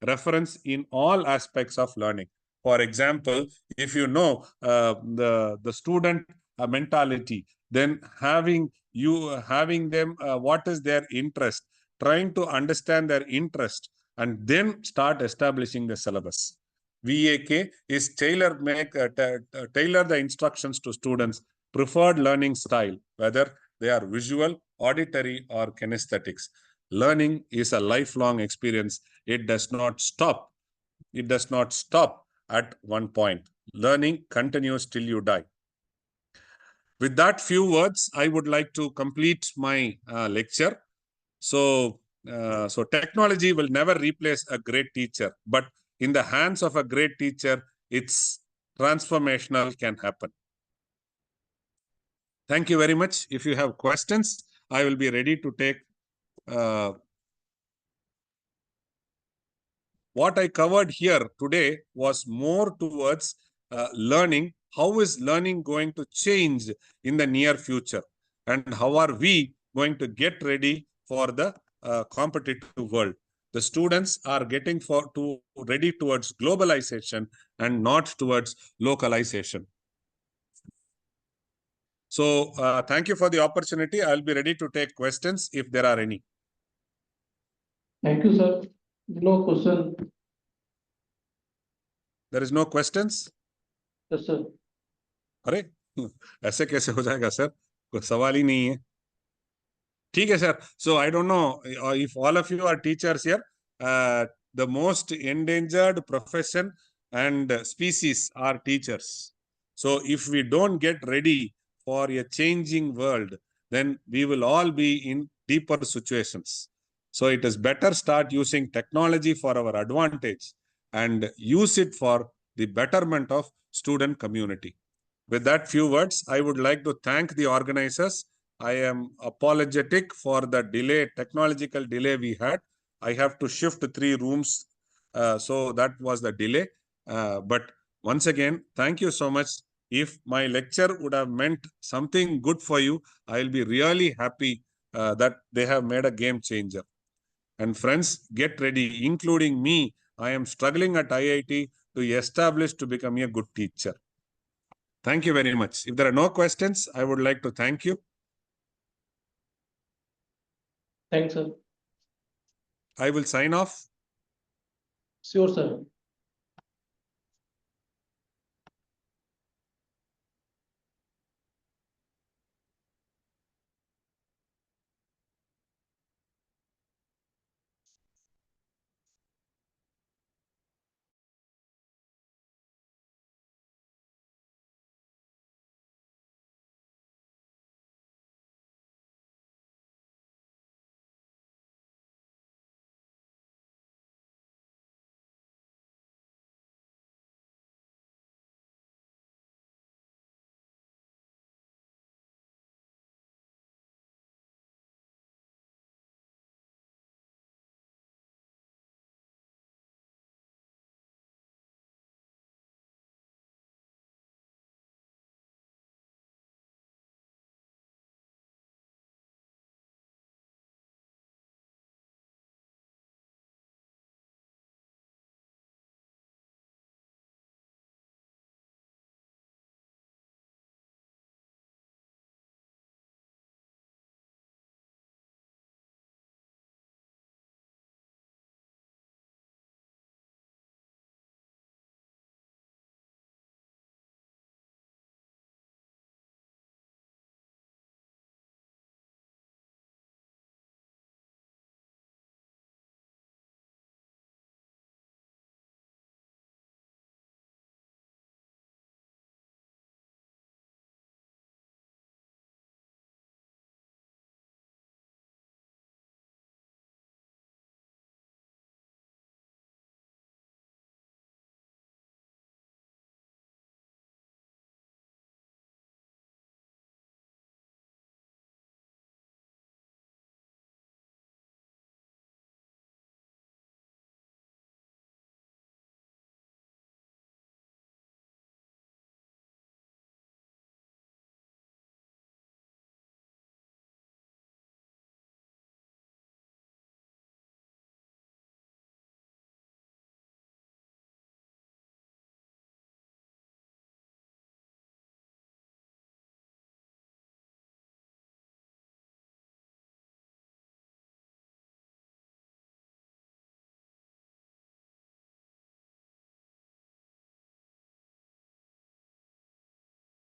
reference in all aspects of learning. For example, if you know the student mentality, then having them what is their interest, trying to understand their interest and then start establishing the syllabus. VAK is tailor the instructions to students' preferred learning style, whether they are visual, auditory, or kinesthetics. Learning is a lifelong experience. It does not stop. It does not stop at one point. Learning continues till you die. With that few words, I would like to complete my lecture. So technology will never replace a great teacher, but in the hands of a great teacher, it's transformational can happen. Thank you very much. If you have questions, I will be ready to take. What I covered here today was more towards learning. How is learning going to change in the near future? And how are we going to get ready for the competitive world? The students are getting ready towards globalization and not towards localization. So thank you for the opportunity. I'll be ready to take questions if there are any. Thank you, sir. No question. There is no questions? Yes, sir. अरे ऐसे कैसे हो जाएगा sir? कोई सवाल ही नहीं है. ठीक है sir. So I don't know if all of you are teachers here. The most endangered profession and species are teachers. So if we don't get ready for a changing world, then we will all be in deeper situations. So it is better start using technology for our advantage and use it for the betterment of student community. With that few words, I would like to thank the organizers. I am apologetic for the delay, technological delay we had. I have to shift 3 rooms. So that was the delay. But once again, thank you so much. If my lecture would have meant something good for you, I'll be really happy that they have made a game changer. And friends, get ready, including me. I am struggling at IIT to establish to become a good teacher. Thank you very much. If there are no questions, I would like to thank you. Thanks, sir. I will sign off. Sure, sir.